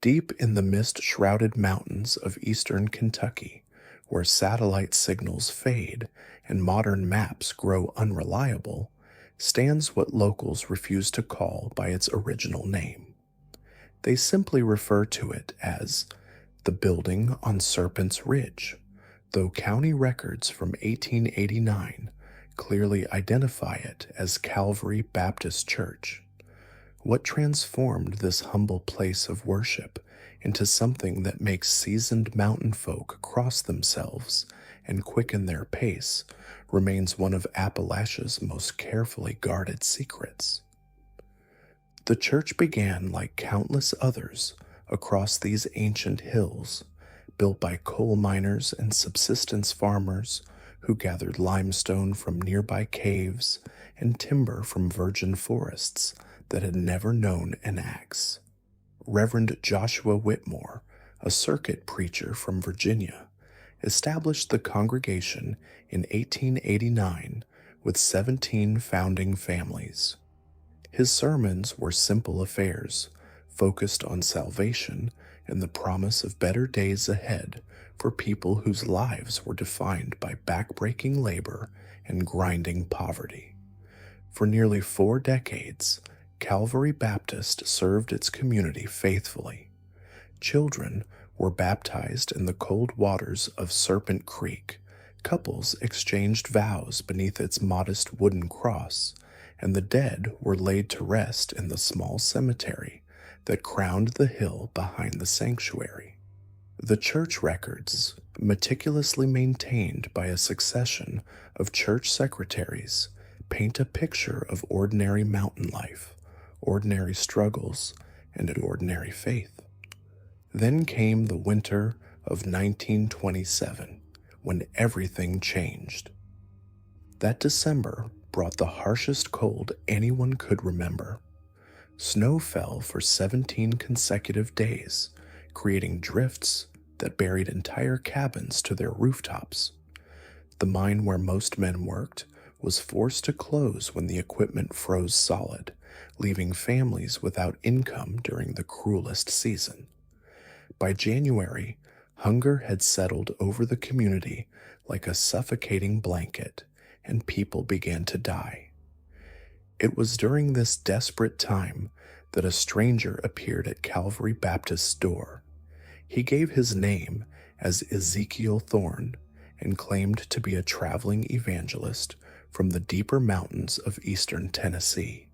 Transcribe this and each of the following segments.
Deep in the mist-shrouded mountains of eastern Kentucky, where satellite signals fade and modern maps grow unreliable, stands what locals refuse to call by its original name. They simply refer to it as the Building on Serpent's Ridge, though county records from 1889 clearly identify it as Calvary Baptist Church. What transformed this humble place of worship into something that makes seasoned mountain folk cross themselves and quicken their pace remains one of Appalachia's most carefully guarded secrets. The church began like countless others across these ancient hills, built by coal miners and subsistence farmers who gathered limestone from nearby caves and timber from virgin forests that had never known an axe. Reverend Joshua Whitmore, a circuit preacher from Virginia, established the congregation in 1889 with 17 founding families. His sermons were simple affairs, focused on salvation and the promise of better days ahead for people whose lives were defined by backbreaking labor and grinding poverty. For nearly 4 decades, Calvary Baptist served its community faithfully. Children were baptized in the cold waters of Serpent Creek, couples exchanged vows beneath its modest wooden cross, and the dead were laid to rest in the small cemetery that crowned the hill behind the sanctuary. The church records, meticulously maintained by a succession of church secretaries, paint a picture of ordinary mountain life, ordinary struggles, and an ordinary faith. Then came the winter of 1927, when everything changed. That December brought the harshest cold anyone could remember. Snow fell for 17 consecutive days, creating drifts that buried entire cabins to their rooftops. The mine where most men worked was forced to close when the equipment froze solid, leaving families without income during the cruelest season. By January, hunger had settled over the community like a suffocating blanket, and people began to die. It was during this desperate time that a stranger appeared at Calvary Baptist's door. He gave his name as Ezekiel Thorne and claimed to be a traveling evangelist from the deeper mountains of eastern Tennessee.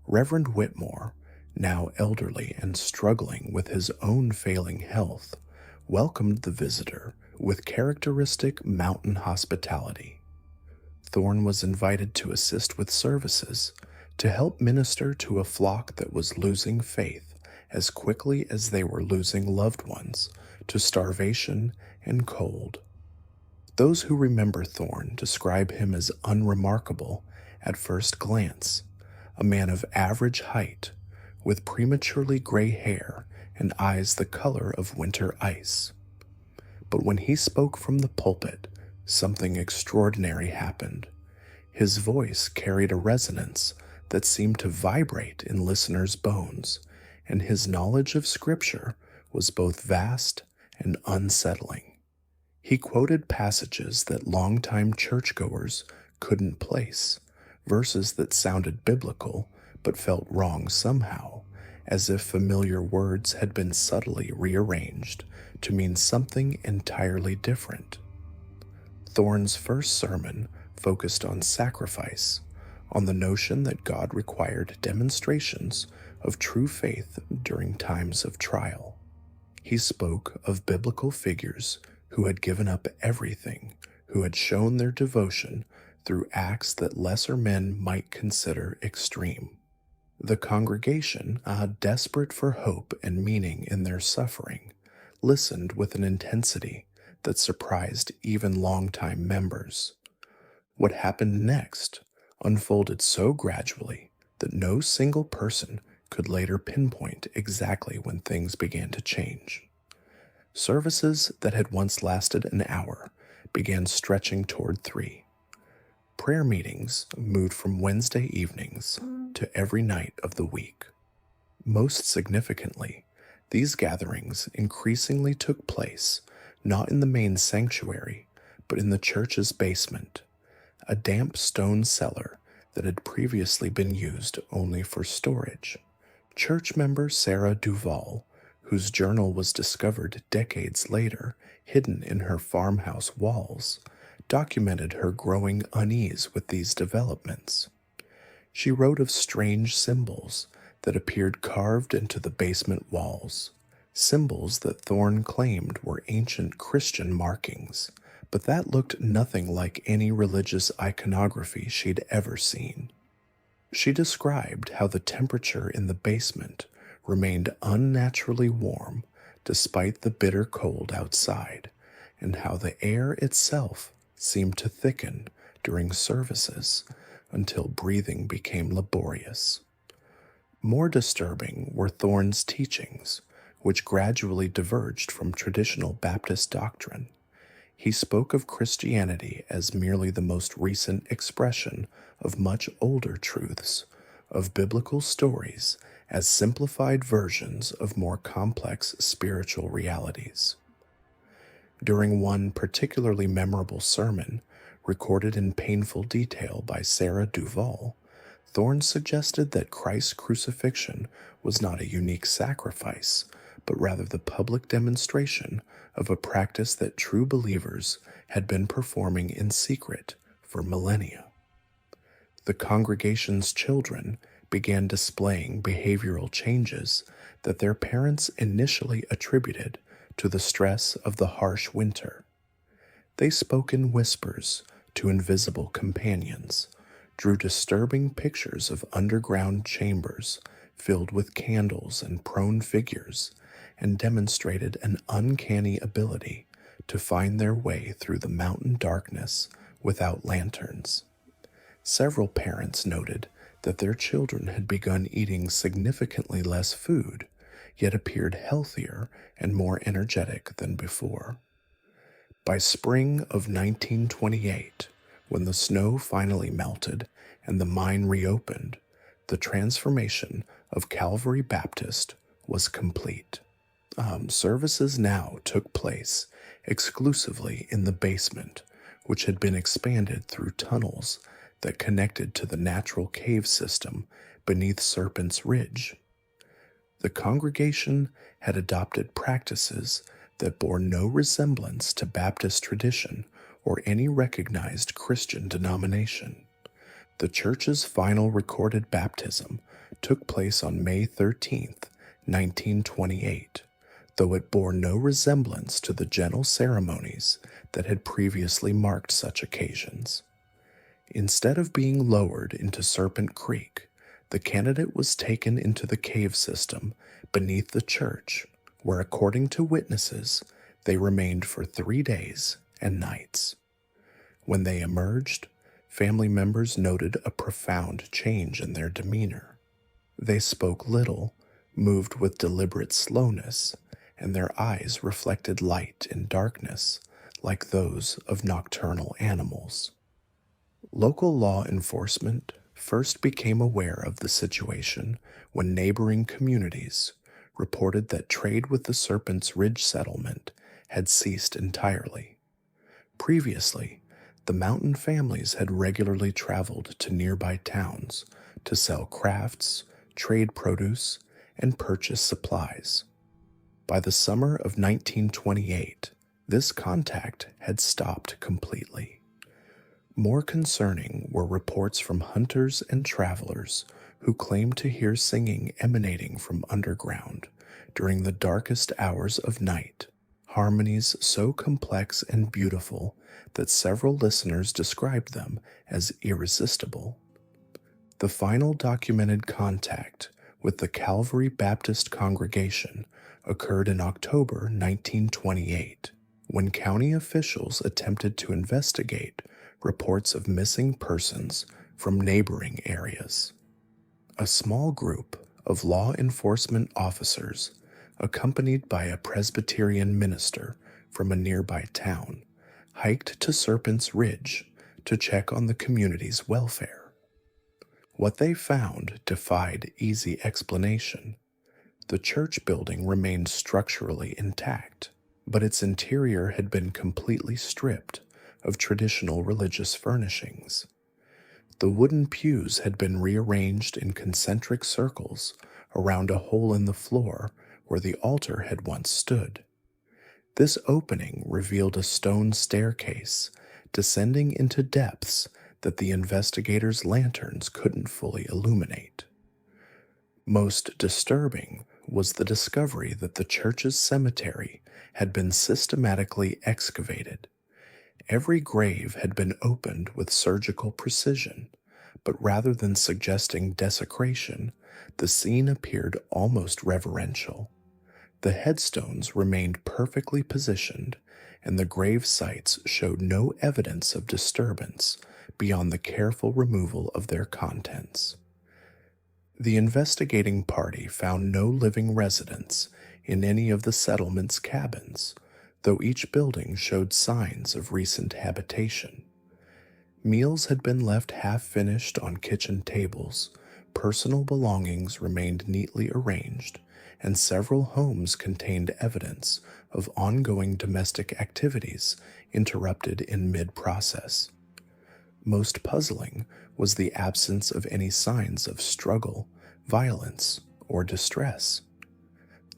Reverend Whitmore, now elderly and struggling with his own failing health, welcomed the visitor with characteristic mountain hospitality. Thorne was invited to assist with services, to help minister to a flock that was losing faith as quickly as they were losing loved ones to starvation and cold. Those who remember Thorne describe him as unremarkable at first glance, a man of average height, with prematurely gray hair and eyes the color of winter ice. But when he spoke from the pulpit, something extraordinary happened. His voice carried a resonance that seemed to vibrate in listeners' bones, and his knowledge of Scripture was both vast and unsettling. He quoted passages that longtime churchgoers couldn't place, verses that sounded biblical but felt wrong somehow, as if familiar words had been subtly rearranged to mean something entirely different. Thorne's first sermon focused on sacrifice, on the notion that God required demonstrations of true faith during times of trial. He spoke of biblical figures who had given up everything, who had shown their devotion through acts that lesser men might consider extreme. The congregation, desperate for hope and meaning in their suffering, listened with an intensity that surprised even longtime members. What happened next unfolded so gradually that no single person could later pinpoint exactly when things began to change. Services that had once lasted an hour began stretching toward 3. Prayer meetings moved from Wednesday evenings to every night of the week. Most significantly, These gatherings increasingly took place not in the main sanctuary, but in the church's basement, a damp stone cellar that had previously been used only for storage. Church member Sarah Duval, whose journal was discovered decades later hidden in her farmhouse walls, documented her growing unease with these developments. She wrote of strange symbols that appeared carved into the basement walls, symbols that Thorne claimed were ancient Christian markings, but that looked nothing like any religious iconography she'd ever seen. She described how the temperature in the basement remained unnaturally warm despite the bitter cold outside, and how the air itself seemed to thicken during services until breathing became laborious. More disturbing were Thorne's teachings, which gradually diverged from traditional Baptist doctrine. He spoke of Christianity as merely the most recent expression of much older truths, of biblical stories as simplified versions of more complex spiritual realities. During one particularly memorable sermon, recorded in painful detail by Sarah Duval, Thorne suggested that Christ's crucifixion was not a unique sacrifice, but rather the public demonstration of a practice that true believers had been performing in secret for millennia. The congregation's children began displaying behavioral changes that their parents initially attributed to the stress of the harsh winter. They spoke in whispers to invisible companions, drew disturbing pictures of underground chambers filled with candles and prone figures, and demonstrated an uncanny ability to find their way through the mountain darkness without lanterns. Several parents noted that their children had begun eating significantly less food, yet appeared healthier and more energetic than before. By spring of 1928, when the snow finally melted and the mine reopened, the transformation of Calvary Baptist was complete. Services now took place exclusively in the basement, which had been expanded through tunnels that connected to the natural cave system beneath Serpent's Ridge. The congregation had adopted practices that bore no resemblance to Baptist tradition or any recognized Christian denomination. The church's final recorded baptism took place on May 13th, 1928, though it bore no resemblance to the gentle ceremonies that had previously marked such occasions. Instead of being lowered into Serpent Creek, the candidate was taken into the cave system beneath the church, where, according to witnesses, they remained for 3 days and nights. When they emerged, family members noted a profound change in their demeanor. They spoke little, moved with deliberate slowness, and their eyes reflected light in darkness, like those of nocturnal animals. Local law enforcement first became aware of the situation when neighboring communities reported that trade with the Serpent's Ridge settlement had ceased entirely. Previously, the mountain families had regularly traveled to nearby towns to sell crafts, trade produce, and purchase supplies. By the summer of 1928, this contact had stopped completely. More concerning were reports from hunters and travelers who claimed to hear singing emanating from underground during the darkest hours of night, harmonies so complex and beautiful that several listeners described them as irresistible. The final documented contact with the Calvary Baptist congregation occurred in October 1928, when county officials attempted to investigate reports of missing persons from neighboring areas. A small group of law enforcement officers, accompanied by a Presbyterian minister from a nearby town, hiked to Serpent's Ridge to check on the community's welfare. What they found defied easy explanation. The church building remained structurally intact, but its interior had been completely stripped of traditional religious furnishings. The wooden pews had been rearranged in concentric circles around a hole in the floor where the altar had once stood. This opening revealed a stone staircase descending into depths that the investigators' lanterns couldn't fully illuminate. Most disturbing was the discovery that the church's cemetery had been systematically excavated. Every grave had been opened with surgical precision, but rather than suggesting desecration, the scene appeared almost reverential. The headstones remained perfectly positioned, and the grave sites showed no evidence of disturbance beyond the careful removal of their contents. The investigating party found no living residents in any of the settlement's cabins, though each building showed signs of recent habitation. Meals had been left half-finished on kitchen tables, personal belongings remained neatly arranged, and several homes contained evidence of ongoing domestic activities interrupted in mid-process. Most puzzling was the absence of any signs of struggle, violence, or distress.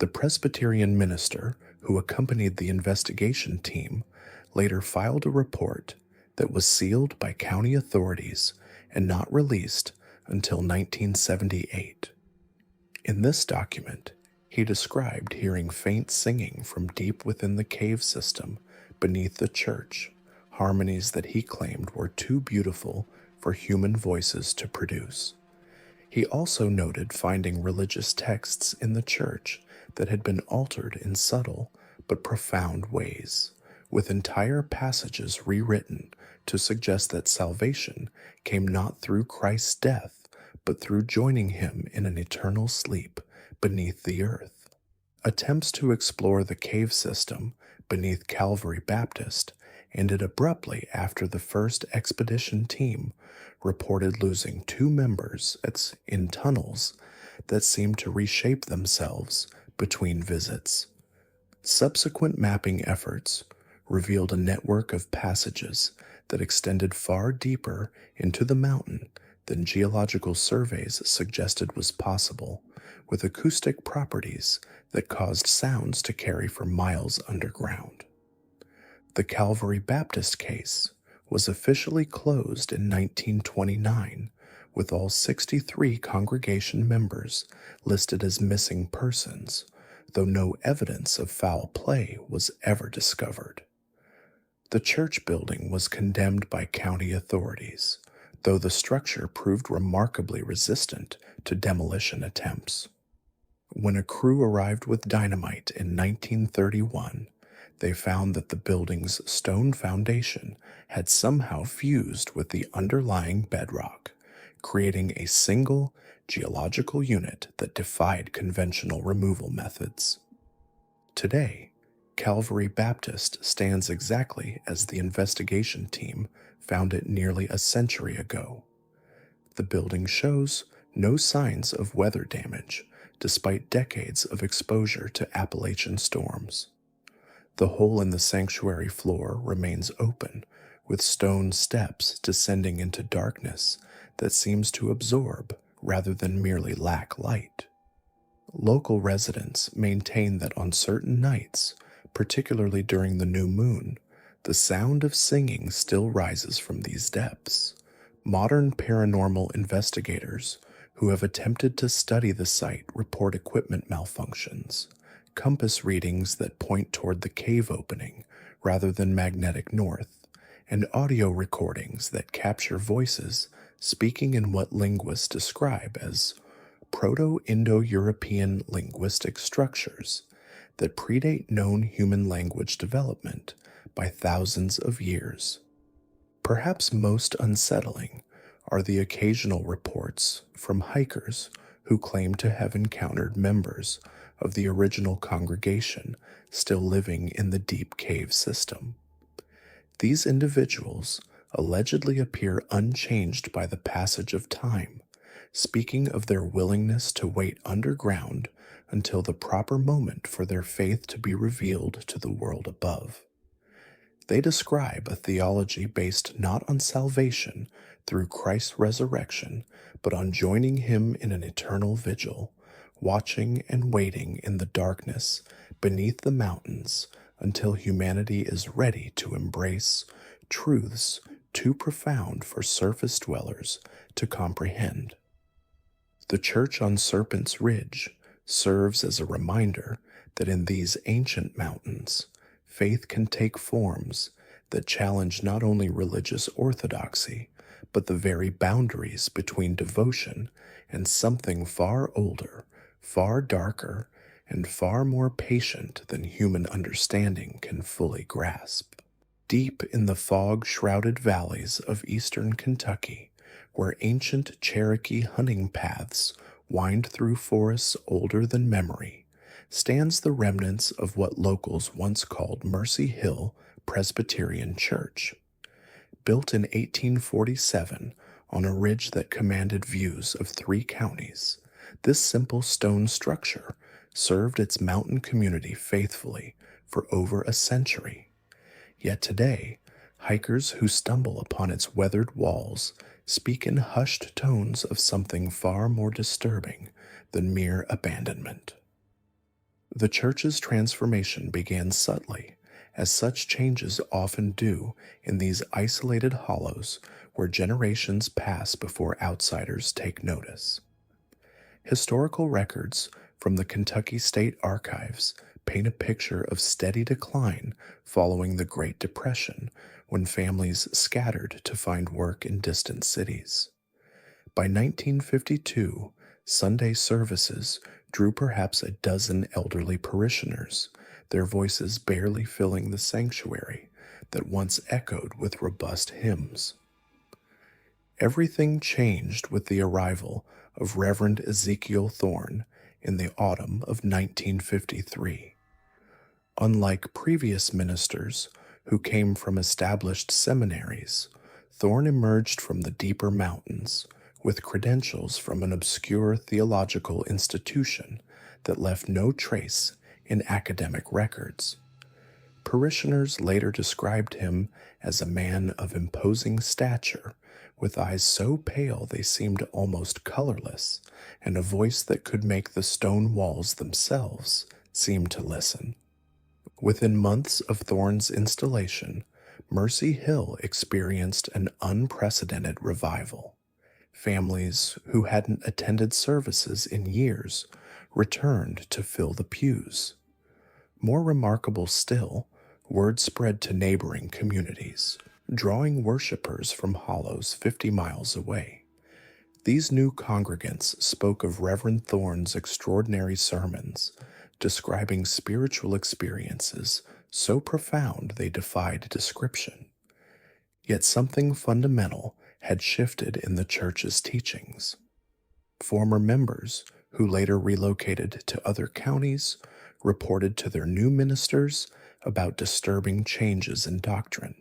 The Presbyterian minister who accompanied the investigation team later filed a report that was sealed by county authorities and not released until 1978. In this document, he described hearing faint singing from deep within the cave system beneath the church, harmonies that he claimed were too beautiful for human voices to produce. He also noted finding religious texts in the church that had been altered in subtle but profound ways, with entire passages rewritten to suggest that salvation came not through Christ's death, but through joining him in an eternal sleep beneath the earth. Attempts to explore the cave system beneath Calvary Baptist ended abruptly after the first expedition team reported losing 2 members in tunnels that seemed to reshape themselves between visits. Subsequent mapping efforts revealed a network of passages that extended far deeper into the mountain than geological surveys suggested was possible, with acoustic properties that caused sounds to carry for miles underground. The Calvary Baptist case was officially closed in 1929, with all 63 congregation members listed as missing persons, though no evidence of foul play was ever discovered. The church building was condemned by county authorities, though the structure proved remarkably resistant to demolition attempts. When a crew arrived with dynamite in 1931, they found that the building's stone foundation had somehow fused with the underlying bedrock, creating a single geological unit that defied conventional removal methods. Today, Calvary Baptist stands exactly as the investigation team found it nearly a century ago. The building shows no signs of weather damage, despite decades of exposure to Appalachian storms. The hole in the sanctuary floor remains open, with stone steps descending into darkness that seems to absorb rather than merely lack light. Local residents maintain that on certain nights, particularly during the new moon, the sound of singing still rises from these depths. Modern paranormal investigators who have attempted to study the site report equipment malfunctions, compass readings that point toward the cave opening rather than magnetic north, and audio recordings that capture voices speaking in what linguists describe as Proto-Indo-European linguistic structures that predate known human language development by thousands of years. Perhaps most unsettling are the occasional reports from hikers who claim to have encountered members of the original congregation still living in the deep cave system. These individuals allegedly appear unchanged by the passage of time, speaking of their willingness to wait underground until the proper moment for their faith to be revealed to the world above. They describe a theology based not on salvation through Christ's resurrection, but on joining him in an eternal vigil, watching and waiting in the darkness beneath the mountains until humanity is ready to embrace truths too profound for surface dwellers to comprehend. The church on Serpent's Ridge serves as a reminder that in these ancient mountains, faith can take forms that challenge not only religious orthodoxy, but the very boundaries between devotion and something far older, far darker, and far more patient than human understanding can fully grasp. Deep in the fog-shrouded valleys of eastern Kentucky, where ancient Cherokee hunting paths wind through forests older than memory, stands the remnants of what locals once called Mercy Hill Presbyterian Church. Built in 1847 on a ridge that commanded views of 3 counties, this simple stone structure served its mountain community faithfully for over a century. Yet today, hikers who stumble upon its weathered walls speak in hushed tones of something far more disturbing than mere abandonment. The church's transformation began subtly, as such changes often do in these isolated hollows where generations pass before outsiders take notice. Historical records from the Kentucky State Archives paint a picture of steady decline following the Great Depression when families scattered to find work in distant cities. By 1952, Sunday services drew perhaps a dozen elderly parishioners, their voices barely filling the sanctuary that once echoed with robust hymns. Everything changed with the arrival of Reverend Ezekiel Thorne in the autumn of 1953. Unlike previous ministers who came from established seminaries, Thorne emerged from the deeper mountains with credentials from an obscure theological institution that left no trace in academic records. Parishioners later described him as a man of imposing stature, with eyes so pale they seemed almost colorless, and a voice that could make the stone walls themselves seem to listen. Within months of Thorne's installation, Mercy Hill experienced an unprecedented revival. Families who hadn't attended services in years returned to fill the pews. More remarkable still, word spread to neighboring communities, drawing worshippers from hollows 50 miles away. These new congregants spoke of Reverend Thorne's extraordinary sermons, describing spiritual experiences so profound they defied description. Yet something fundamental had shifted in the church's teachings. Former members, who later relocated to other counties, reported to their new ministers about disturbing changes in doctrine.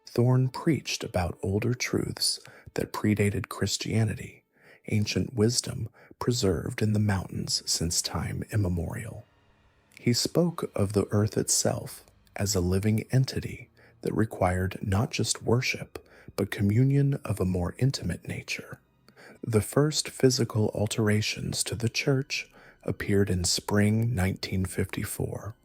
Thorne preached about older truths that predated Christianity, ancient wisdom preserved in the mountains since time immemorial. He spoke of the earth itself as a living entity that required not just worship, but communion of a more intimate nature. The first physical alterations to the church appeared in spring 1954.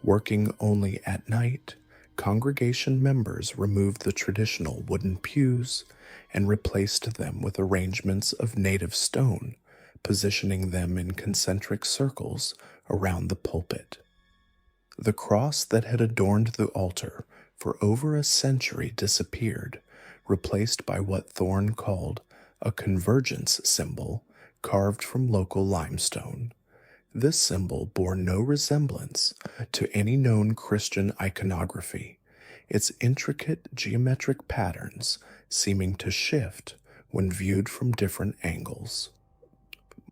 Working only at night, congregation members removed the traditional wooden pews and replaced them with arrangements of native stone, positioning them in concentric circles around the pulpit. The cross that had adorned the altar for over a century disappeared, replaced by what Thorne called a convergence symbol carved from local limestone. This symbol bore no resemblance to any known Christian iconography, its intricate geometric patterns seeming to shift when viewed from different angles.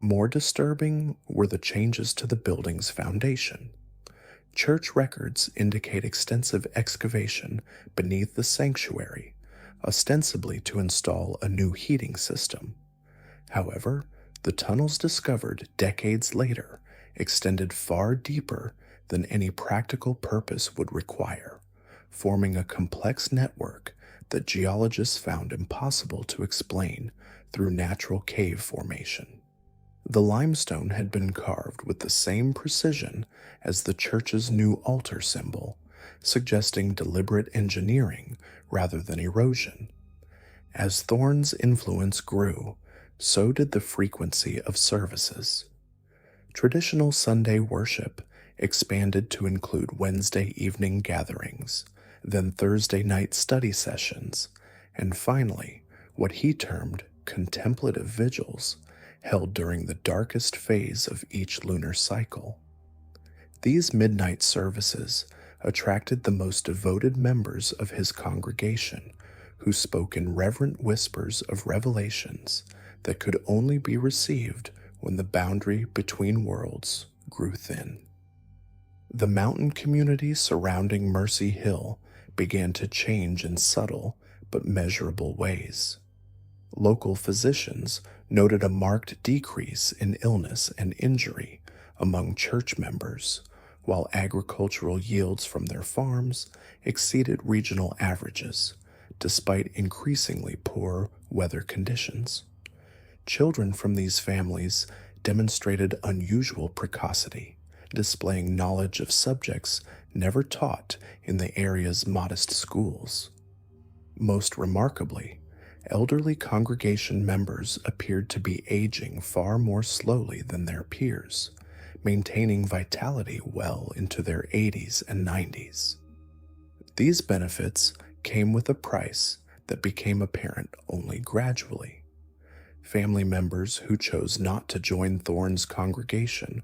More disturbing were the changes to the building's foundation. Church records indicate extensive excavation beneath the sanctuary, ostensibly to install a new heating system. However, the tunnels discovered decades later extended far deeper than any practical purpose would require, forming a complex network that geologists found impossible to explain through natural cave formation. The limestone had been carved with the same precision as the church's new altar symbol, suggesting deliberate engineering rather than erosion. As Thorne's influence grew, so did the frequency of services. Traditional Sunday worship expanded to include Wednesday evening gatherings, then Thursday night study sessions, and finally, what he termed contemplative vigils, held during the darkest phase of each lunar cycle. These midnight services attracted the most devoted members of his congregation, who spoke in reverent whispers of revelations that could only be received when the boundary between worlds grew thin. The mountain community surrounding Mercy Hill began to change in subtle but measurable ways. Local physicians noted a marked decrease in illness and injury among church members, while agricultural yields from their farms exceeded regional averages, despite increasingly poor weather conditions. Children from these families demonstrated unusual precocity, displaying knowledge of subjects never taught in the area's modest schools. Most remarkably, elderly congregation members appeared to be aging far more slowly than their peers, maintaining vitality well into their 80s and 90s. These benefits came with a price that became apparent only gradually. Family members who chose not to join Thorne's congregation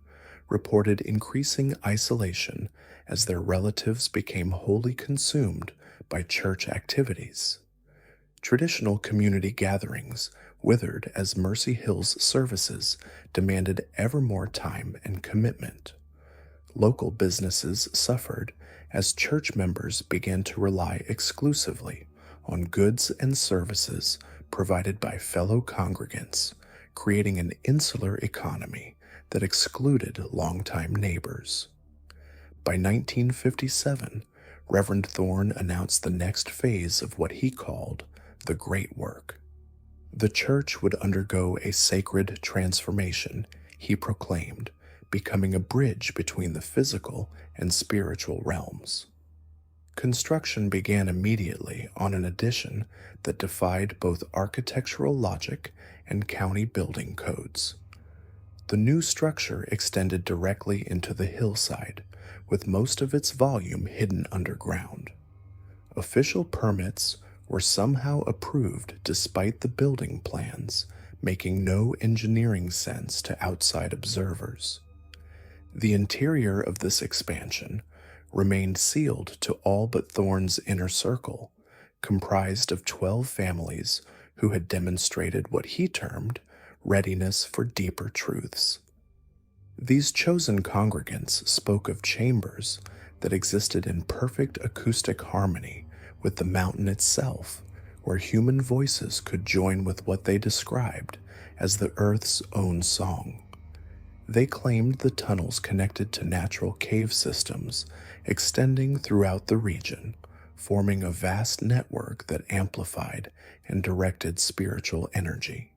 reported increasing isolation as their relatives became wholly consumed by church activities. Traditional community gatherings withered as Mercy Hill's services demanded ever more time and commitment. Local businesses suffered as church members began to rely exclusively on goods and services provided by fellow congregants, creating an insular economy that excluded longtime neighbors. By 1957, Reverend Thorne announced the next phase of what he called the Great Work. The church would undergo a sacred transformation, he proclaimed, becoming a bridge between the physical and spiritual realms. Construction began immediately on an addition that defied both architectural logic and county building codes. The new structure extended directly into the hillside, with most of its volume hidden underground. Official permits were somehow approved despite the building plans, making no engineering sense to outside observers. The interior of this expansion remained sealed to all but Thorne's inner circle, comprised of 12 families who had demonstrated what he termed readiness for deeper truths. These chosen congregants spoke of chambers that existed in perfect acoustic harmony with the mountain itself, where human voices could join with what they described as the earth's own song. They claimed the tunnels connected to natural cave systems extending throughout the region, forming a vast network that amplified and directed spiritual energy.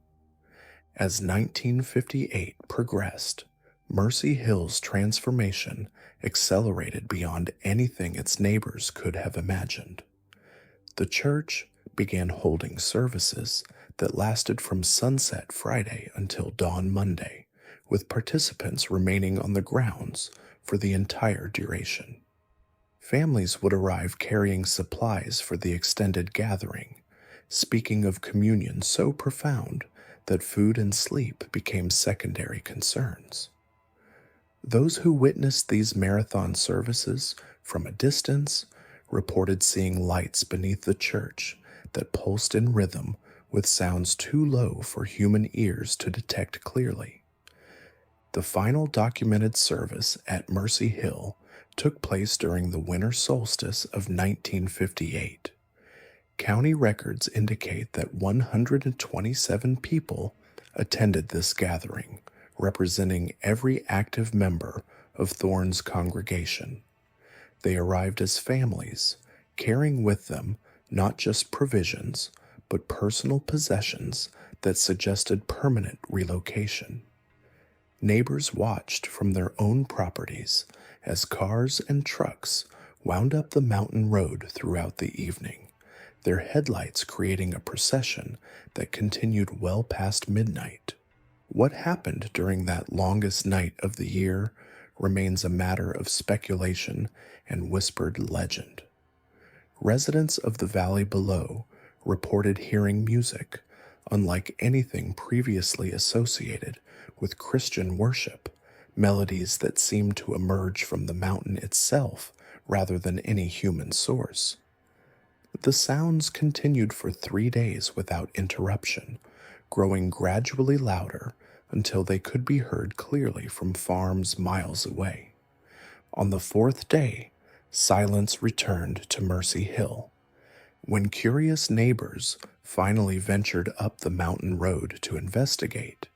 As 1958 progressed, Mercy Hill's transformation accelerated beyond anything its neighbors could have imagined. The church began holding services that lasted from sunset Friday until dawn Monday, with participants remaining on the grounds for the entire duration. Families would arrive carrying supplies for the extended gathering, speaking of communion so profound that food and sleep became secondary concerns. Those who witnessed these marathon services from a distance reported seeing lights beneath the church that pulsed in rhythm with sounds too low for human ears to detect clearly. The final documented service at Mercy Hill took place during the winter solstice of 1958. County records indicate that 127 people attended this gathering, representing every active member of Thorne's congregation. They arrived as families, carrying with them not just provisions, but personal possessions that suggested permanent relocation. Neighbors watched from their own properties as cars and trucks wound up the mountain road throughout the evening, their headlights creating a procession that continued well past midnight. What happened during that longest night of the year remains a matter of speculation and whispered legend. Residents of the valley below reported hearing music, unlike anything previously associated with Christian worship, melodies that seemed to emerge from the mountain itself rather than any human source. The sounds continued for 3 days without interruption, growing gradually louder until they could be heard clearly from farms miles away. On the 4th day, silence returned to Mercy Hill. When curious neighbors finally ventured up the mountain road to investigate,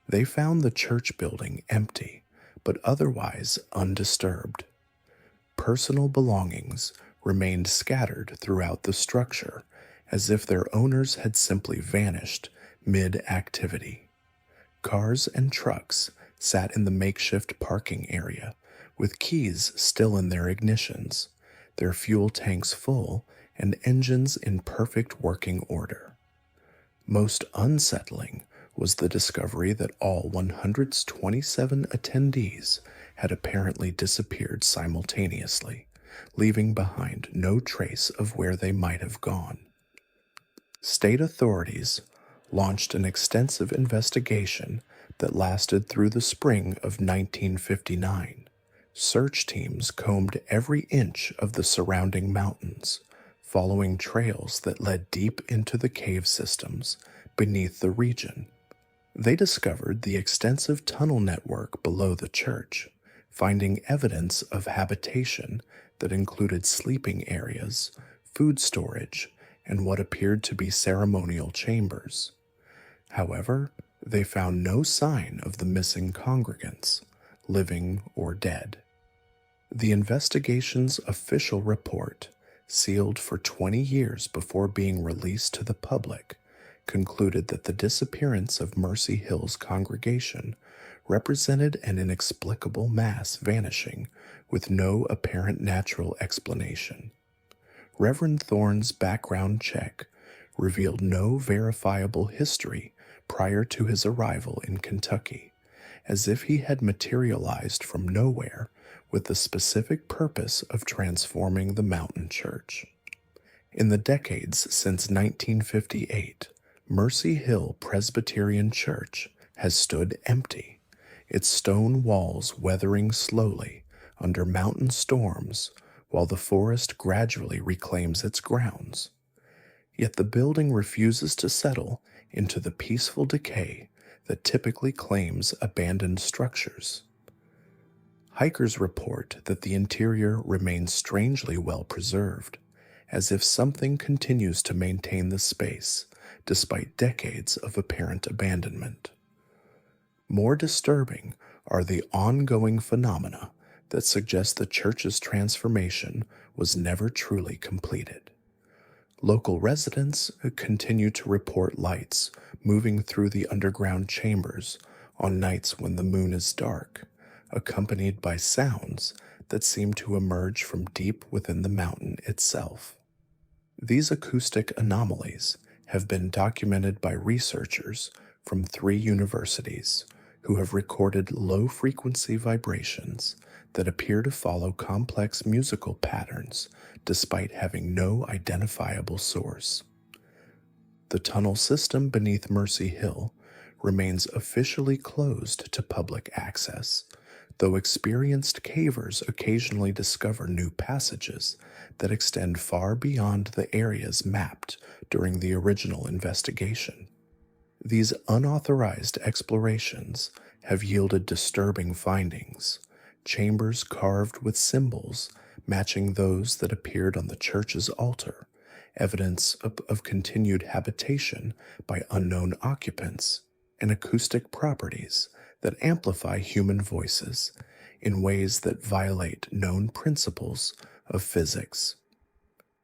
they found the church building empty, but otherwise undisturbed. Personal belongings remained scattered throughout the structure, as if their owners had simply vanished mid-activity. Cars and trucks sat in the makeshift parking area, with keys still in their ignitions, their fuel tanks full and engines in perfect working order. Most unsettling was the discovery that all 127 attendees had apparently disappeared simultaneously, leaving behind no trace of where they might have gone. State authorities launched an extensive investigation that lasted through the spring of 1959. Search teams combed every inch of the surrounding mountains, following trails that led deep into the cave systems beneath the region. They discovered the extensive tunnel network below the church, finding evidence of habitation that included sleeping areas, food storage, and what appeared to be ceremonial chambers. However, they found no sign of the missing congregants, living or dead. The investigation's official report, sealed for 20 years before being released to the public, concluded that the disappearance of Mercy Hill's congregation represented an inexplicable mass vanishing with no apparent natural explanation. Reverend Thorne's background check revealed no verifiable history prior to his arrival in Kentucky, as if he had materialized from nowhere with the specific purpose of transforming the mountain church. In the decades since 1958, Mercy Hill Presbyterian Church has stood empty, its stone walls weathering slowly under mountain storms while the forest gradually reclaims its grounds. Yet the building refuses to settle into the peaceful decay that typically claims abandoned structures. Hikers report that the interior remains strangely well preserved, as if something continues to maintain the space despite decades of apparent abandonment. More disturbing are the ongoing phenomena that suggest the church's transformation was never truly completed. Local residents continue to report lights moving through the underground chambers on nights when the moon is dark, accompanied by sounds that seem to emerge from deep within the mountain itself. These acoustic anomalies have been documented by researchers from 3 universities who have recorded low-frequency vibrations that appear to follow complex musical patterns despite having no identifiable source. The tunnel system beneath Mercy Hill remains officially closed to public access, though experienced cavers occasionally discover new passages that extend far beyond the areas mapped during the original investigation. These unauthorized explorations have yielded disturbing findings, chambers carved with symbols matching those that appeared on the church's altar, evidence of continued habitation by unknown occupants, and acoustic properties that amplify human voices in ways that violate known principles of physics.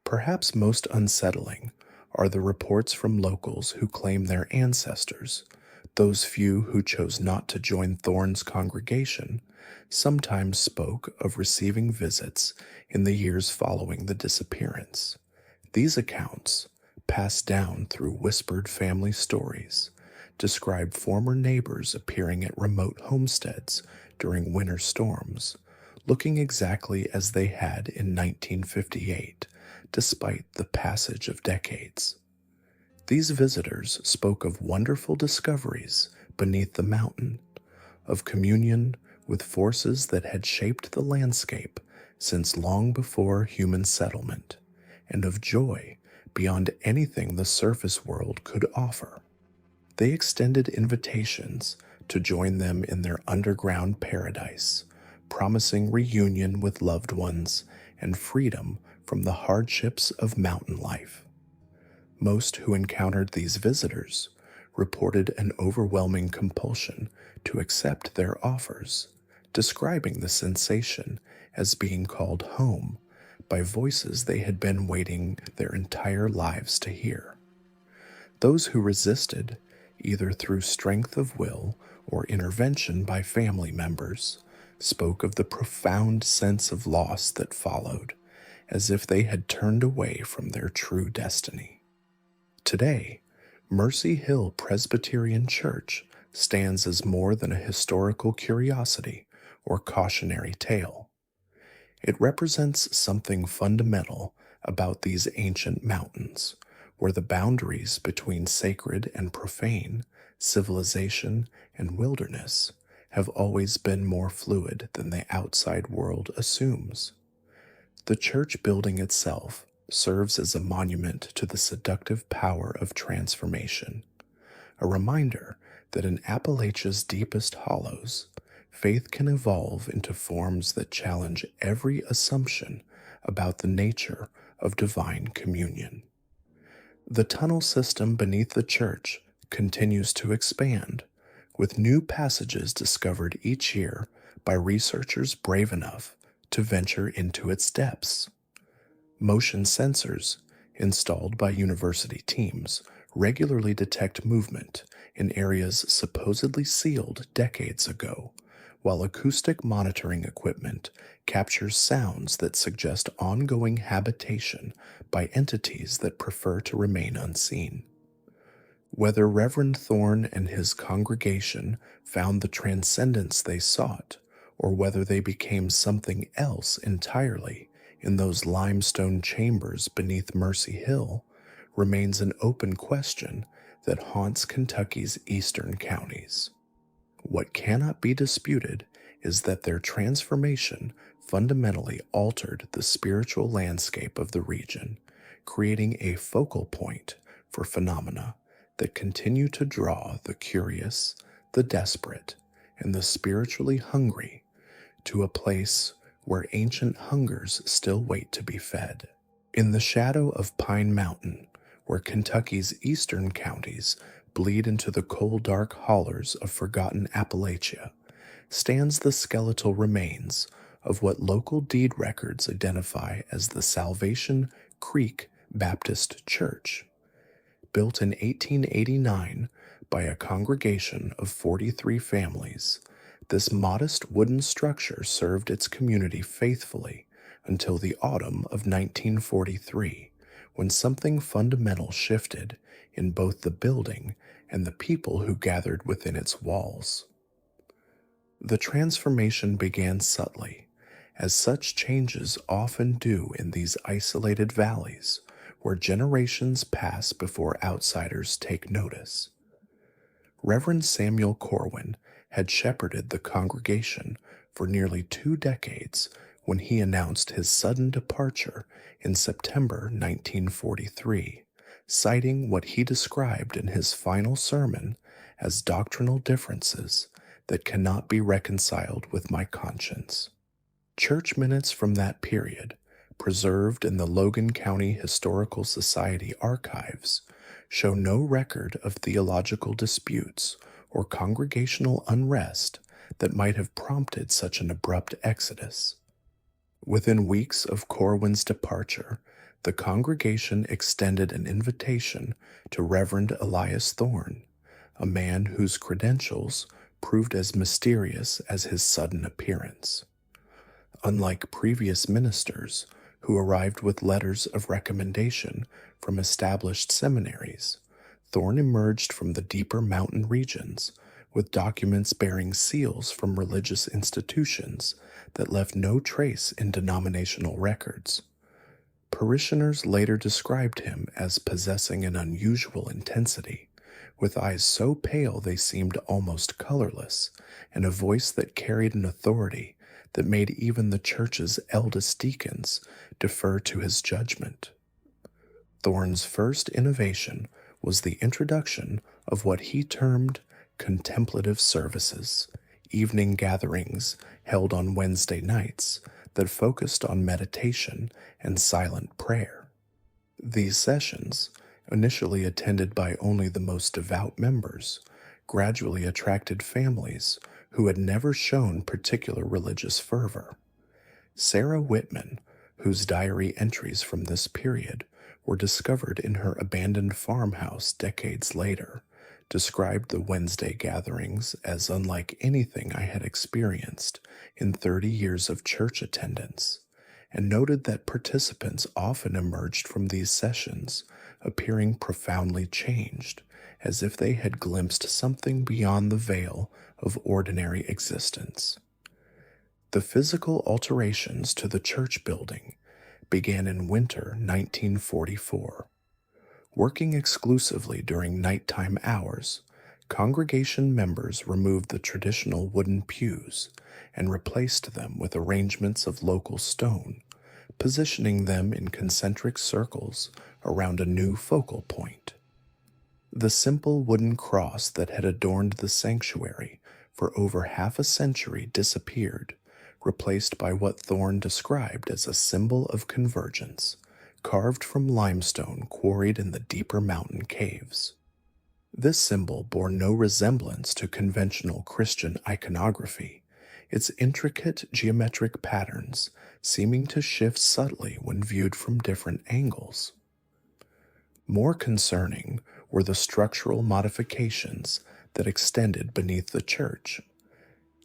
Perhaps most unsettling are the reports from locals who claim their ancestors, those few who chose not to join Thorne's congregation, sometimes spoke of receiving visits in the years following the disappearance. These accounts, passed down through whispered family stories, describe former neighbors appearing at remote homesteads during winter storms, looking exactly as they had in 1958, despite the passage of decades. These visitors spoke of wonderful discoveries beneath the mountain, of communion with forces that had shaped the landscape since long before human settlement, and of joy beyond anything the surface world could offer. They extended invitations to join them in their underground paradise, promising reunion with loved ones and freedom from the hardships of mountain life. Most who encountered these visitors reported an overwhelming compulsion to accept their offers, describing the sensation as being called home by voices they had been waiting their entire lives to hear. Those who resisted, either through strength of will or intervention by family members, spoke of the profound sense of loss that followed, as if they had turned away from their true destiny. Today, Mercy Hill Presbyterian Church stands as more than a historical curiosity or cautionary tale. It represents something fundamental about these ancient mountains, where the boundaries between sacred and profane, civilization and wilderness, have always been more fluid than the outside world assumes. The church building itself serves as a monument to the seductive power of transformation, a reminder that in Appalachia's deepest hollows, faith can evolve into forms that challenge every assumption about the nature of divine communion. The tunnel system beneath the church continues to expand, with new passages discovered each year by researchers brave enough to venture into its depths. Motion sensors, installed by university teams, regularly detect movement in areas supposedly sealed decades ago, while acoustic monitoring equipment captures sounds that suggest ongoing habitation by entities that prefer to remain unseen. Whether Reverend Thorne and his congregation found the transcendence they sought, or whether they became something else entirely in those limestone chambers beneath Mercy Hill, remains an open question that haunts Kentucky's eastern counties. What cannot be disputed is that their transformation fundamentally altered the spiritual landscape of the region, creating a focal point for phenomena that continue to draw the curious, the desperate, and the spiritually hungry to a place where ancient hungers still wait to be fed. In the shadow of Pine Mountain, where Kentucky's eastern counties bleed into the cold, dark hollers of forgotten Appalachia, stands the skeletal remains of what local deed records identify as the Salvation Creek Baptist Church. Built in 1889 by a congregation of 43 families, this modest wooden structure served its community faithfully until the autumn of 1943, when something fundamental shifted in both the building and the people who gathered within its walls. The transformation began subtly, as such changes often do in these isolated valleys, where generations pass before outsiders take notice. Reverend Samuel Corwin had shepherded the congregation for nearly 2 decades when he announced his sudden departure in September 1943, citing what he described in his final sermon as doctrinal differences that cannot be reconciled with my conscience. Church minutes from that period, preserved in the Logan County Historical Society archives, show no record of theological disputes or congregational unrest that might have prompted such an abrupt exodus. Within weeks of Corwin's departure, the congregation extended an invitation to Reverend Elias Thorne, a man whose credentials proved as mysterious as his sudden appearance. Unlike previous ministers who arrived with letters of recommendation from established seminaries, Thorne emerged from the deeper mountain regions with documents bearing seals from religious institutions that left no trace in denominational records. Parishioners later described him as possessing an unusual intensity, with eyes so pale they seemed almost colorless, and a voice that carried an authority that made even the church's eldest deacons defer to his judgment. Thorne's first innovation was the introduction of what he termed contemplative services, evening gatherings held on Wednesday nights that focused on meditation and silent prayer. These sessions, initially attended by only the most devout members, gradually attracted families who had never shown particular religious fervor. Sarah Whitman, whose diary entries from this period were discovered in her abandoned farmhouse decades later, described the Wednesday gatherings as unlike anything I had experienced in 30 years of church attendance, and noted that participants often emerged from these sessions appearing profoundly changed, as if they had glimpsed something beyond the veil of ordinary existence. The physical alterations to the church building began in winter 1944. Working exclusively during nighttime hours, congregation members removed the traditional wooden pews and replaced them with arrangements of local stone, positioning them in concentric circles around a new focal point. The simple wooden cross that had adorned the sanctuary for over half a century disappeared, replaced by what Thorne described as a symbol of convergence, carved from limestone quarried in the deeper mountain caves. This symbol bore no resemblance to conventional Christian iconography, its intricate geometric patterns seeming to shift subtly when viewed from different angles. More concerning were the structural modifications that extended beneath the church.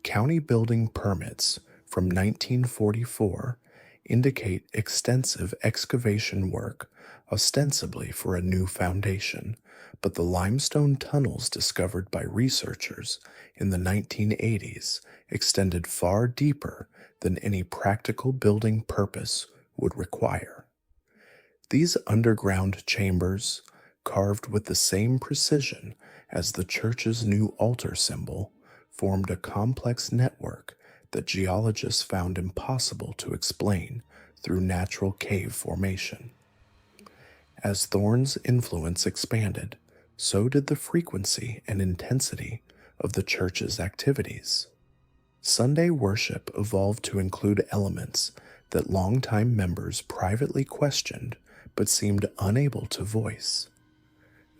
County building permits from 1944 indicate extensive excavation work, ostensibly for a new foundation, but the limestone tunnels discovered by researchers in the 1980s extended far deeper than any practical building purpose would require. These underground chambers, carved with the same precision as the church's new altar symbol, formed a complex network that geologists found impossible to explain through natural cave formation. As Thorne's influence expanded, so did the frequency and intensity of the church's activities. Sunday worship evolved to include elements that longtime members privately questioned but seemed unable to voice.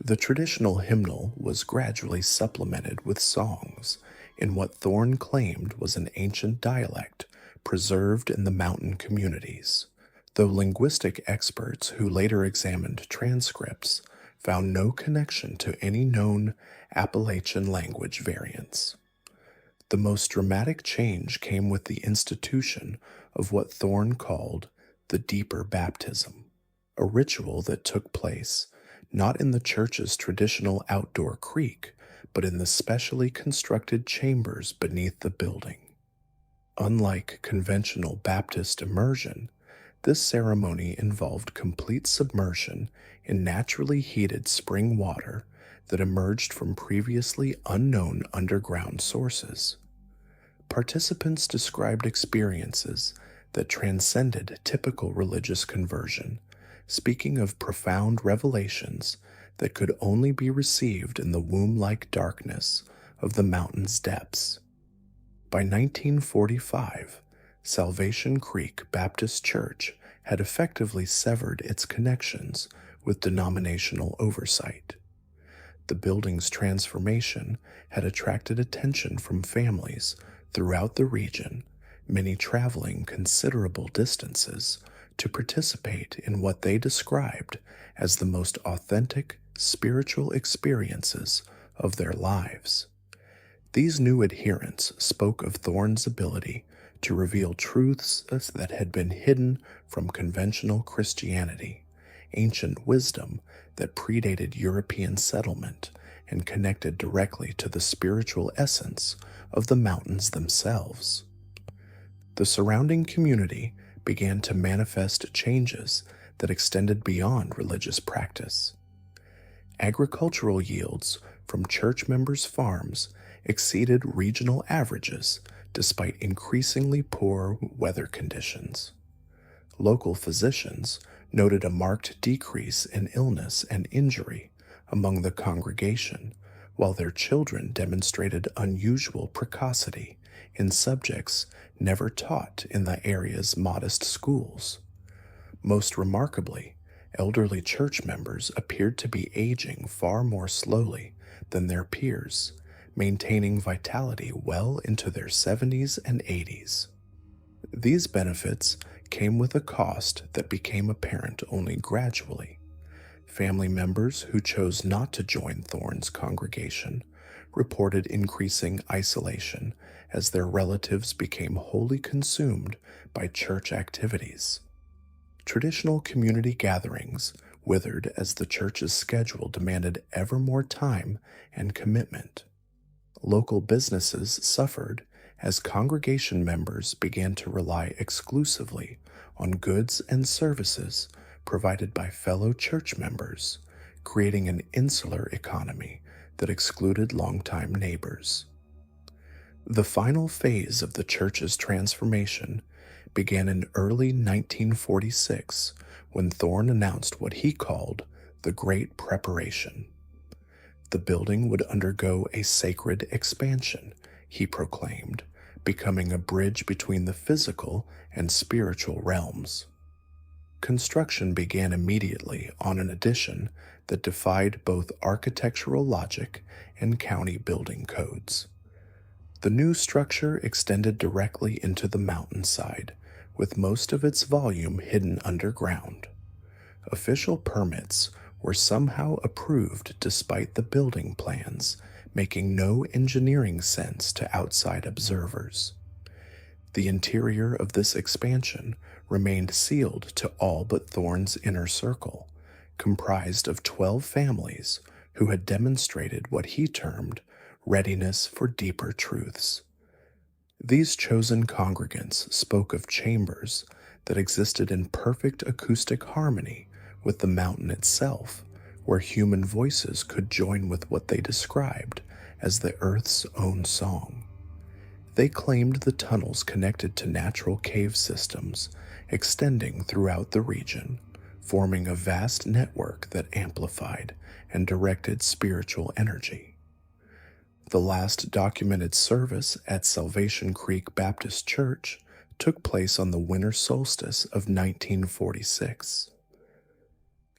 The traditional hymnal was gradually supplemented with songs in what Thorne claimed was an ancient dialect preserved in the mountain communities, though linguistic experts who later examined transcripts found no connection to any known Appalachian language variants. The most dramatic change came with the institution of what Thorne called the deeper baptism, a ritual that took place not in the church's traditional outdoor creek, but in the specially constructed chambers beneath the building. Unlike conventional Baptist immersion, this ceremony involved complete submersion in naturally heated spring water that emerged from previously unknown underground sources. Participants described experiences that transcended typical religious conversion, speaking of profound revelations that could only be received in the womb-like darkness of the mountain's depths. By 1945, Salvation Creek Baptist Church had effectively severed its connections with denominational oversight. The building's transformation had attracted attention from families throughout the region, many traveling considerable distances to participate in what they described as the most authentic spiritual experiences of their lives. These new adherents spoke of Thorne's ability to reveal truths that had been hidden from conventional Christianity, ancient wisdom that predated European settlement and connected directly to the spiritual essence of the mountains themselves. The surrounding community began to manifest changes that extended beyond religious practice. Agricultural yields from church members' farms exceeded regional averages despite increasingly poor weather conditions. Local physicians noted a marked decrease in illness and injury among the congregation, while their children demonstrated unusual precocity in subjects never taught in the area's modest schools. Most remarkably, elderly church members appeared to be aging far more slowly than their peers, maintaining vitality well into their 70s and 80s. These benefits came with a cost that became apparent only gradually. Family members who chose not to join Thorne's congregation reported increasing isolation as their relatives became wholly consumed by church activities. Traditional community gatherings withered as the church's schedule demanded ever more time and commitment. Local businesses suffered as congregation members began to rely exclusively on goods and services provided by fellow church members, creating an insular economy that excluded longtime neighbors. The final phase of the church's transformation began in early 1946 when Thorne announced what he called the Great Preparation. The building would undergo a sacred expansion, he proclaimed, becoming a bridge between the physical and spiritual realms. Construction began immediately on an addition that defied both architectural logic and county building codes. The new structure extended directly into the mountainside, with most of its volume hidden underground. Official permits were somehow approved despite the building plans making no engineering sense to outside observers. The interior of this expansion remained sealed to all but Thorne's inner circle, comprised of 12 families who had demonstrated what he termed readiness for deeper truths. These chosen congregants spoke of chambers that existed in perfect acoustic harmony with the mountain itself, where human voices could join with what they described as the earth's own song. They claimed the tunnels connected to natural cave systems extending throughout the region, forming a vast network that amplified and directed spiritual energy. The last documented service at Salvation Creek Baptist Church took place on the winter solstice of 1946.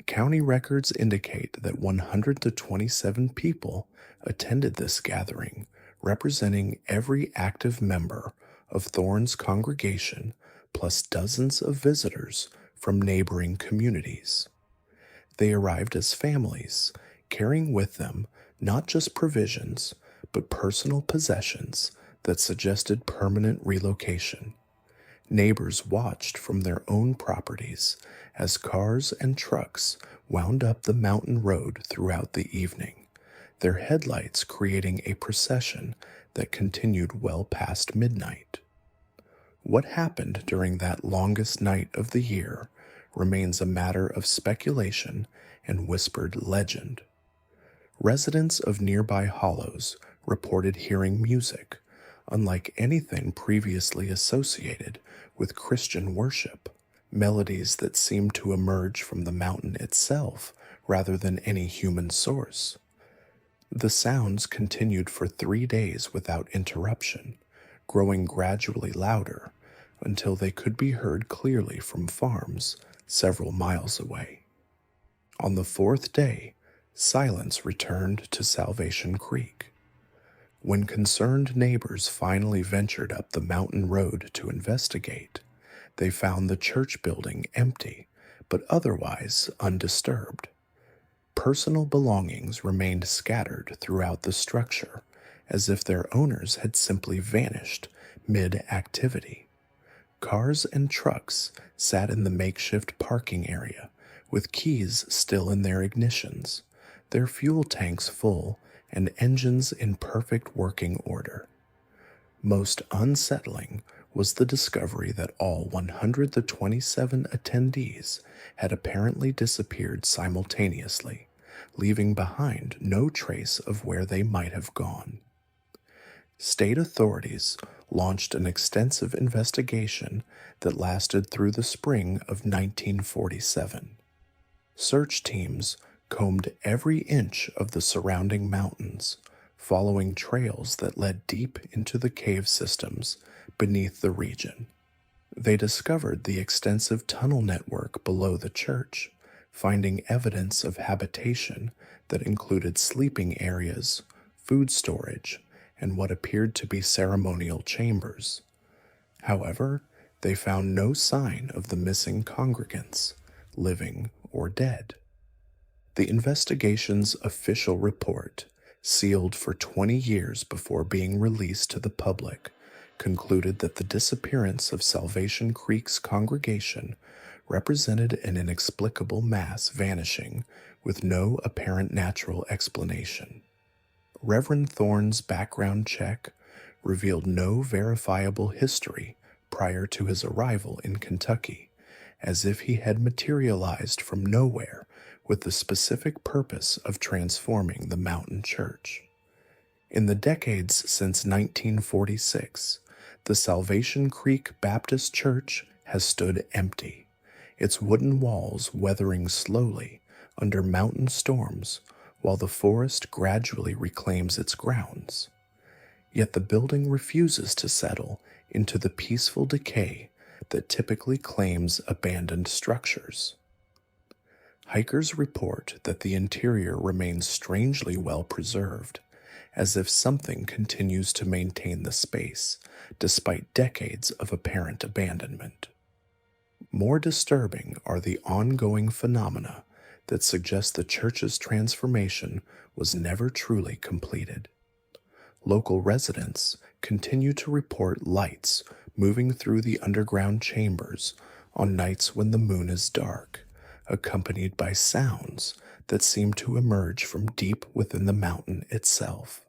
County records indicate that 127 people attended this gathering, representing every active member of Thorne's congregation, plus dozens of visitors from neighboring communities. They arrived as families, carrying with them not just provisions, but personal possessions that suggested permanent relocation. Neighbors watched from their own properties as cars and trucks wound up the mountain road throughout the evening, their headlights creating a procession that continued well past midnight. What happened during that longest night of the year remains a matter of speculation and whispered legend. Residents of nearby hollows reported hearing music, unlike anything previously associated with Christian worship, melodies that seemed to emerge from the mountain itself rather than any human source. The sounds continued for 3 days without interruption, growing gradually louder until they could be heard clearly from farms several miles away. On the 4th day, Silence returned to Salvation Creek. When concerned neighbors finally ventured up the mountain road to investigate, they found the church building empty, but otherwise undisturbed. Personal belongings remained scattered throughout the structure, as if their owners had simply vanished mid-activity. Cars and trucks sat in the makeshift parking area, with keys still in their ignitions, their fuel tanks full and engines in perfect working order. Most unsettling was the discovery that all 127 attendees had apparently disappeared simultaneously, leaving behind no trace of where they might have gone. State authorities launched an extensive investigation that lasted through the spring of 1947. Search teams combed every inch of the surrounding mountains, following trails that led deep into the cave systems beneath the region. They discovered the extensive tunnel network below the church, finding evidence of habitation that included sleeping areas, food storage, and what appeared to be ceremonial chambers. However, they found no sign of the missing congregants, living or dead. The investigation's official report, sealed for 20 years before being released to the public, concluded that the disappearance of Salvation Creek's congregation represented an inexplicable mass vanishing with no apparent natural explanation. Reverend Thorne's background check revealed no verifiable history prior to his arrival in Kentucky, as if he had materialized from nowhere with the specific purpose of transforming the mountain church. In the decades since 1946, the Salvation Creek Baptist Church has stood empty, its wooden walls weathering slowly under mountain storms while the forest gradually reclaims its grounds. Yet the building refuses to settle into the peaceful decay that typically claims abandoned structures. Hikers report that the interior remains strangely well preserved, as if something continues to maintain the space despite decades of apparent abandonment. More disturbing are the ongoing phenomena that suggest the church's transformation was never truly completed. Local residents continue to report lights moving through the underground chambers on nights when the moon is dark, accompanied by sounds that seem to emerge from deep within the mountain itself.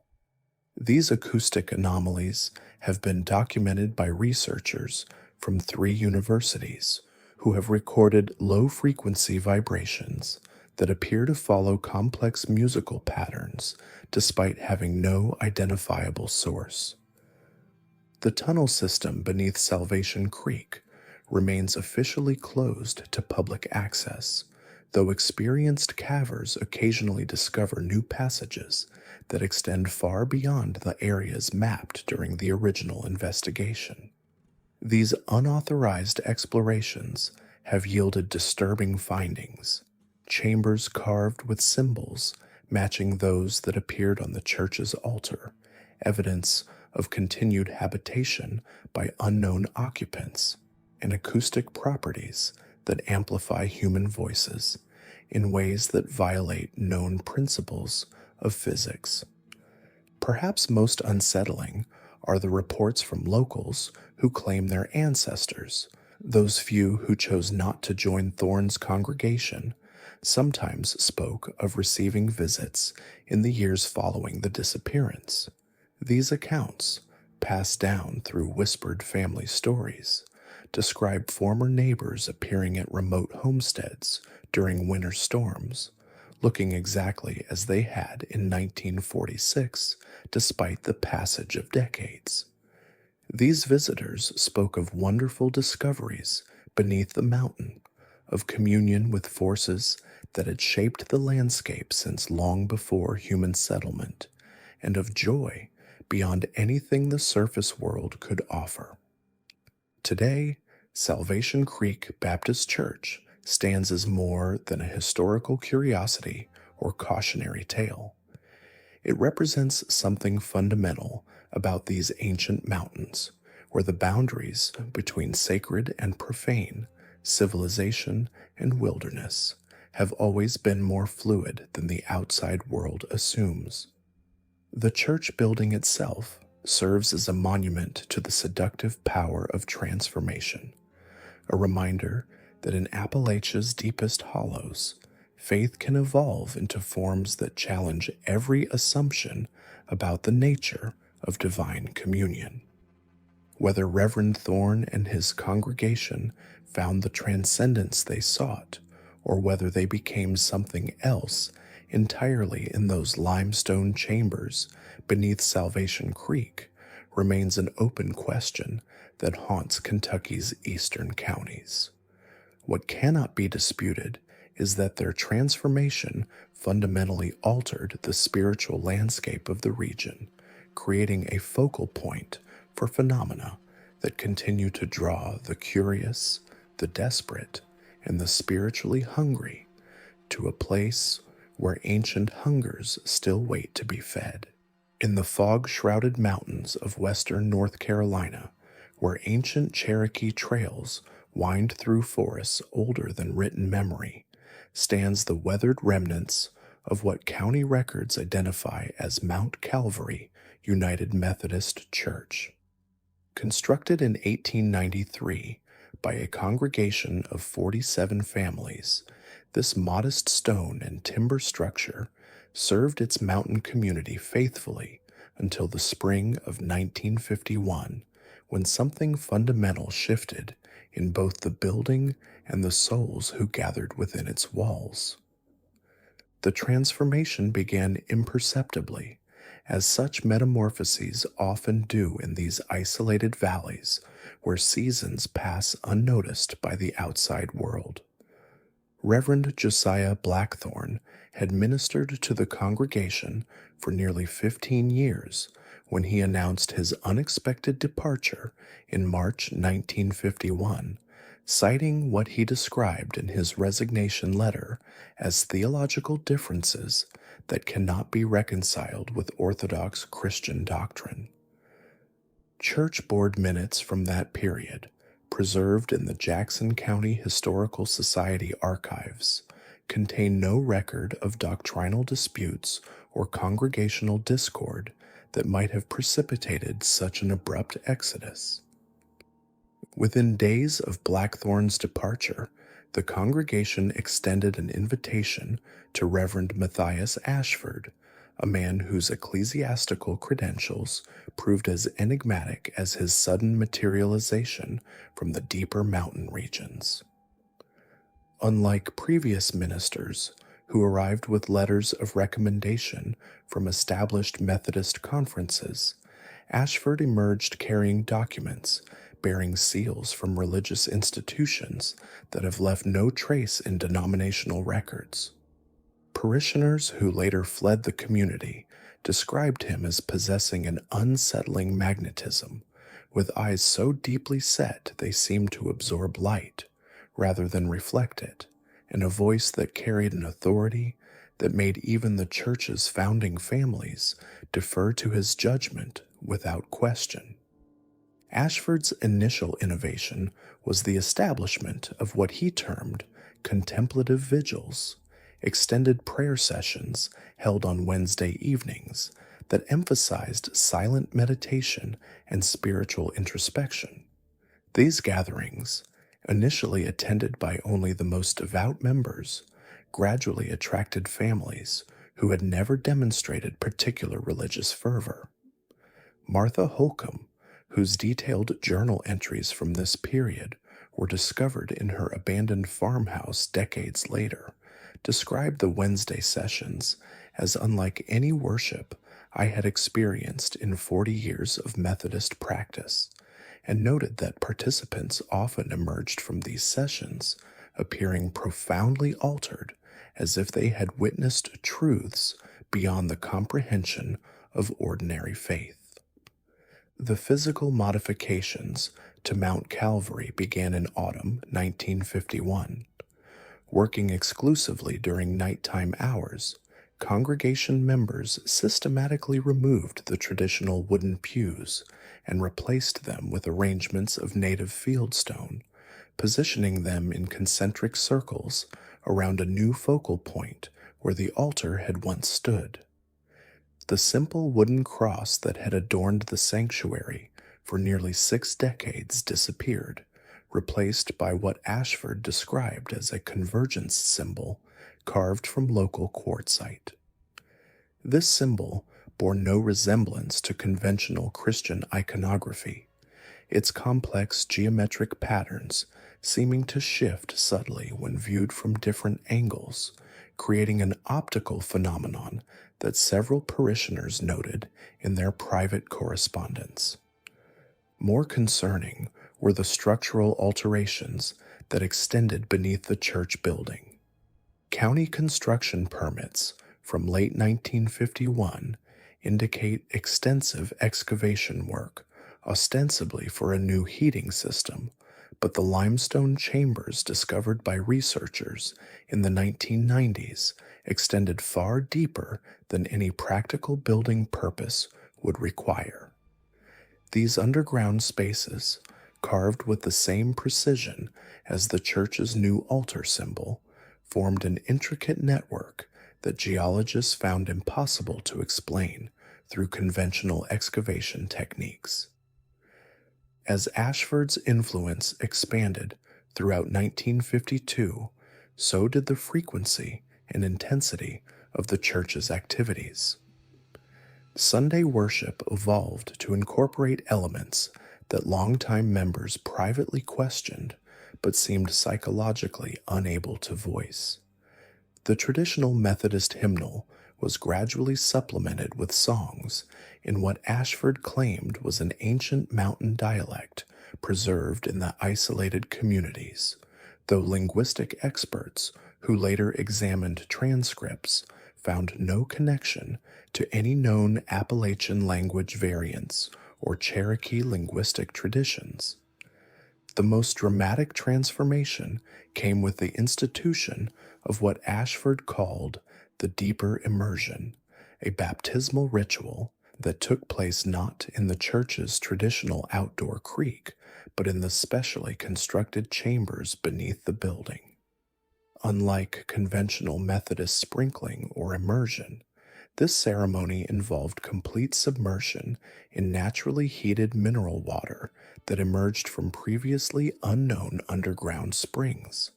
These acoustic anomalies have been documented by researchers from 3 universities who have recorded low-frequency vibrations that appear to follow complex musical patterns despite having no identifiable source. The tunnel system beneath Salvation Creek remains officially closed to public access, though experienced cavers occasionally discover new passages that extend far beyond the areas mapped during the original investigation. These unauthorized explorations have yielded disturbing findings: chambers carved with symbols matching those that appeared on the church's altar, evidence of continued habitation by unknown occupants, and acoustic properties that amplify human voices in ways that violate known principles of physics. Perhaps most unsettling are the reports from locals who claim their ancestors, those few who chose not to join Thorne's congregation, sometimes spoke of receiving visits in the years following the disappearance. These accounts, passed down through whispered family stories, describe former neighbors appearing at remote homesteads during winter storms, looking exactly as they had in 1946, despite the passage of decades. These visitors spoke of wonderful discoveries beneath the mountain, of communion with forces that had shaped the landscape since long before human settlement, and of joy beyond anything the surface world could offer. Today, Salvation Creek Baptist Church stands as more than a historical curiosity or cautionary tale. It represents something fundamental about these ancient mountains, where the boundaries between sacred and profane, civilization and wilderness, have always been more fluid than the outside world assumes. The church building itself serves as a monument to the seductive power of transformation, a reminder that in Appalachia's deepest hollows, faith can evolve into forms that challenge every assumption about the nature of divine communion. Whether Reverend Thorne and his congregation found the transcendence they sought, or whether they became something else entirely in those limestone chambers beneath Salvation Creek, remains an open question that haunts Kentucky's eastern counties. What cannot be disputed is that their transformation fundamentally altered the spiritual landscape of the region, creating a focal point for phenomena that continue to draw the curious, the desperate, and the spiritually hungry to a place where ancient hungers still wait to be fed. In the fog-shrouded mountains of western North Carolina, where ancient Cherokee trails wind through forests older than written memory, stands the weathered remnants of what county records identify as Mount Calvary United Methodist Church. Constructed in 1893 by a congregation of 47 families, this modest stone and timber structure served its mountain community faithfully until the spring of 1951, when something fundamental shifted in both the building and the souls who gathered within its walls. The transformation began imperceptibly, as such metamorphoses often do in these isolated valleys where seasons pass unnoticed by the outside world. Reverend Josiah Blackthorne had ministered to the congregation for nearly 15 years when he announced his unexpected departure in March 1951, citing what he described in his resignation letter as theological differences that cannot be reconciled with Orthodox Christian doctrine. Church board minutes from that period, preserved in the Jackson County Historical Society archives, contain no record of doctrinal disputes or congregational discord that might have precipitated such an abrupt exodus. Within days of Blackthorne's departure, the congregation extended an invitation to Reverend Matthias Ashford, a man whose ecclesiastical credentials proved as enigmatic as his sudden materialization from the deeper mountain regions. Unlike previous ministers who arrived with letters of recommendation from established Methodist conferences, Ashford emerged carrying documents bearing seals from religious institutions that have left no trace in denominational records. Parishioners who later fled the community described him as possessing an unsettling magnetism, with eyes so deeply set they seemed to absorb light rather than reflect it, and a voice that carried an authority that made even the church's founding families defer to his judgment without question. Ashford's initial innovation was the establishment of what he termed contemplative vigils, extended prayer sessions held on Wednesday evenings that emphasized silent meditation and spiritual introspection. These gatherings, initially attended by only the most devout members, gradually attracted families who had never demonstrated particular religious fervor. Martha Holcomb, whose detailed journal entries from this period were discovered in her abandoned farmhouse decades later, described the Wednesday sessions as unlike any worship I had experienced in 40 years of Methodist practice, and noted that participants often emerged from these sessions appearing profoundly altered, as if they had witnessed truths beyond the comprehension of ordinary faith. The physical modifications to Mount Calvary began in autumn 1951. Working exclusively during nighttime hours, Congregation members systematically removed the traditional wooden pews and replaced them with arrangements of native fieldstone, positioning them in concentric circles around a new focal point where the altar had once stood. The simple wooden cross that had adorned the sanctuary for nearly 6 decades disappeared, replaced by what Ashford described as a convergence symbol carved from local quartzite. This symbol bore no resemblance to conventional Christian iconography, its complex geometric patterns seeming to shift subtly when viewed from different angles, creating an optical phenomenon that several parishioners noted in their private correspondence. More concerning were the structural alterations that extended beneath the church building. County construction permits from late 1951 indicate extensive excavation work, ostensibly for a new heating system, but the limestone chambers discovered by researchers in the 1990s extended far deeper than any practical building purpose would require. These underground spaces, carved with the same precision as the church's new altar symbol, formed an intricate network that geologists found impossible to explain through conventional excavation techniques. As Ashford's influence expanded throughout 1952, so did the frequency and intensity of the church's activities. Sunday worship evolved to incorporate elements that longtime members privately questioned but seemed psychologically unable to voice. The traditional Methodist hymnal was gradually supplemented with songs in what Ashford claimed was an ancient mountain dialect preserved in the isolated communities, though linguistic experts who later examined transcripts found no connection to any known Appalachian language variants or Cherokee linguistic traditions. The most dramatic transformation came with the institution of what Ashford called the deeper immersion, a baptismal ritual that took place not in the church's traditional outdoor creek, but in the specially constructed chambers beneath the building. Unlike conventional Methodist sprinkling or immersion, this ceremony involved complete submersion in naturally heated mineral water that emerged from previously unknown underground springs.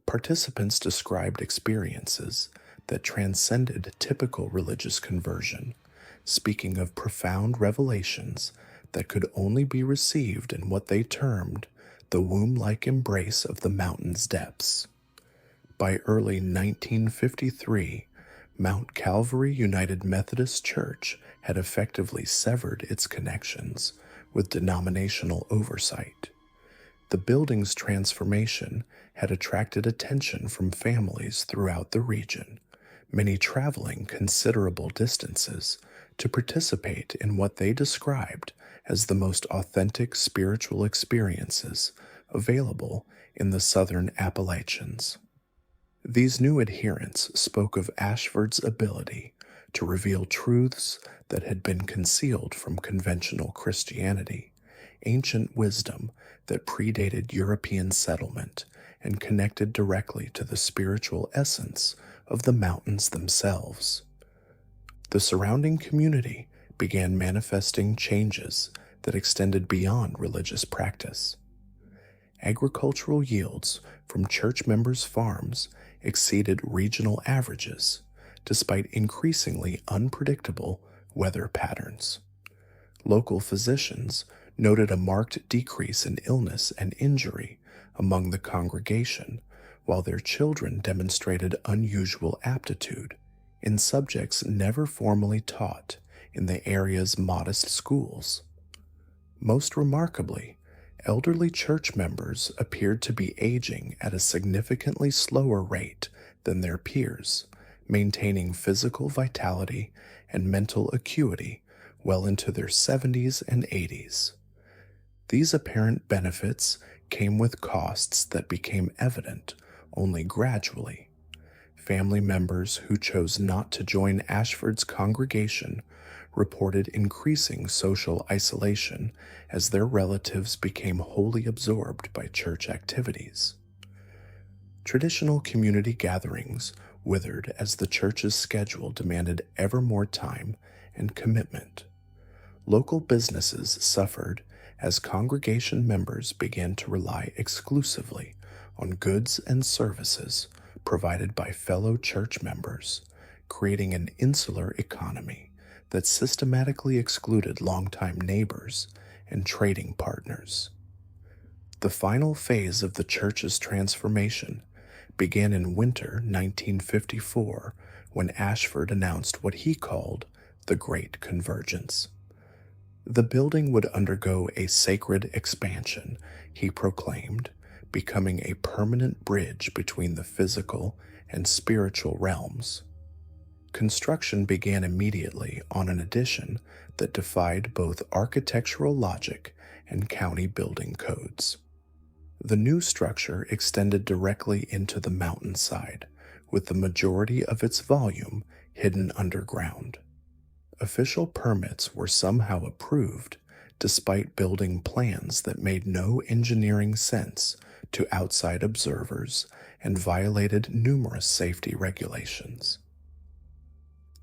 Participants described experiences that transcended typical religious conversion, speaking of profound revelations that could only be received in what they termed the womb-like embrace of the mountain's depths. By early 1953, Mount Calvary United Methodist Church had effectively severed its connections with denominational oversight. The building's transformation had attracted attention from families throughout the region, many traveling considerable distances to participate in what they described as the most authentic spiritual experiences available in the southern Appalachians. These new adherents spoke of Ashford's ability to reveal truths that had been concealed from conventional Christianity, ancient wisdom that predated European settlement and connected directly to the spiritual essence of the mountains themselves. The surrounding community began manifesting changes that extended beyond religious practice. Agricultural yields from church members' farms exceeded regional averages, despite increasingly unpredictable weather patterns. Local physicians noted a marked decrease in illness and injury among the congregation, while their children demonstrated unusual aptitude in subjects never formally taught in the area's modest schools. Most remarkably, elderly church members appeared to be aging at a significantly slower rate than their peers, maintaining physical vitality and mental acuity well into their 70s and 80s. These apparent benefits came with costs that became evident only gradually. family members who chose not to join Ashford's congregation reported increasing social isolation as their relatives became wholly absorbed by church activities. Traditional community gatherings withered as the church's schedule demanded ever more time and commitment. Local businesses suffered as congregation members began to rely exclusively on goods and services provided by fellow church members, creating an insular economy that systematically excluded longtime neighbors and trading partners. The final phase of the church's transformation began in winter 1954 when Ashford announced what he called the Great Convergence. The building would undergo a sacred expansion, he proclaimed, becoming a permanent bridge between the physical and spiritual realms. Construction began immediately on an addition that defied both architectural logic and county building codes. The new structure extended directly into the mountainside, with the majority of its volume hidden underground. Official permits were somehow approved, despite building plans that made no engineering sense to outside observers and violated numerous safety regulations.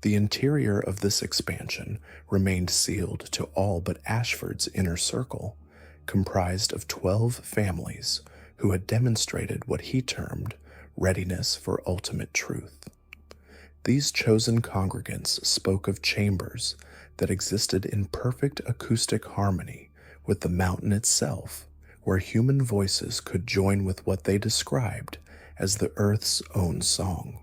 The interior of this expansion remained sealed to all but Ashford's inner circle, comprised of 12 families who had demonstrated what he termed readiness for ultimate truth. These chosen congregants spoke of chambers that existed in perfect acoustic harmony with the mountain itself, where human voices could join with what they described as the earth's own song.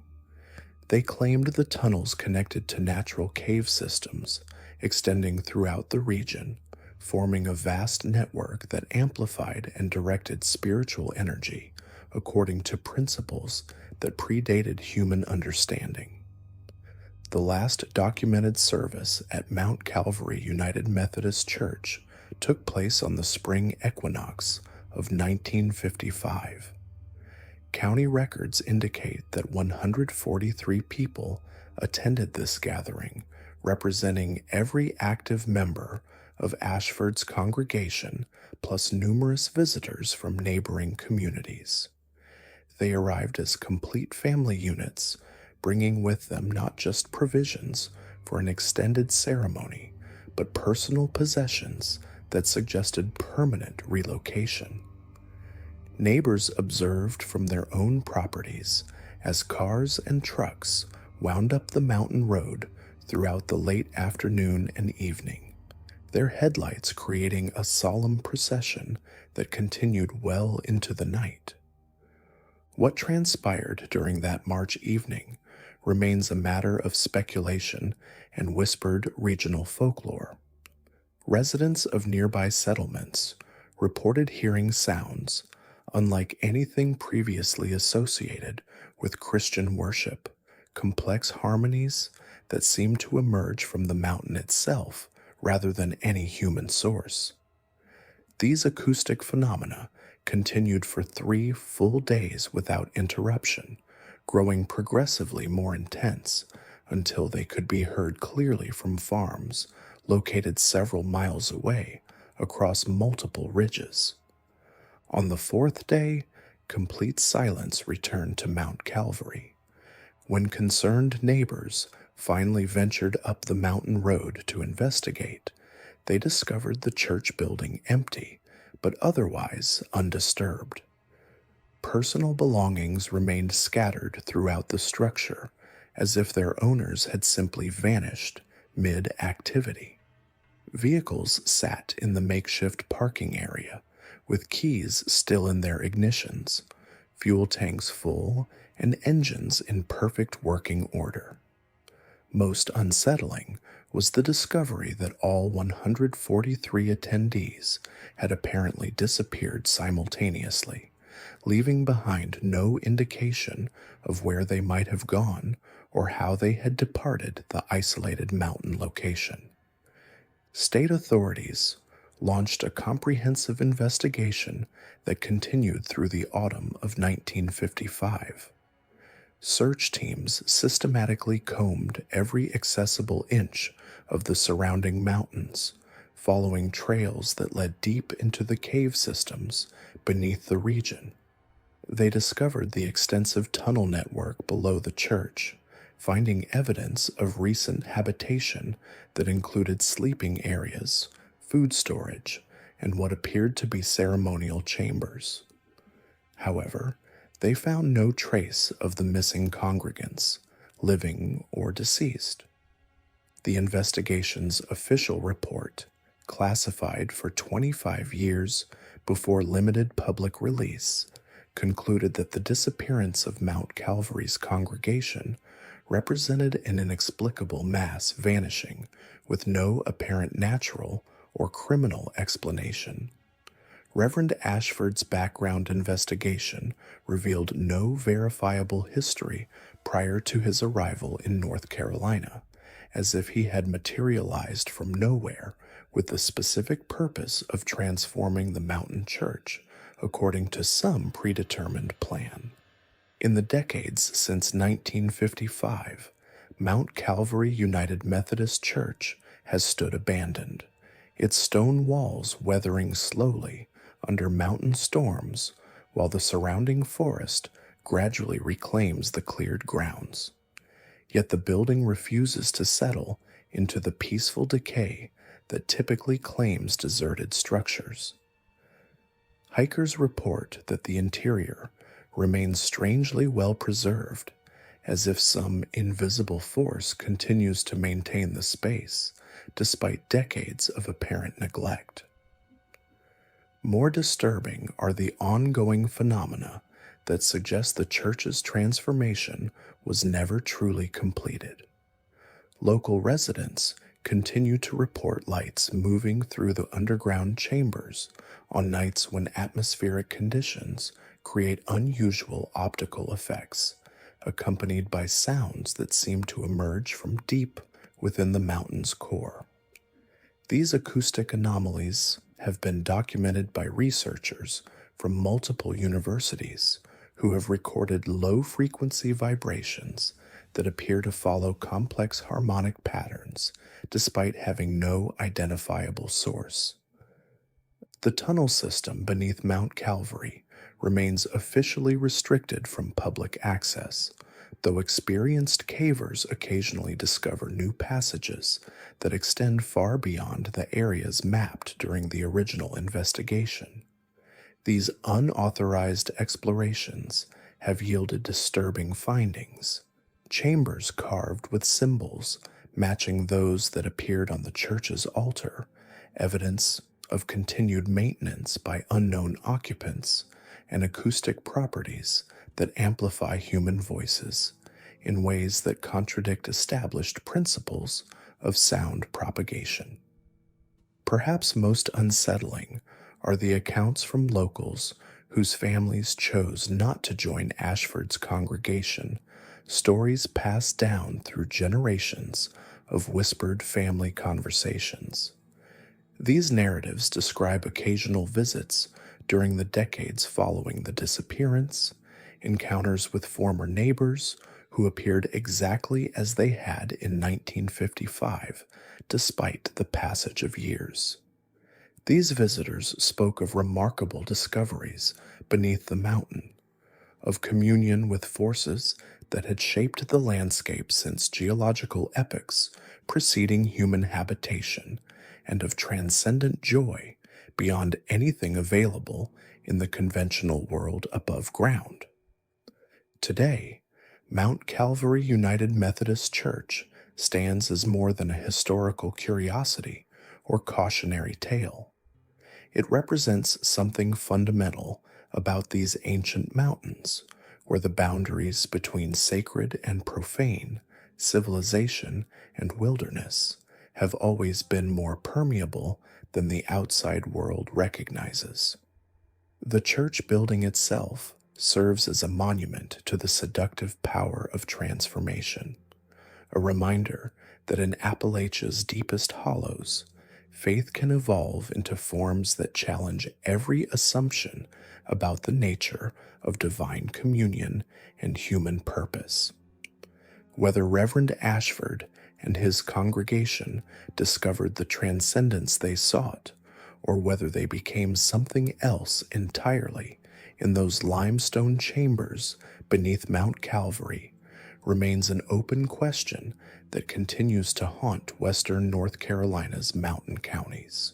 They claimed the tunnels connected to natural cave systems extending throughout the region, forming a vast network that amplified and directed spiritual energy according to principles that predated human understanding. The last documented service at Mount Calvary United Methodist Church took place on the spring equinox of 1955. County records indicate that 143 people attended this gathering, representing every active member of Ashford's congregation, plus numerous visitors from neighboring communities. They arrived as complete family units, bringing with them not just provisions for an extended ceremony, but personal possessions that suggested permanent relocation. Neighbors observed from their own properties as cars and trucks wound up the mountain road throughout the late afternoon and evening, their headlights creating a solemn procession that continued well into the night. What transpired during that March evening remains a matter of speculation and whispered regional folklore. Residents of nearby settlements reported hearing sounds unlike anything previously associated with Christian worship, complex harmonies that seemed to emerge from the mountain itself rather than any human source. These acoustic phenomena continued for 3 full days without interruption, growing progressively more intense until they could be heard clearly from farms located several miles away across multiple ridges. On the 4th day, complete silence returned to Mount Calvary. When concerned neighbors finally ventured up the mountain road to investigate, they discovered the church building empty, but otherwise undisturbed. Personal belongings remained scattered throughout the structure, as if their owners had simply vanished mid-activity. Vehicles sat in the makeshift parking area, with keys still in their ignitions, fuel tanks full, and engines in perfect working order. Most unsettling was the discovery that all 143 attendees had apparently disappeared simultaneously, leaving behind no indication of where they might have gone or how they had departed the isolated mountain location. State authorities launched a comprehensive investigation that continued through the autumn of 1955. Search teams systematically combed every accessible inch of the surrounding mountains, following trails that led deep into the cave systems beneath the region. They discovered the extensive tunnel network below the church, finding evidence of recent habitation that included sleeping areas, food storage, and what appeared to be ceremonial chambers. However, they found no trace of the missing congregants, living or deceased. The investigation's official report, classified for 25 years before limited public release, concluded that the disappearance of Mount Calvary's congregation represented an inexplicable mass vanishing with no apparent natural or criminal explanation. Reverend Ashford's background investigation revealed no verifiable history prior to his arrival in North Carolina, as if he had materialized from nowhere with the specific purpose of transforming the mountain church according to some predetermined plan. In the decades since 1955, Mount Calvary United Methodist Church has stood abandoned, its stone walls weathering slowly under mountain storms while the surrounding forest gradually reclaims the cleared grounds. Yet the building refuses to settle into the peaceful decay that typically claims deserted structures. Hikers report that the interior remains strangely well preserved, as if some invisible force continues to maintain the space despite decades of apparent neglect. More disturbing are the ongoing phenomena that suggest the church's transformation was never truly completed. Local residents continue to report lights moving through the underground chambers on nights when atmospheric conditions create unusual optical effects, accompanied by sounds that seem to emerge from deep within the mountain's core. These acoustic anomalies have been documented by researchers from multiple universities who have recorded low-frequency vibrations that appear to follow complex harmonic patterns despite having no identifiable source. The tunnel system beneath Mount Calvary remains officially restricted from public access, though experienced cavers occasionally discover new passages that extend far beyond the areas mapped during the original investigation. These unauthorized explorations have yielded disturbing findings. Chambers carved with symbols matching those that appeared on the church's altar, evidence of continued maintenance by unknown occupants, and acoustic properties that amplify human voices in ways that contradict established principles of sound propagation. Perhaps most unsettling are the accounts from locals whose families chose not to join Ashford's congregation, stories passed down through generations of whispered family conversations. These narratives describe occasional visits during the decades following the disappearance, encounters with former neighbors who appeared exactly as they had in 1955, despite the passage of years. These visitors spoke of remarkable discoveries beneath the mountain, of communion with forces that had shaped the landscape since geological epochs preceding human habitation, and of transcendent joy beyond anything available in the conventional world above ground. Today, Mount Calvary United Methodist Church stands as more than a historical curiosity or cautionary tale. It represents something fundamental about these ancient mountains, where the boundaries between sacred and profane, civilization and wilderness, have always been more permeable than the outside world recognizes. The church building itself serves as a monument to the seductive power of transformation, a reminder that in Appalachia's deepest hollows, faith can evolve into forms that challenge every assumption about the nature of divine communion and human purpose. Whether Reverend Ashford and his congregation discovered the transcendence they sought, or whether they became something else entirely in those limestone chambers beneath Mount Calvary, remains an open question that continues to haunt western North Carolina's mountain counties.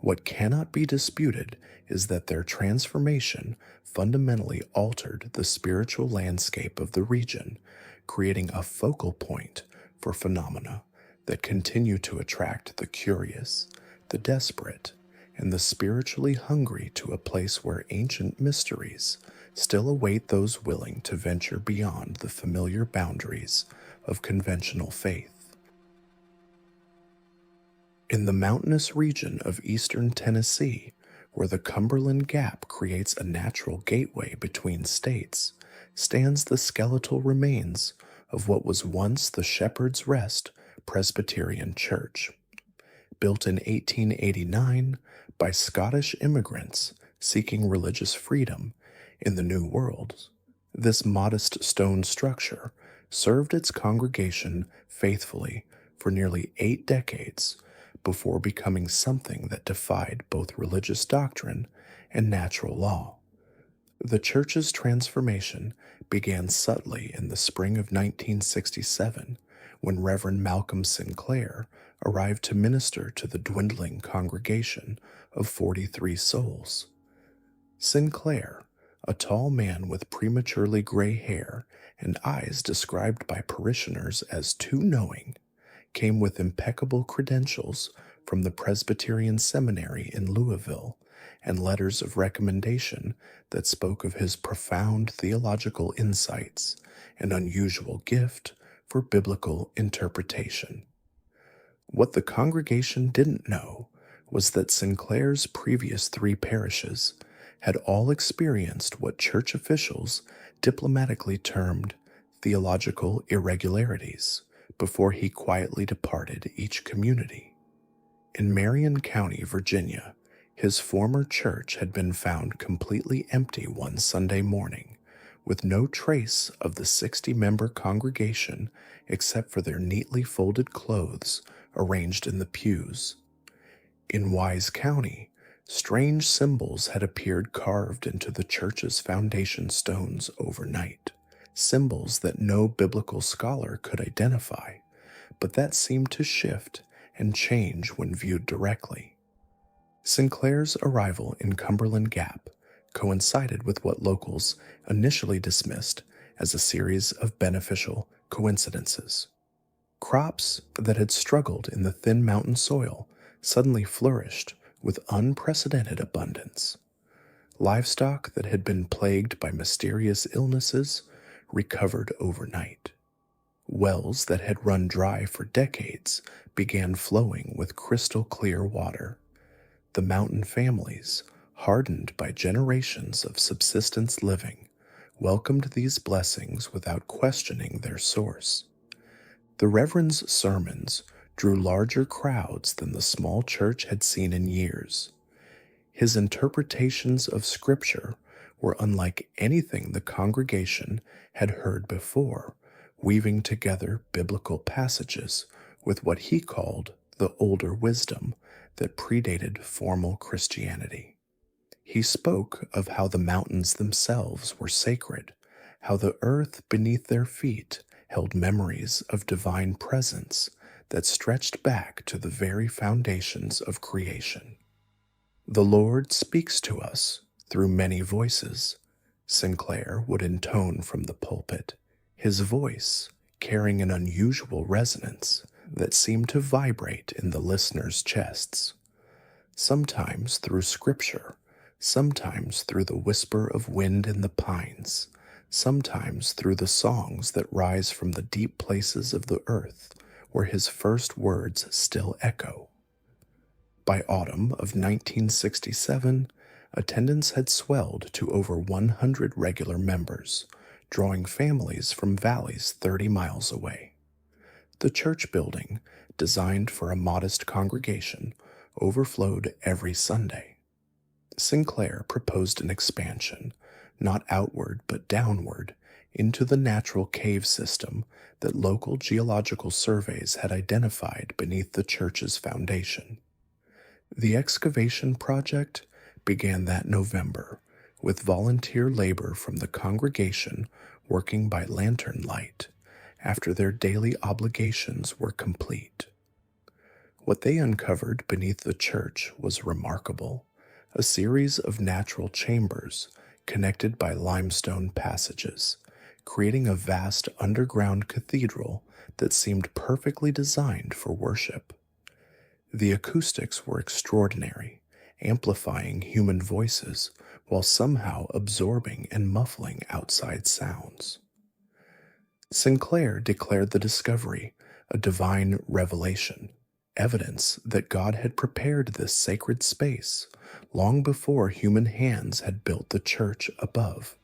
What cannot be disputed is that their transformation fundamentally altered the spiritual landscape of the region, creating a focal point for phenomena that continue to attract the curious, the desperate, and the spiritually hungry to a place where ancient mysteries still await those willing to venture beyond the familiar boundaries of conventional faith. In the mountainous region of eastern Tennessee, where the Cumberland Gap creates a natural gateway between states, stands the skeletal remains of what was once the Shepherd's Rest Presbyterian Church. Built in 1889 by Scottish immigrants seeking religious freedom in the New World, this modest stone structure served its congregation faithfully for nearly 8 decades before becoming something that defied both religious doctrine and natural law. The church's transformation began subtly in the spring of 1967 when Reverend Malcolm Sinclair arrived to minister to the dwindling congregation of 43 souls. Sinclair, a tall man with prematurely gray hair and eyes described by parishioners as too knowing, came with impeccable credentials from the Presbyterian Seminary in Louisville and letters of recommendation that spoke of his profound theological insights and unusual gift for biblical interpretation. What the congregation didn't know was that Sinclair's previous 3 parishes had all experienced what church officials diplomatically termed theological irregularities before he quietly departed each community. In Marion County, Virginia, his former church had been found completely empty one Sunday morning, with no trace of the 60-member congregation except for their neatly folded clothes arranged in the pews. In Wise County, strange symbols had appeared carved into the church's foundation stones overnight, symbols that no biblical scholar could identify, but that seemed to shift and change when viewed directly. Sinclair's arrival in Cumberland Gap coincided with what locals initially dismissed as a series of beneficial coincidences. Crops that had struggled in the thin mountain soil suddenly flourished with unprecedented abundance. Livestock that had been plagued by mysterious illnesses recovered overnight. Wells that had run dry for decades began flowing with crystal clear water. The mountain families, hardened by generations of subsistence living, welcomed these blessings without questioning their source. The Reverend's sermons drew larger crowds than the small church had seen in years. His interpretations of Scripture were unlike anything the congregation had heard before, weaving together biblical passages with what he called the older wisdom that predated formal Christianity. He spoke of how the mountains themselves were sacred, how the earth beneath their feet held memories of divine presence that stretched back to the very foundations of creation. The Lord speaks to us through many voices, Sinclair would intone from the pulpit, his voice carrying an unusual resonance that seemed to vibrate in the listeners' chests. Sometimes through Scripture, sometimes through the whisper of wind in the pines, sometimes through the songs that rise from the deep places of the earth where his first words still echo. By autumn of 1967, attendance had swelled to over 100 regular members, drawing families from valleys 30 miles away. The church building, designed for a modest congregation, overflowed every Sunday. Sinclair proposed an expansion, not outward but downward, into the natural cave system that local geological surveys had identified beneath the church's foundation. The excavation project began that November, with volunteer labor from the congregation working by lantern light after their daily obligations were complete. What they uncovered beneath the church was remarkable: a series of natural chambers connected by limestone passages, creating a vast underground cathedral that seemed perfectly designed for worship. The acoustics were extraordinary, amplifying human voices while somehow absorbing and muffling outside sounds. Sinclair declared the discovery a divine revelation, evidence that God had prepared this sacred space long before human hands had built the church above.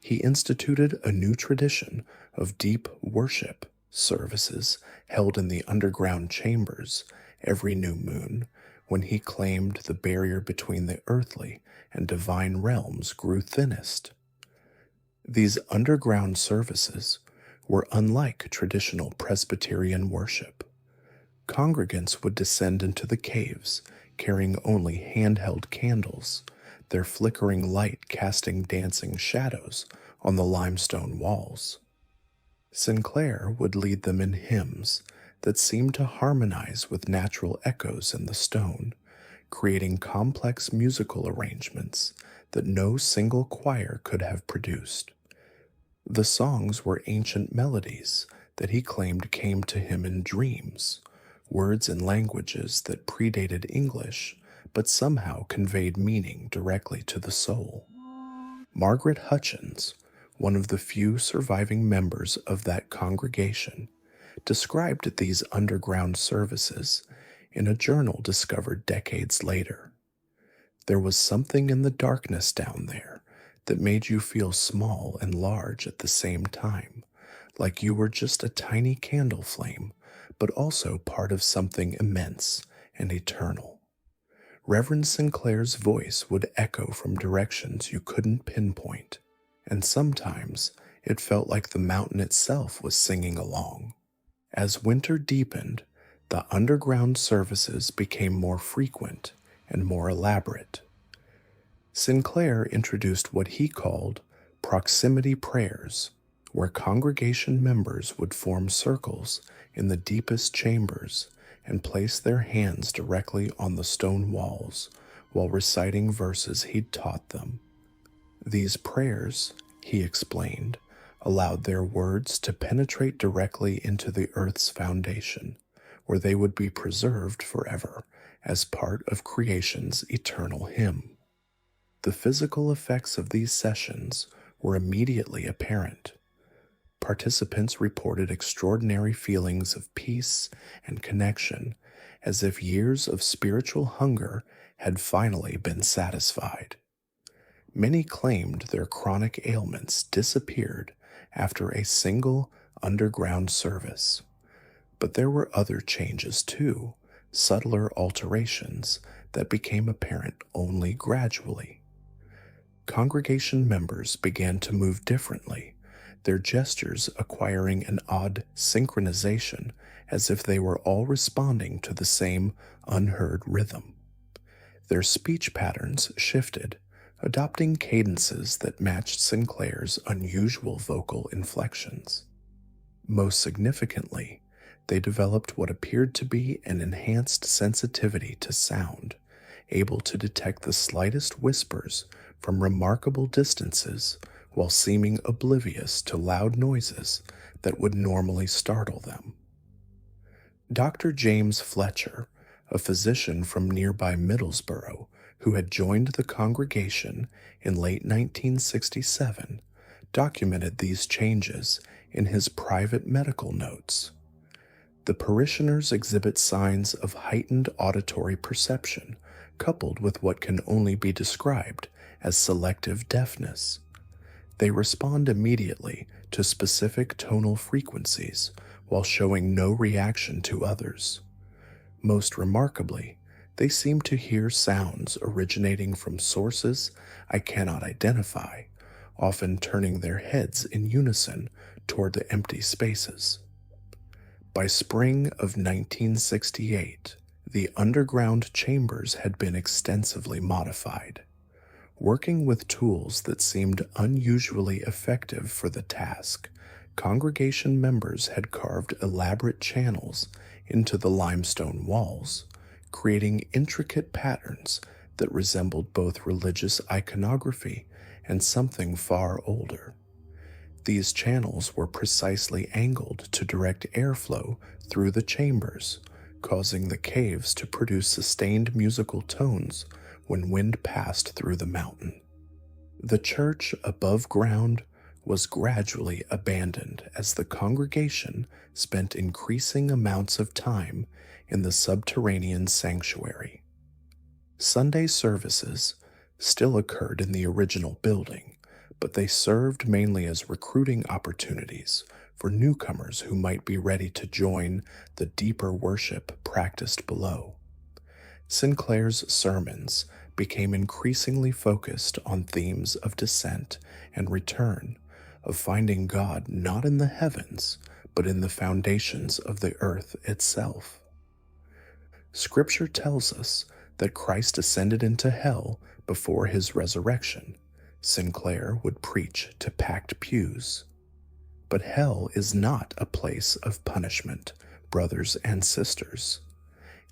He instituted a new tradition of deep worship services held in the underground chambers every new moon, when he claimed the barrier between the earthly and divine realms grew thinnest. These underground services were unlike traditional Presbyterian worship. Congregants would descend into the caves carrying only handheld candles, their flickering light casting dancing shadows on the limestone walls. Sinclair would lead them in hymns that seemed to harmonize with natural echoes in the stone, creating complex musical arrangements that no single choir could have produced. The songs were ancient melodies that he claimed came to him in dreams, words and languages that predated English but somehow conveyed meaning directly to the soul. Margaret Hutchins, one of the few surviving members of that congregation, described these underground services in a journal discovered decades later. There was something in the darkness down there that made you feel small and large at the same time, like you were just a tiny candle flame, but also part of something immense and eternal. Reverend Sinclair's voice would echo from directions you couldn't pinpoint, and sometimes it felt like the mountain itself was singing along. As winter deepened, the underground services became more frequent and more elaborate. Sinclair introduced what he called proximity prayers, where congregation members would form circles in the deepest chambers and place their hands directly on the stone walls while reciting verses he'd taught them. These prayers, he explained, allowed their words to penetrate directly into the earth's foundation, where they would be preserved forever as part of creation's eternal hymn. The physical effects of these sessions were immediately apparent. Participants reported extraordinary feelings of peace and connection, as if years of spiritual hunger had finally been satisfied. Many claimed their chronic ailments disappeared after a single underground service. But there were other changes too, subtler alterations that became apparent only gradually. Congregation members began to move differently, their gestures acquiring an odd synchronization as if they were all responding to the same unheard rhythm. Their speech patterns shifted, adopting cadences that matched Sinclair's unusual vocal inflections. Most significantly, they developed what appeared to be an enhanced sensitivity to sound, able to detect the slightest whispers from remarkable distances while seeming oblivious to loud noises that would normally startle them. Dr. James Fletcher, a physician from nearby Middlesbrough, who had joined the congregation in late 1967, documented these changes in his private medical notes. The parishioners exhibit signs of heightened auditory perception, coupled with what can only be described as selective deafness. They respond immediately to specific tonal frequencies while showing no reaction to others. Most remarkably, They seem to hear sounds originating from sources I cannot identify, often turning their heads in unison toward the empty spaces. By spring of 1968, the underground chambers had been extensively modified. Working with tools that seemed unusually effective for the task, congregation members had carved elaborate channels into the limestone walls, creating intricate patterns that resembled both religious iconography and something far older. These channels were precisely angled to direct airflow through the chambers, causing the caves to produce sustained musical tones when wind passed through the mountain. The church above ground was gradually abandoned as the congregation spent increasing amounts of time in the subterranean sanctuary. Sunday services still occurred in the original building, but they served mainly as recruiting opportunities for newcomers who might be ready to join the deeper worship practiced below. Sinclair's sermons became increasingly focused on themes of descent and return, of finding God not in the heavens, but in the foundations of the earth itself. Scripture tells us that Christ ascended into hell before his resurrection. Sinclair would preach to packed pews. But hell is not a place of punishment, brothers and sisters.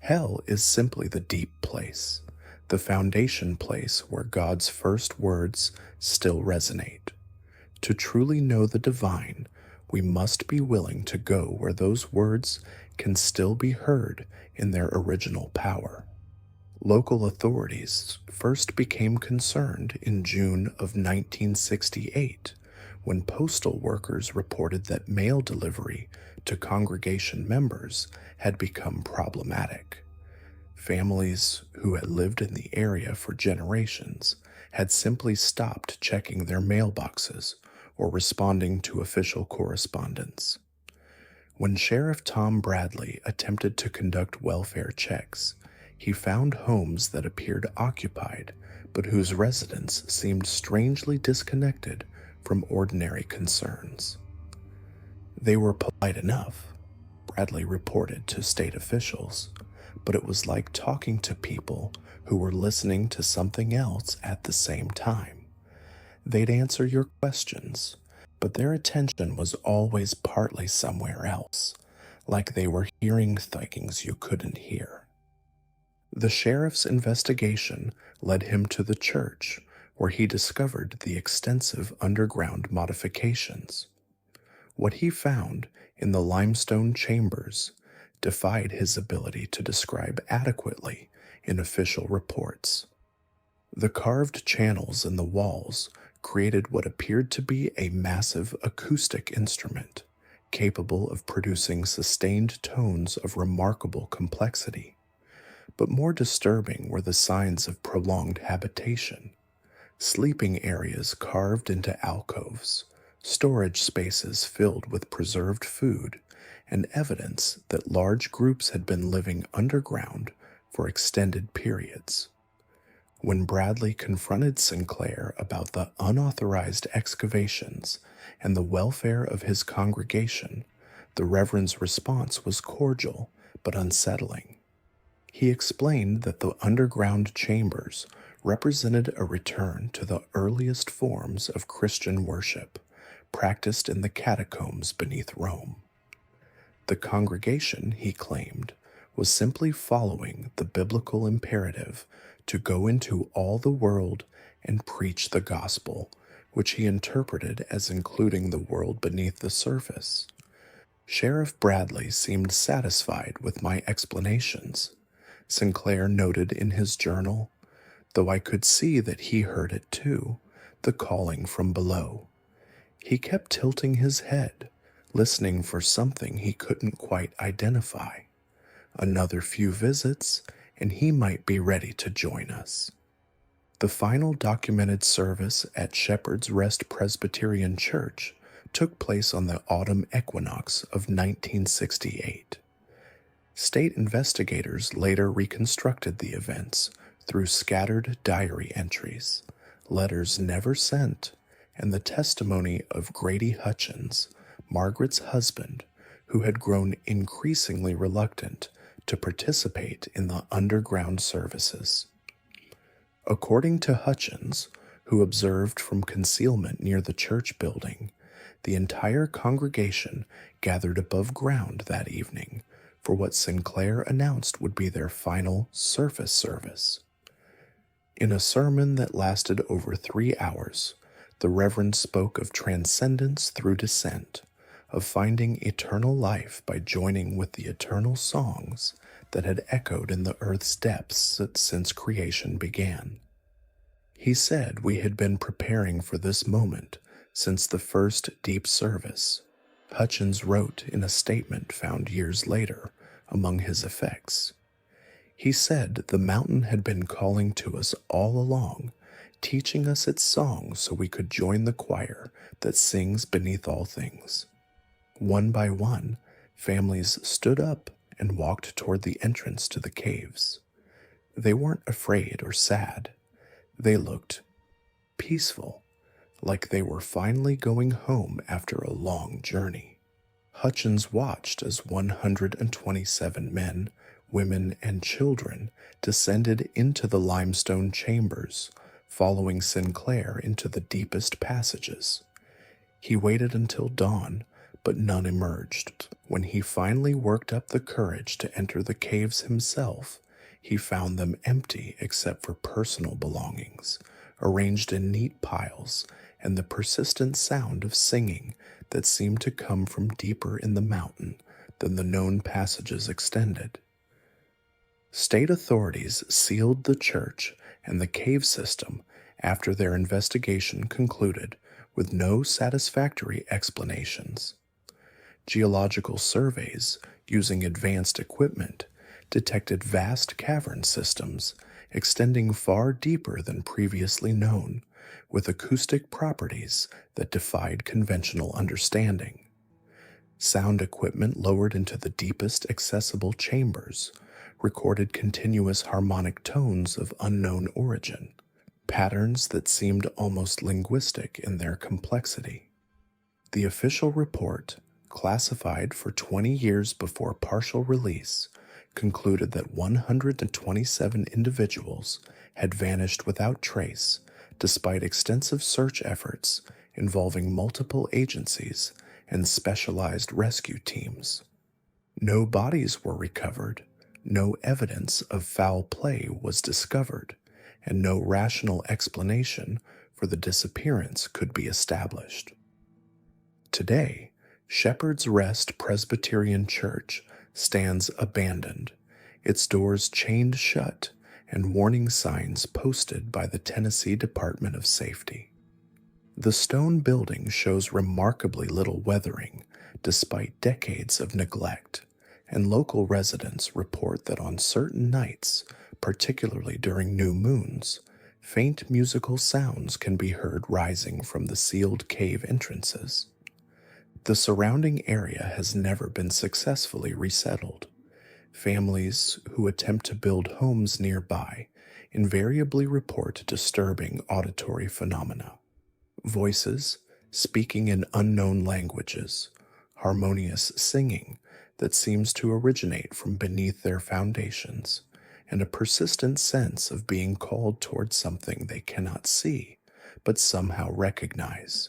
Hell is simply the deep place, the foundation place where God's first words still resonate. To truly know the divine, we must be willing to go where those words can still be heard in their original power. Local authorities first became concerned in June of 1968 when postal workers reported that mail delivery to congregation members had become problematic. Families who had lived in the area for generations had simply stopped checking their mailboxes or responding to official correspondence. When Sheriff Tom Bradley attempted to conduct welfare checks, he found homes that appeared occupied, but whose residents seemed strangely disconnected from ordinary concerns. They were polite enough, Bradley reported to state officials, but it was like talking to people who were listening to something else at the same time. They'd answer your questions, but their attention was always partly somewhere else, like they were hearing things you couldn't hear. The sheriff's investigation led him to the church, where he discovered the extensive underground modifications. What he found in the limestone chambers defied his ability to describe adequately in official reports. The carved channels in the walls created what appeared to be a massive acoustic instrument, capable of producing sustained tones of remarkable complexity. But more disturbing were the signs of prolonged habitation. Sleeping areas carved into alcoves, storage spaces filled with preserved food, and evidence that large groups had been living underground for extended periods. When Bradley confronted Sinclair about the unauthorized excavations and the welfare of his congregation, the Reverend's response was cordial but unsettling. He explained that the underground chambers represented a return to the earliest forms of Christian worship, practiced in the catacombs beneath Rome. The congregation, he claimed, was simply following the biblical imperative to go into all the world and preach the gospel, which he interpreted as including the world beneath the surface. Sheriff Bradley seemed satisfied with my explanations. Sinclair noted in his journal, though I could see that he heard it too, the calling from below. He kept tilting his head, listening for something he couldn't quite identify. Another few visits, and he might be ready to join us. The final documented service at Shepherd's Rest Presbyterian Church took place on the autumn equinox of 1968. State investigators later reconstructed the events through scattered diary entries, letters never sent, and the testimony of Grady Hutchins, Margaret's husband, who had grown increasingly reluctant to participate in the underground services. According to Hutchins, who observed from concealment near the church building, the entire congregation gathered above ground that evening for what Sinclair announced would be their final surface service. In a sermon that lasted over 3 hours, the Reverend spoke of transcendence through descent, of finding eternal life by joining with the eternal songs that had echoed in the earth's depths since creation began. He said we had been preparing for this moment since the first deep service, Hutchins wrote in a statement found years later among his effects. He said the mountain had been calling to us all along, teaching us its songs so we could join the choir that sings beneath all things. One by one, families stood up and walked toward the entrance to the caves. They weren't afraid or sad. They looked peaceful, like they were finally going home after a long journey. Hutchins watched as 127 men, women, and children descended into the limestone chambers, following Sinclair into the deepest passages. He waited until dawn, but none emerged. When he finally worked up the courage to enter the caves himself, he found them empty except for personal belongings, arranged in neat piles, and the persistent sound of singing that seemed to come from deeper in the mountain than the known passages extended. State authorities sealed the church and the cave system after their investigation concluded with no satisfactory explanations. Geological surveys using advanced equipment detected vast cavern systems extending far deeper than previously known, with acoustic properties that defied conventional understanding. Sound equipment lowered into the deepest accessible chambers recorded continuous harmonic tones of unknown origin, patterns that seemed almost linguistic in their complexity. The official report, classified for 20 years before partial release, concluded that 127 individuals had vanished without trace despite extensive search efforts involving multiple agencies and specialized rescue teams. No bodies were recovered, no evidence of foul play was discovered, and no rational explanation for the disappearance could be established. Today, Shepherd's Rest Presbyterian Church stands abandoned, its doors chained shut and warning signs posted by the Tennessee Department of Safety. The stone building shows remarkably little weathering despite decades of neglect, and local residents report that on certain nights, particularly during new moons, faint musical sounds can be heard rising from the sealed cave entrances. The surrounding area has never been successfully resettled. Families who attempt to build homes nearby invariably report disturbing auditory phenomena. Voices speaking in unknown languages, harmonious singing that seems to originate from beneath their foundations, and a persistent sense of being called toward something they cannot see but somehow recognize.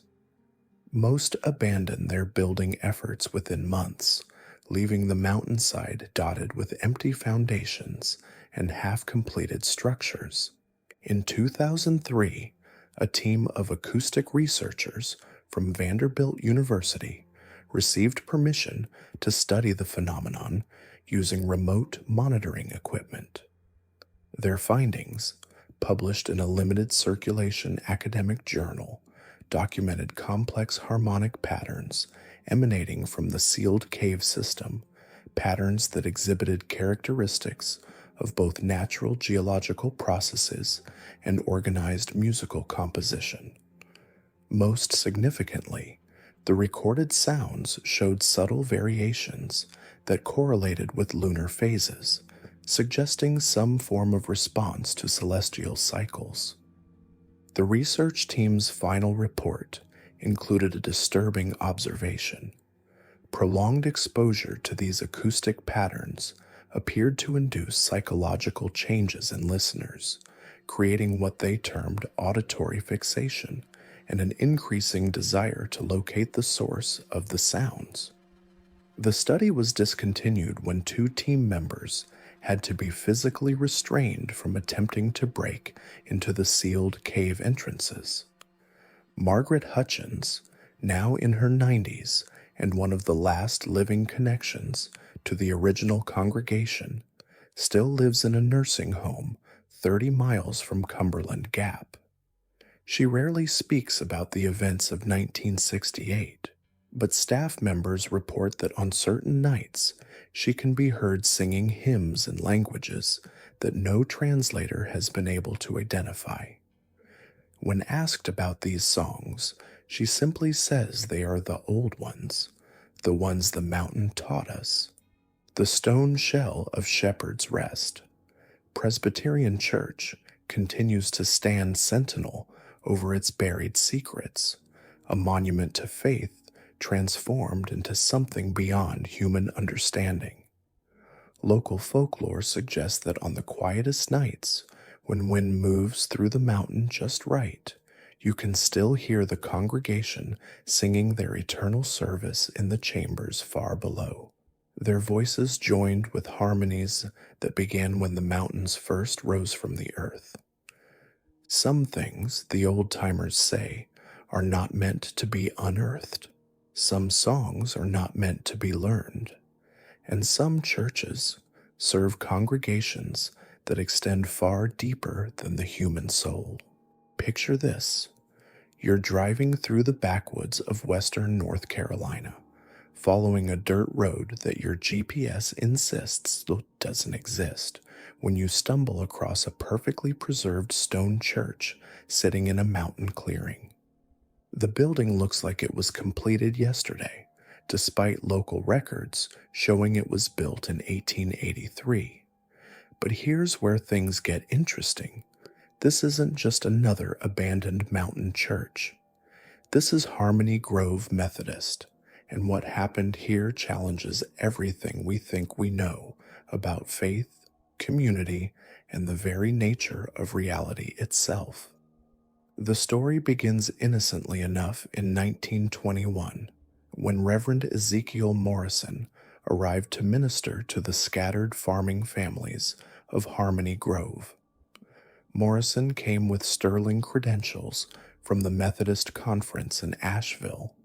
Most abandon their building efforts within months, leaving the mountainside dotted with empty foundations and half-completed structures. In 2003, a team of acoustic researchers from Vanderbilt University received permission to study the phenomenon using remote monitoring equipment. Their findings, published in a limited circulation academic journal, documented complex harmonic patterns emanating from the sealed cave system, patterns that exhibited characteristics of both natural geological processes and organized musical composition. Most significantly, The recorded sounds showed subtle variations that correlated with lunar phases, suggesting some form of response to celestial cycles. The research team's final report included a disturbing observation. Prolonged exposure to these acoustic patterns appeared to induce psychological changes in listeners, creating what they termed auditory fixation and an increasing desire to locate the source of the sounds. The study was discontinued when two team members had to be physically restrained from attempting to break into the sealed cave entrances. Margaret Hutchins, now in her 90s and one of the last living connections to the original congregation, still lives in a nursing home 30 miles from Cumberland Gap. She rarely speaks about the events of 1968, but staff members report that on certain nights she can be heard singing hymns in languages that no translator has been able to identify. When asked about these songs, she simply says they are the old ones, the ones the mountain taught us. The stone shell of Shepherd's Rest. Presbyterian Church continues to stand sentinel over its buried secrets, a monument to faith transformed into something beyond human understanding. Local folklore suggests that on the quietest nights, when wind moves through the mountain just right, you can still hear the congregation singing their eternal service in the chambers far below. Their voices joined with harmonies that began when the mountains first rose from the earth. Some things, the old-timers say, are not meant to be unearthed. Some songs are not meant to be learned. And some churches serve congregations that extend far deeper than the human soul. Picture this. You're driving through the backwoods of western North Carolina, following a dirt road that your GPS insists doesn't exist, when you stumble across a perfectly preserved stone church sitting in a mountain clearing. The building looks like it was completed yesterday, despite local records showing it was built in 1883. But here's where things get interesting. This isn't just another abandoned mountain church. This is Harmony Grove Methodist, and what happened here challenges everything we think we know about faith, community, and the very nature of reality itself. The story begins innocently enough in 1921, when Reverend Ezekiel Morrison arrived to minister to the scattered farming families of Harmony Grove. Morrison came with sterling credentials from the Methodist Conference in Asheville,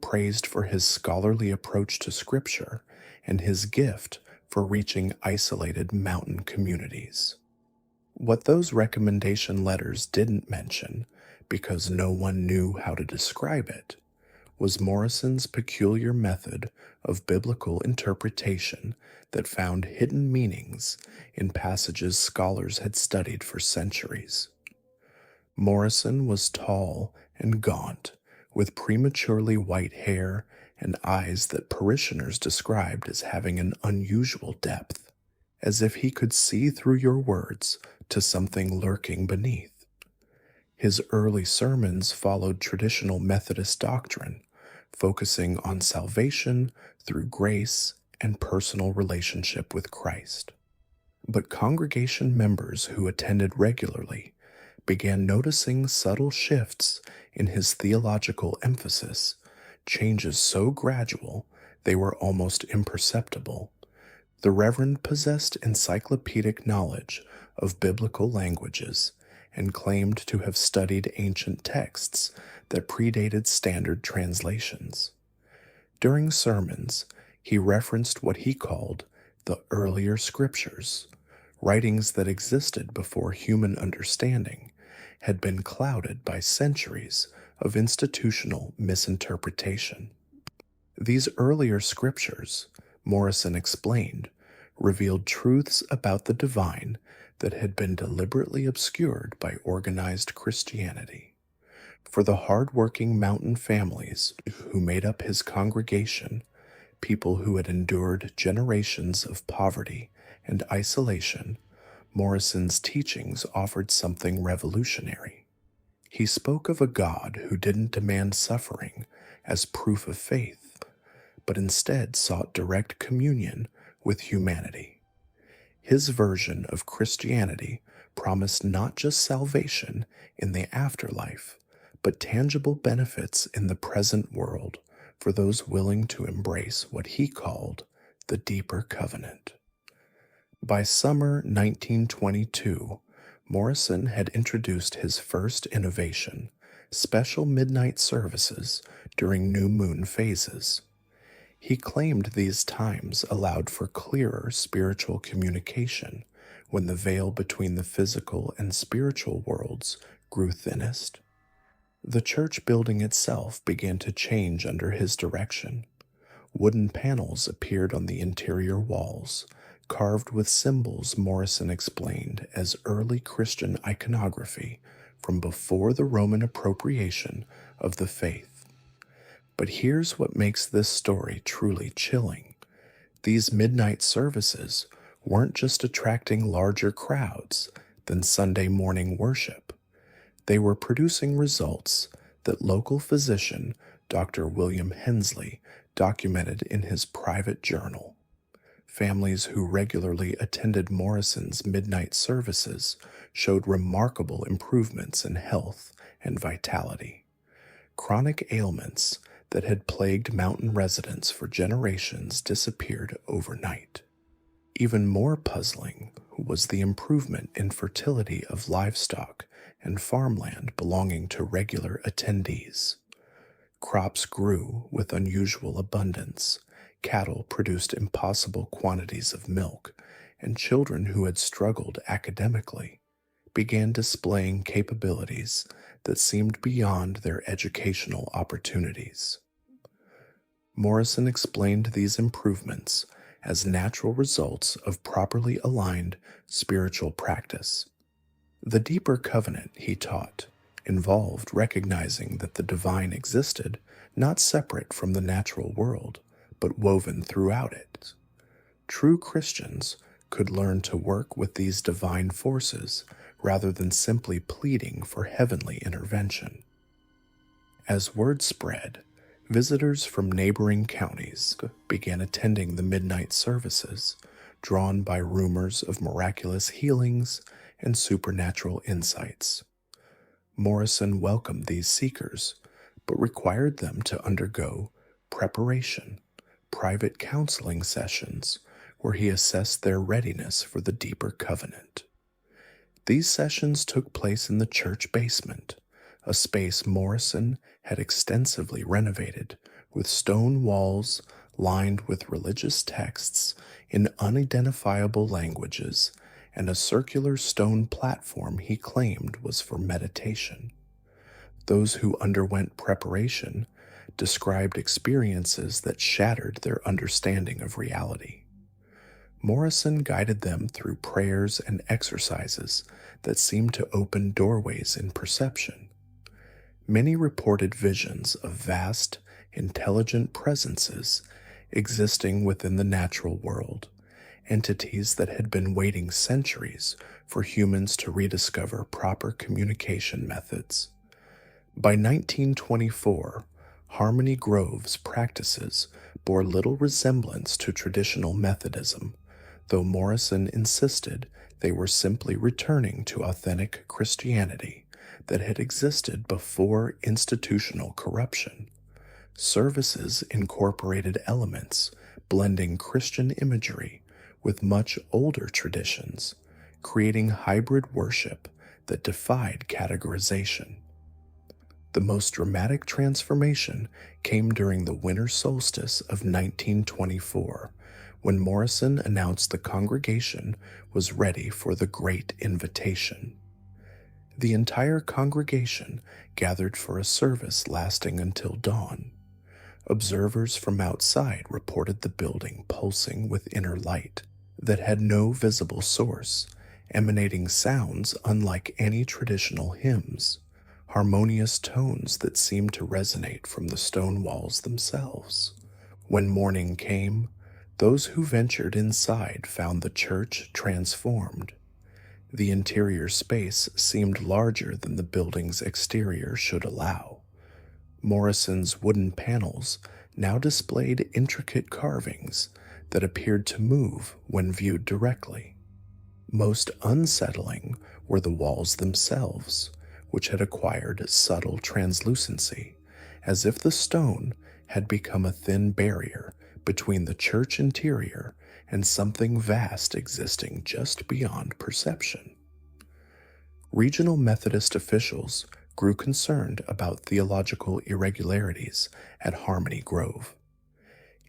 praised for his scholarly approach to Scripture and his gift for reaching isolated mountain communities. What those recommendation letters didn't mention, because no one knew how to describe it, was Morrison's peculiar method of biblical interpretation that found hidden meanings in passages scholars had studied for centuries. Morrison was tall and gaunt, with prematurely white hair and eyes that parishioners described as having an unusual depth, as if he could see through your words to something lurking beneath. His early sermons followed traditional Methodist doctrine, focusing on salvation through grace and personal relationship with Christ. But congregation members who attended regularly began noticing subtle shifts in his theological emphasis, changes so gradual they were almost imperceptible. The Reverend possessed encyclopedic knowledge of biblical languages and claimed to have studied ancient texts that predated standard translations. During sermons, he referenced what he called the earlier scriptures, writings that existed before human understanding had been clouded by centuries of institutional misinterpretation. These earlier scriptures, Morrison explained, revealed truths about the divine that had been deliberately obscured by organized Christianity. For the hard-working mountain families who made up his congregation, people who had endured generations of poverty and isolation, Morrison's teachings offered something revolutionary. He spoke of a God who didn't demand suffering as proof of faith, but instead sought direct communion with humanity. His version of Christianity promised not just salvation in the afterlife, but tangible benefits in the present world for those willing to embrace what he called the deeper covenant. By summer 1922, Morrison had introduced his first innovation, special midnight services during new moon phases. He claimed these times allowed for clearer spiritual communication when the veil between the physical and spiritual worlds grew thinnest. The church building itself began to change under his direction. Wooden panels appeared on the interior walls, carved with symbols Morrison explained as early Christian iconography from before the Roman appropriation of the faith. But here's what makes this story truly chilling. These midnight services weren't just attracting larger crowds than Sunday morning worship. They were producing results that local physician Dr. William Hensley documented in his private journal. Families who regularly attended Morrison's midnight services showed remarkable improvements in health and vitality. Chronic ailments that had plagued mountain residents for generations disappeared overnight. Even more puzzling was the improvement in fertility of livestock and farmland belonging to regular attendees. Crops grew with unusual abundance, cattle produced impossible quantities of milk, and children who had struggled academically began displaying capabilities that seemed beyond their educational opportunities. Morrison explained these improvements as natural results of properly aligned spiritual practice. The deeper covenant, he taught, involved recognizing that the divine existed not separate from the natural world, but woven throughout it. True Christians could learn to work with these divine forces rather than simply pleading for heavenly intervention. As word spread, visitors from neighboring counties began attending the midnight services, drawn by rumors of miraculous healings and supernatural insights. Morrison welcomed these seekers, but required them to undergo preparation, private counseling sessions, where he assessed their readiness for the deeper covenant. These sessions took place in the church basement, a space Morrison had extensively renovated, with stone walls lined with religious texts in unidentifiable languages and a circular stone platform he claimed was for meditation. Those who underwent preparation described experiences that shattered their understanding of reality. Morrison guided them through prayers and exercises that seemed to open doorways in perception. Many reported visions of vast, intelligent presences existing within the natural world, entities that had been waiting centuries for humans to rediscover proper communication methods. By 1924, Harmony Grove's practices bore little resemblance to traditional Methodism, though Morrison insisted they were simply returning to authentic Christianity that had existed before institutional corruption. Services incorporated elements blending Christian imagery with much older traditions, creating hybrid worship that defied categorization. The most dramatic transformation came during the winter solstice of 1924, when Morrison announced the congregation was ready for the Great Invitation. The entire congregation gathered for a service lasting until dawn. Observers from outside reported the building pulsing with inner light that had no visible source, emanating sounds unlike any traditional hymns. harmonious tones that seemed to resonate from the stone walls themselves. When morning came, those who ventured inside found the church transformed. The interior space seemed larger than the building's exterior should allow. Morrison's wooden panels now displayed intricate carvings that appeared to move when viewed directly. Most unsettling were the walls themselves, which had acquired subtle translucency, as if the stone had become a thin barrier between the church interior and something vast existing just beyond perception. Regional Methodist officials grew concerned about theological irregularities at Harmony Grove.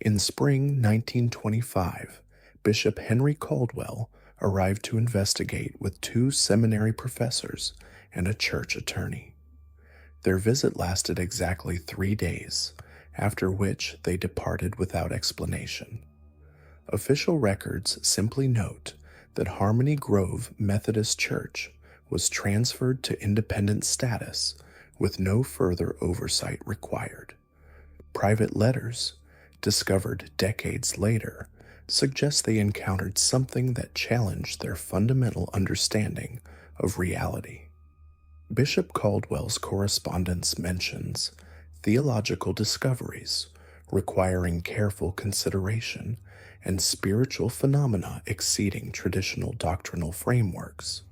In spring 1925, Bishop Henry Caldwell arrived to investigate with two seminary professors and a church attorney. Their visit lasted exactly 3 days, after which they departed without explanation. Official records simply note that Harmony Grove Methodist Church was transferred to independent status with no further oversight required. Private letters, discovered decades later, suggest they encountered something that challenged their fundamental understanding of reality. Bishop Caldwell's correspondence mentions theological discoveries requiring careful consideration and spiritual phenomena exceeding traditional doctrinal frameworks.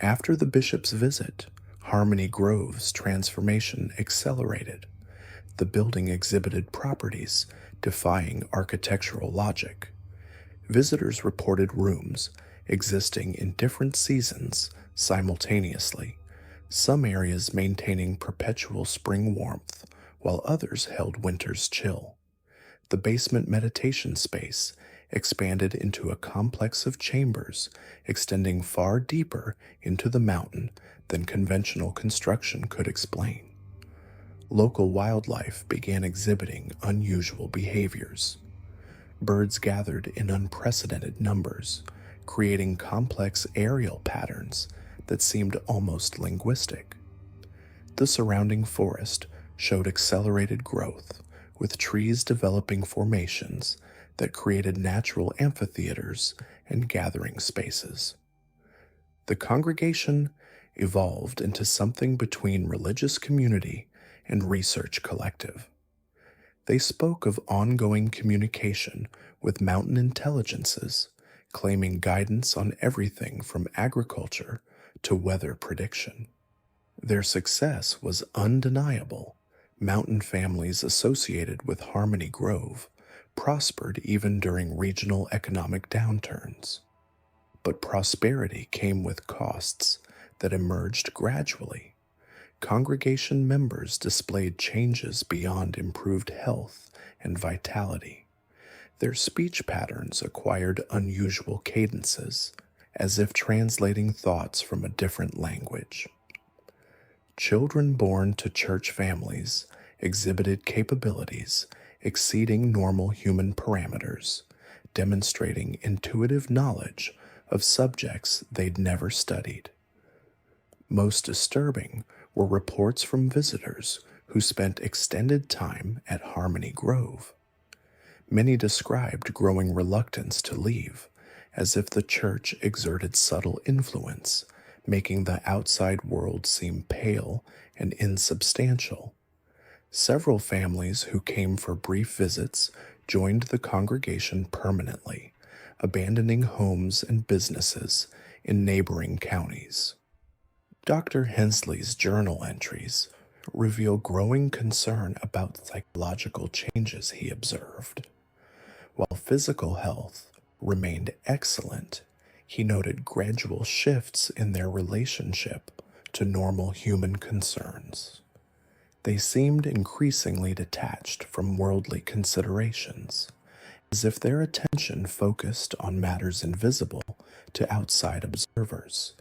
After the bishop's visit, Harmony Grove's transformation accelerated. The building exhibited properties defying architectural logic. Visitors reported rooms existing in different seasons simultaneously, some areas maintaining perpetual spring warmth, while others held winter's chill. The basement meditation space expanded into a complex of chambers extending far deeper into the mountain than conventional construction could explain. Local wildlife began exhibiting unusual behaviors. Birds gathered in unprecedented numbers, creating complex aerial patterns that seemed almost linguistic. The surrounding forest showed accelerated growth, with trees developing formations that created natural amphitheaters and gathering spaces. The congregation evolved into something between religious community and research collective. They spoke of ongoing communication with mountain intelligences, claiming guidance on everything from agriculture to weather prediction. Their success was undeniable. Mountain families associated with Harmony Grove prospered even during regional economic downturns. But prosperity came with costs that emerged gradually. Congregation members displayed changes beyond improved health and vitality. Their speech patterns acquired unusual cadences, as if translating thoughts from a different language. Children born to church families exhibited capabilities exceeding normal human parameters, demonstrating intuitive knowledge of subjects they'd never studied. Most disturbing were reports from visitors who spent extended time at Harmony Grove. Many described growing reluctance to leave, as if the church exerted subtle influence, making the outside world seem pale and insubstantial. Several families who came for brief visits joined the congregation permanently, abandoning homes and businesses in neighboring counties. Dr. Hensley's journal entries reveal growing concern about psychological changes he observed. While physical health remained excellent, he noted gradual shifts in their relationship to normal human concerns. They seemed increasingly detached from worldly considerations, as if their attention focused on matters invisible to outside observers.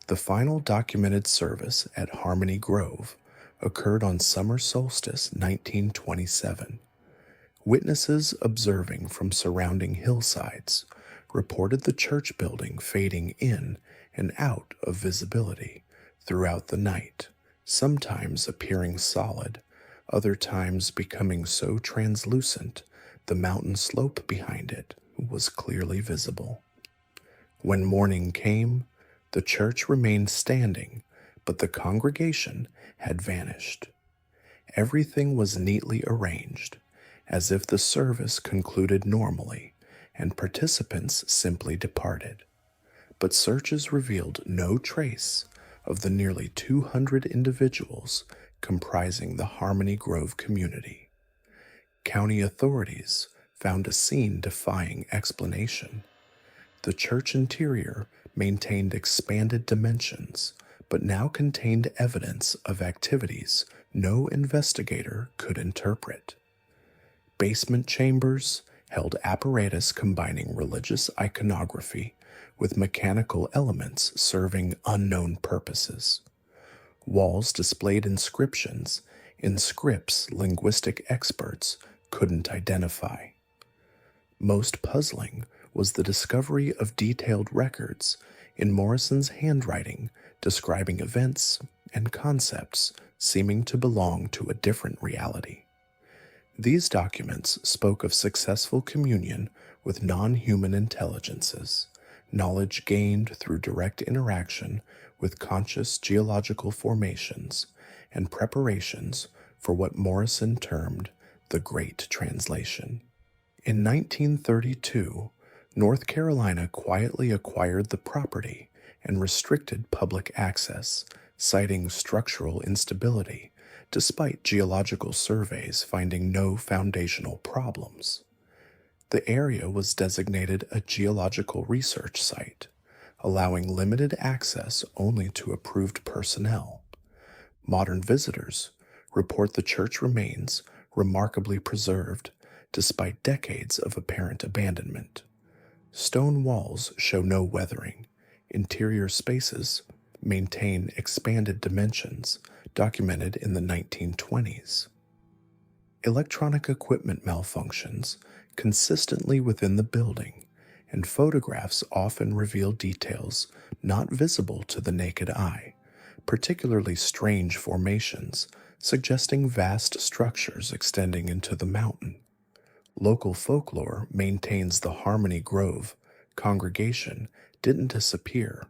The final documented service at Harmony Grove occurred on summer solstice 1927. Witnesses observing from surrounding hillsides reported the church building fading in and out of visibility throughout the night, sometimes appearing solid, other times becoming so translucent the mountain slope behind it was clearly visible. When morning came, the church remained standing, but the congregation had vanished. Everything was neatly arranged, as if the service concluded normally and participants simply departed. But searches revealed no trace of the nearly 200 individuals comprising the Harmony Grove community. County authorities found a scene defying explanation. The church interior maintained expanded dimensions, but now contained evidence of activities no investigator could interpret. Basement chambers held apparatus combining religious iconography with mechanical elements serving unknown purposes. Walls displayed inscriptions in scripts linguistic experts couldn't identify. Most puzzling was the discovery of detailed records in Morrison's handwriting describing events and concepts seeming to belong to a different reality. These documents spoke of successful communion with non-human intelligences, knowledge gained through direct interaction with conscious geological formations, and preparations for what Morrison termed the Great Translation. In 1932, North Carolina quietly acquired the property and restricted public access, citing structural instability, despite geological surveys finding no foundational problems. The area was designated a geological research site, allowing limited access only to approved personnel. Modern visitors report the church remains remarkably preserved despite decades of apparent abandonment. Stone walls show no weathering. Interior spaces maintain expanded dimensions documented in the 1920s. Electronic equipment malfunctions consistently within the building, and photographs often reveal details not visible to the naked eye, particularly strange formations suggesting vast structures extending into the mountain. Local folklore maintains the Harmony Grove congregation didn't disappear,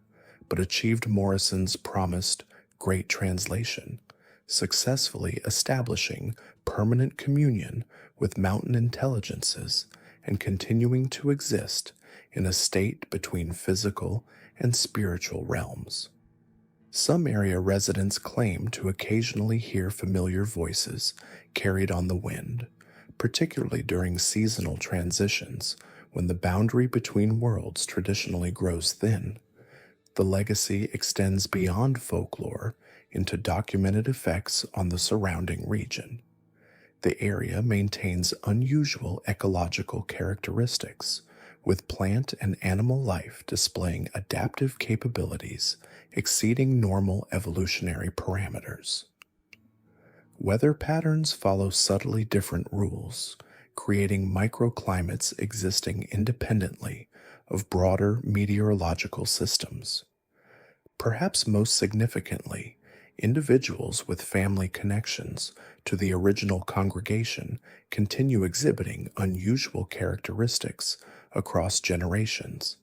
but achieved Morrison's promised Great Translation, successfully establishing permanent communion with mountain intelligences and continuing to exist in a state between physical and spiritual realms. Some area residents claim to occasionally hear familiar voices carried on the wind, particularly during seasonal transitions when the boundary between worlds traditionally grows thin. The legacy extends beyond folklore into documented effects on the surrounding region. The area maintains unusual ecological characteristics, with plant and animal life displaying adaptive capabilities exceeding normal evolutionary parameters. Weather patterns follow subtly different rules, creating microclimates existing independently of broader meteorological systems. Perhaps most significantly, individuals with family connections to the original congregation continue exhibiting unusual characteristics across generations.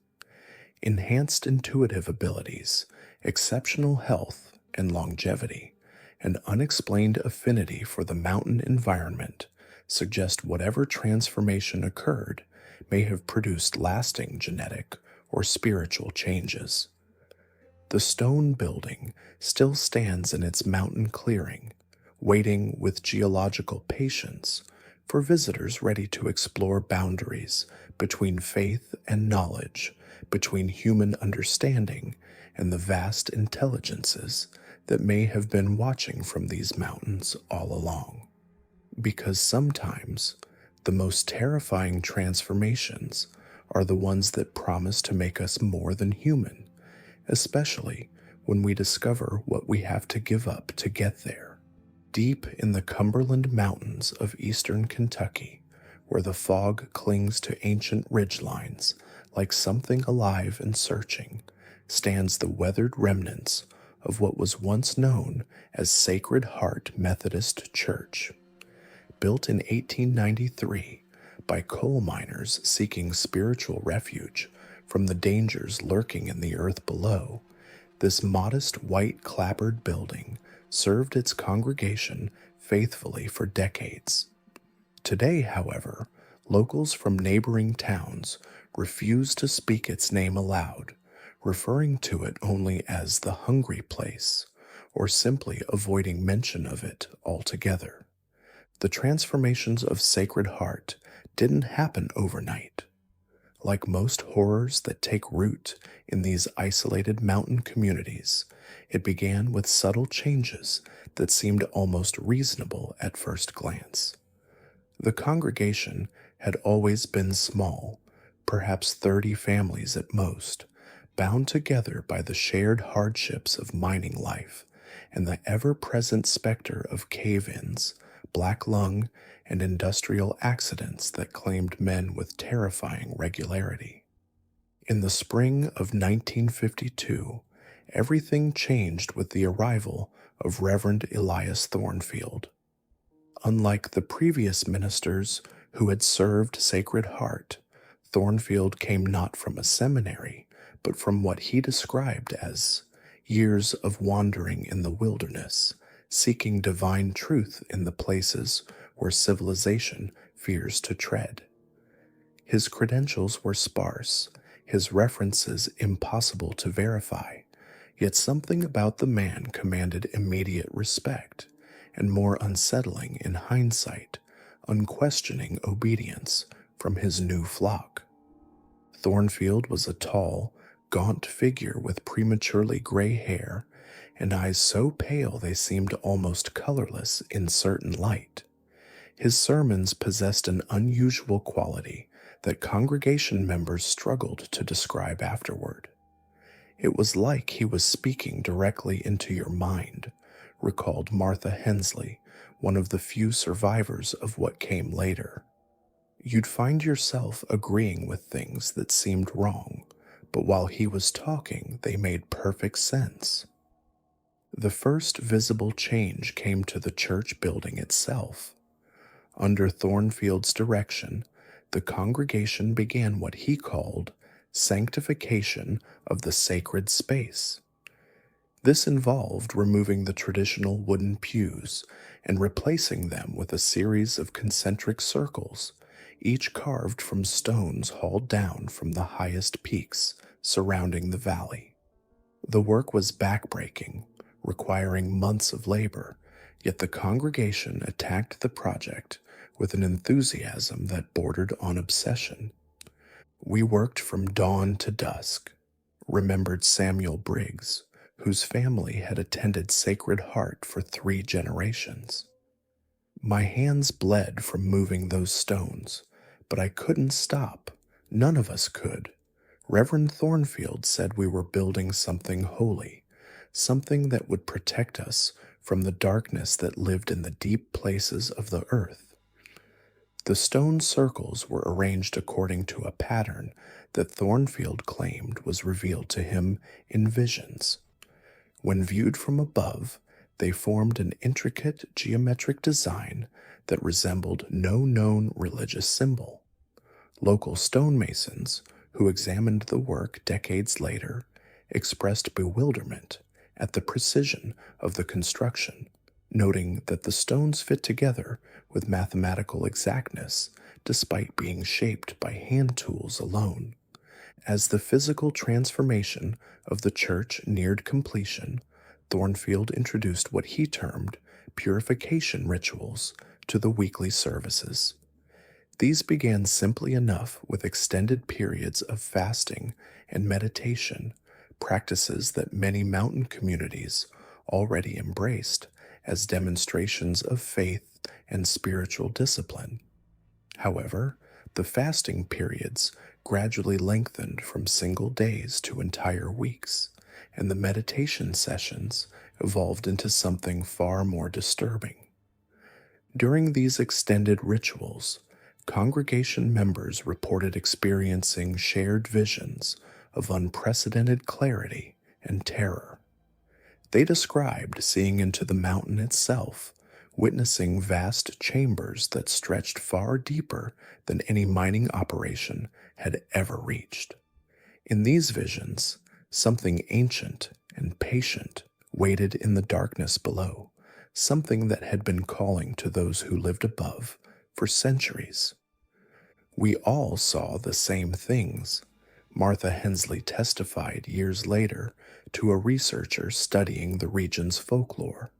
Enhanced intuitive abilities, exceptional health and longevity, and unexplained affinity for the mountain environment suggest whatever transformation occurred may have produced lasting genetic or spiritual changes. The stone building still stands in its mountain clearing, waiting with geological patience for visitors ready to explore boundaries between faith and knowledge, between human understanding and the vast intelligences that may have been watching from these mountains all along. Because sometimes the most terrifying transformations are the ones that promise to make us more than human, especially when we discover what we have to give up to get there. Deep in the Cumberland Mountains of eastern Kentucky, where the fog clings to ancient ridgelines like something alive and searching, stands the weathered remnants of what was once known as Sacred Heart Methodist Church. Built in 1893 by coal miners seeking spiritual refuge from the dangers lurking in the earth below, this modest white clapboard building served its congregation faithfully for decades. Today, however, locals from neighboring towns refuse to speak its name aloud, referring to it only as the Hungry Place, or simply avoiding mention of it altogether. The transformations of Sacred Heart didn't happen overnight. Like most horrors that take root in these isolated mountain communities, it began with subtle changes that seemed almost reasonable at first glance. The congregation had always been small, perhaps 30 families at most, bound together by the shared hardships of mining life and the ever-present specter of cave-ins, black lung, and industrial accidents that claimed men with terrifying regularity. In the spring of 1952, everything changed with the arrival of Reverend Elias Thornfield. Unlike the previous ministers who had served Sacred Heart, Thornfield came not from a seminary, but from what he described as years of wandering in the wilderness, seeking divine truth in the places where civilization fears to tread. His credentials were sparse, his references impossible to verify, yet something about the man commanded immediate respect, and more unsettling in hindsight, unquestioning obedience from his new flock. Thornfield was a tall, gaunt figure with prematurely gray hair and eyes so pale they seemed almost colorless in certain light. His sermons possessed an unusual quality that congregation members struggled to describe afterward. It was like he was speaking directly into your mind, recalled Martha Hensley, one of the few survivors of what came later. You'd find yourself agreeing with things that seemed wrong, but while he was talking, they made perfect sense. The first visible change came to the church building itself. Under Thornfield's direction, the congregation began what he called sanctification of the sacred space. This involved removing the traditional wooden pews and replacing them with a series of concentric circles, each carved from stones hauled down from the highest peaks surrounding the valley. The work was backbreaking, requiring months of labor, yet the congregation attacked the project with an enthusiasm that bordered on obsession. We worked from dawn to dusk, remembered Samuel Briggs, whose family had attended Sacred Heart for 3 generations. My hands bled from moving those stones, but I couldn't stop. None of us could. Reverend Thornfield said we were building something holy, something that would protect us from the darkness that lived in the deep places of the earth. The stone circles were arranged according to a pattern that Thornfield claimed was revealed to him in visions. When viewed from above, they formed an intricate geometric design that resembled no known religious symbol. Local stonemasons, who examined the work decades later, expressed bewilderment at the precision of the construction, noting that the stones fit together with mathematical exactness despite being shaped by hand tools alone. As the physical transformation of the church neared completion, Thornfield introduced what he termed purification rituals to the weekly services. These began simply enough with extended periods of fasting and meditation, practices that many mountain communities already embraced as demonstrations of faith and spiritual discipline. However, the fasting periods gradually lengthened from single days to entire weeks, and the meditation sessions evolved into something far more disturbing. During these extended rituals, congregation members reported experiencing shared visions of unprecedented clarity and terror. They described seeing into the mountain itself, witnessing vast chambers that stretched far deeper than any mining operation had ever reached. In these visions, something ancient and patient waited in the darkness below, something that had been calling to those who lived above for centuries. We all saw the same things, Martha Hensley testified years later to a researcher studying the region's folklore.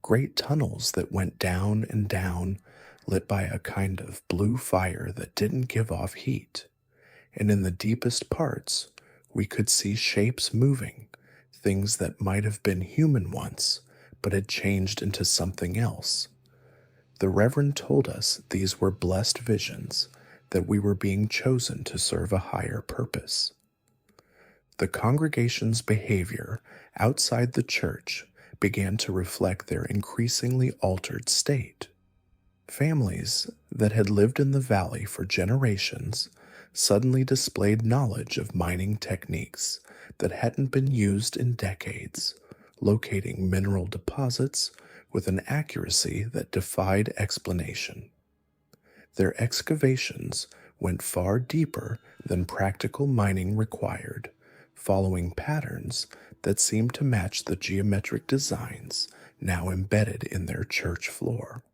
Great tunnels that went down and down, lit by a kind of blue fire that didn't give off heat. And in the deepest parts, we could see shapes moving, things that might have been human once, but had changed into something else. The Reverend told us these were blessed visions, that we were being chosen to serve a higher purpose. The congregation's behavior outside the church began to reflect their increasingly altered state. Families that had lived in the valley for generations suddenly displayed knowledge of mining techniques that hadn't been used in decades, locating mineral deposits with an accuracy that defied explanation. Their excavations went far deeper than practical mining required, following patterns that seemed to match the geometric designs now embedded in their church floor.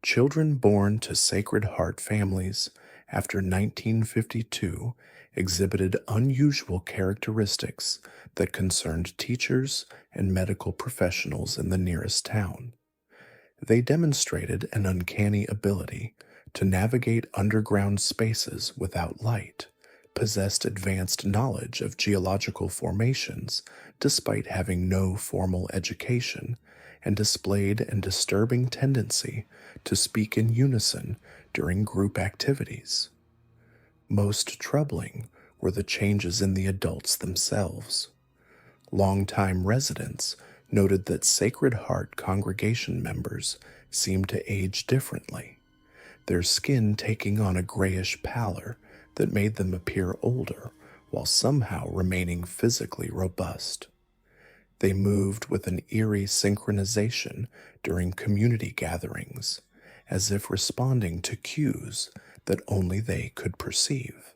Children born to Sacred Heart families after 1952 exhibited unusual characteristics that concerned teachers and medical professionals in the nearest town. They demonstrated an uncanny ability to navigate underground spaces without light, possessed advanced knowledge of geological formations despite having no formal education, and displayed a disturbing tendency to speak in unison during group activities. Most troubling were the changes in the adults themselves. Longtime residents noted that Sacred Heart congregation members seemed to age differently, their skin taking on a grayish pallor that made them appear older while somehow remaining physically robust. They moved with an eerie synchronization during community gatherings, as if responding to cues that only they could perceive.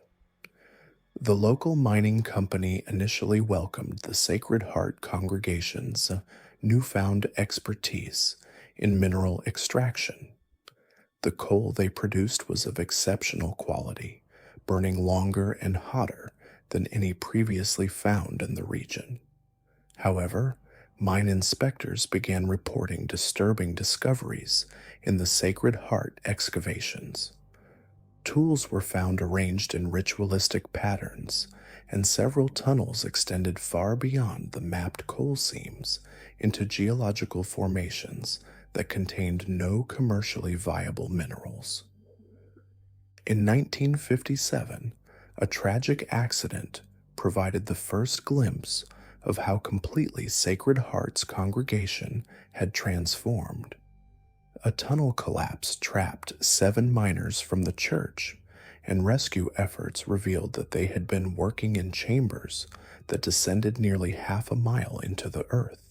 The local mining company initially welcomed the Sacred Heart congregation's newfound expertise in mineral extraction. The coal they produced was of exceptional quality, burning longer and hotter than any previously found in the region. However, mine inspectors began reporting disturbing discoveries in the Sacred Heart excavations. Tools were found arranged in ritualistic patterns, and several tunnels extended far beyond the mapped coal seams into geological formations that contained no commercially viable minerals. In 1957, a tragic accident provided the first glimpse of how completely Sacred Heart's congregation had transformed. A tunnel collapse trapped 7 miners from the church, and rescue efforts revealed that they had been working in chambers that descended nearly half a mile into the earth.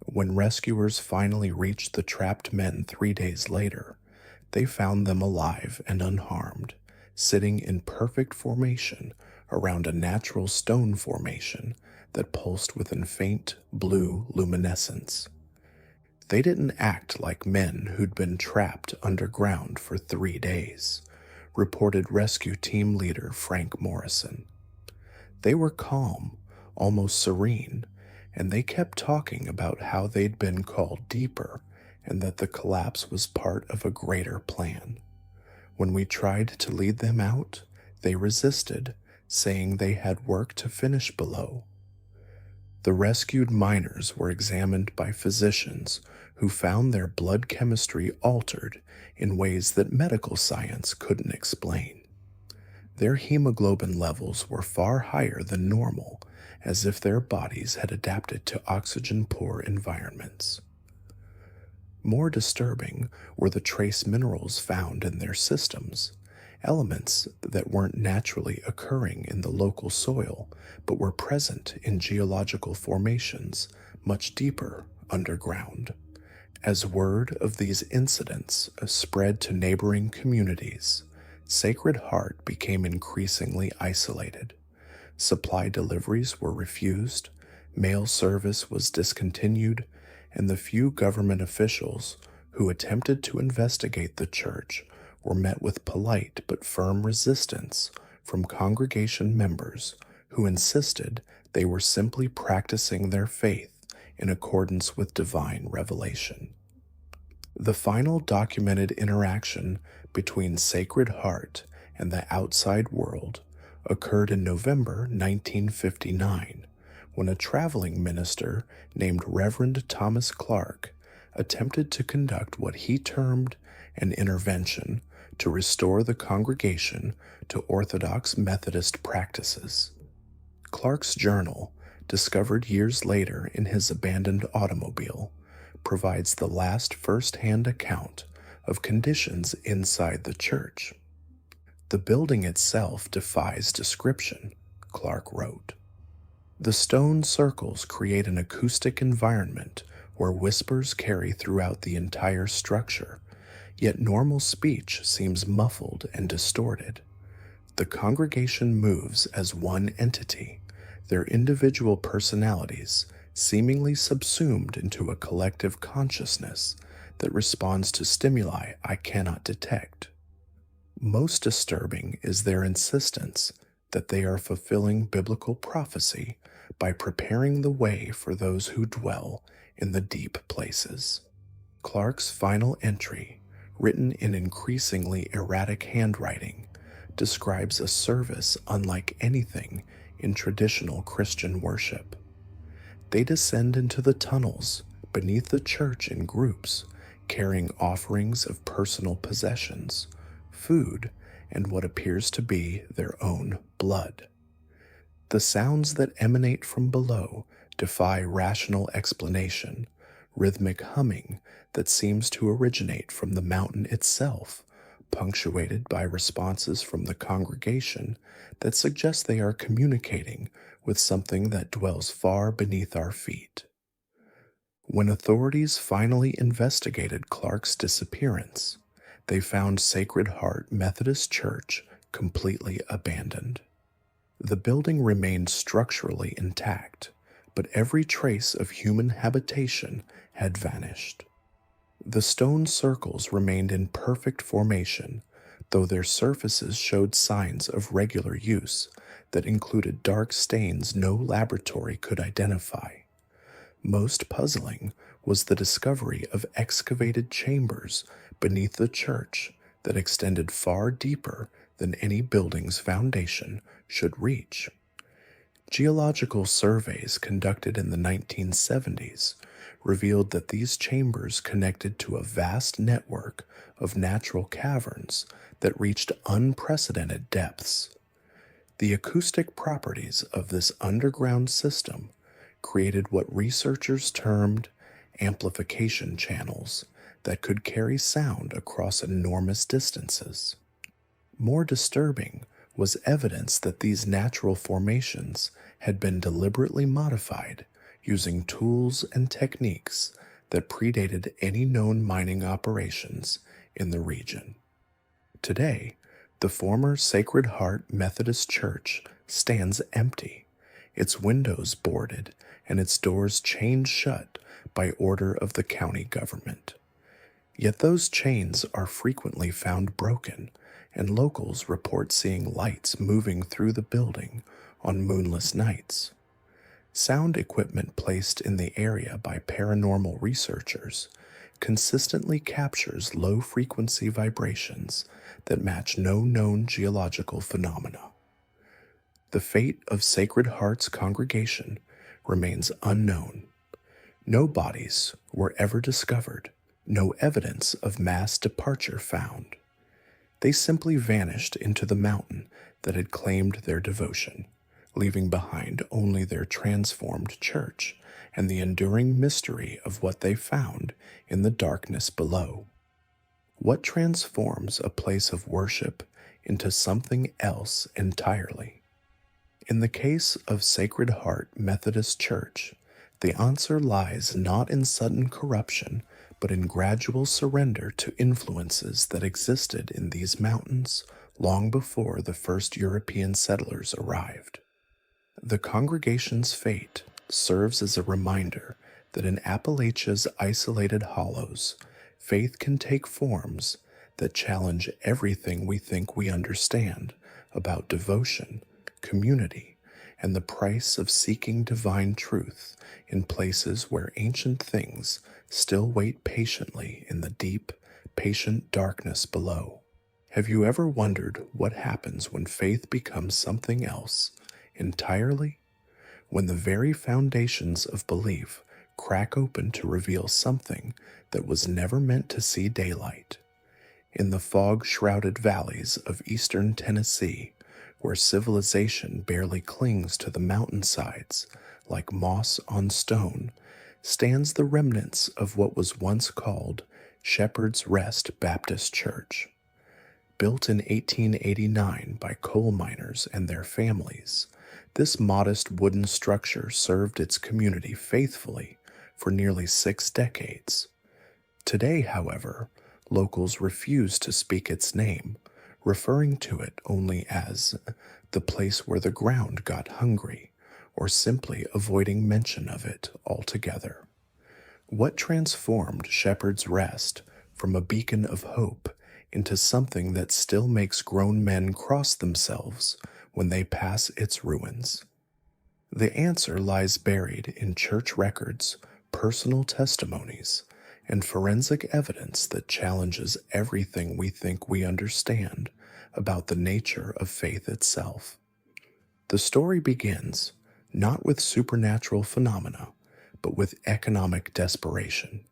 When rescuers finally reached the trapped men 3 days later, they found them alive and unharmed, sitting in perfect formation around a natural stone formation that pulsed with a faint blue luminescence. They didn't act like men who'd been trapped underground for 3 days, reported rescue team leader Frank Morrison. They were calm, almost serene, and they kept talking about how they'd been called deeper and that the collapse was part of a greater plan. When we tried to lead them out, they resisted, saying they had work to finish below. The rescued miners were examined by physicians who found their blood chemistry altered in ways that medical science couldn't explain. Their hemoglobin levels were far higher than normal, as if their bodies had adapted to oxygen-poor environments. More disturbing were the trace minerals found in their systems, elements that weren't naturally occurring in the local soil but were present in geological formations much deeper underground. As word of these incidents spread to neighboring communities, Sacred Heart became increasingly isolated. Supply deliveries were refused, mail service was discontinued, and the few government officials who attempted to investigate the church were met with polite but firm resistance from congregation members who insisted they were simply practicing their faith in accordance with divine revelation. The final documented interaction between Sacred Heart and the outside world occurred in November 1959 when a traveling minister named Reverend Thomas Clark attempted to conduct what he termed an intervention to restore the congregation to Orthodox Methodist practices. Clark's journal, discovered years later in his abandoned automobile, provides the last first-hand account of conditions inside the church. The building itself defies description, Clark wrote. The stone circles create an acoustic environment where whispers carry throughout the entire structure, yet normal speech seems muffled and distorted. The congregation moves as one entity, their individual personalities seemingly subsumed into a collective consciousness that responds to stimuli I cannot detect. Most disturbing is their insistence that they are fulfilling biblical prophecy by preparing the way for those who dwell in the deep places. Clark's final entry, written in increasingly erratic handwriting, describes a service unlike anything in traditional Christian worship. They descend into the tunnels beneath the church in groups, carrying offerings of personal possessions, food, and what appears to be their own blood. The sounds that emanate from below defy rational explanation, rhythmic humming that seems to originate from the mountain itself, punctuated by responses from the congregation that suggest they are communicating with something that dwells far beneath our feet. When authorities finally investigated Clark's disappearance, they found Sacred Heart Methodist Church completely abandoned. The building remained structurally intact, but every trace of human habitation had vanished. The stone circles remained in perfect formation, though their surfaces showed signs of regular use that included dark stains no laboratory could identify. Most puzzling was the discovery of excavated chambers beneath the church that extended far deeper than any building's foundation should reach. Geological surveys conducted in the 1970s revealed that these chambers connected to a vast network of natural caverns that reached unprecedented depths. The acoustic properties of this underground system created what researchers termed amplification channels that could carry sound across enormous distances. More disturbing was evidence that these natural formations had been deliberately modified using tools and techniques that predated any known mining operations in the region. Today, the former Sacred Heart Methodist Church stands empty, its windows boarded and its doors chained shut by order of the county government. Yet those chains are frequently found broken, and locals report seeing lights moving through the building on moonless nights. Sound equipment placed in the area by paranormal researchers consistently captures low-frequency vibrations that match no known geological phenomena. The fate of Sacred Heart's congregation remains unknown. No bodies were ever discovered, no evidence of mass departure found. They simply vanished into the mountain that had claimed their devotion, leaving behind only their transformed church and the enduring mystery of what they found in the darkness below. What transforms a place of worship into something else entirely. In the case of Sacred Heart Methodist Church, the answer lies not in sudden corruption, but in gradual surrender to influences that existed in these mountains long before the first European settlers arrived. The congregation's fate serves as a reminder that in Appalachia's isolated hollows, faith can take forms that challenge everything we think we understand about devotion, community, and the price of seeking divine truth in places where ancient things still wait patiently in the deep, patient darkness below. Have you ever wondered what happens when faith becomes something else entirely? When the very foundations of belief crack open to reveal something that was never meant to see daylight. In the fog-shrouded valleys of eastern Tennessee, where civilization barely clings to the mountainsides like moss on stone, stands the remnants of what was once called Shepherd's Rest Baptist Church. Built in 1889 by coal miners and their families, this modest wooden structure served its community faithfully for nearly 6 decades. Today, however, locals refuse to speak its name, referring to it only as the place where the ground got hungry, or simply avoiding mention of it altogether. What transformed Shepherd's Rest from a beacon of hope into something that still makes grown men cross themselves when they pass its ruins? The answer lies buried in church records, personal testimonies, and forensic evidence that challenges everything we think we understand about the nature of faith itself. The story begins not with supernatural phenomena, but with economic desperation.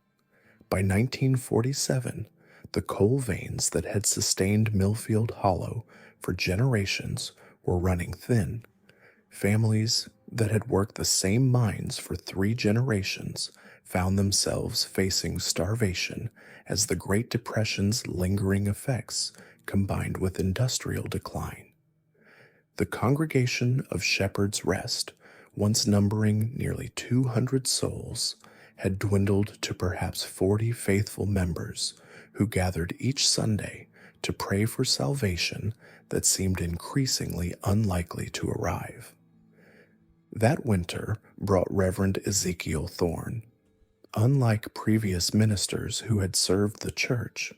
By 1947, the coal veins that had sustained Millfield Hollow for generations were running thin. Families that had worked the same mines for 3 generations found themselves facing starvation as the Great Depression's lingering effects combined with industrial decline. The congregation of Shepherd's Rest, once numbering nearly 200 souls, had dwindled to perhaps 40 faithful members who gathered each Sunday to pray for salvation that seemed increasingly unlikely to arrive. That winter brought Reverend Ezekiel Thorne. Unlike previous ministers who had served the church,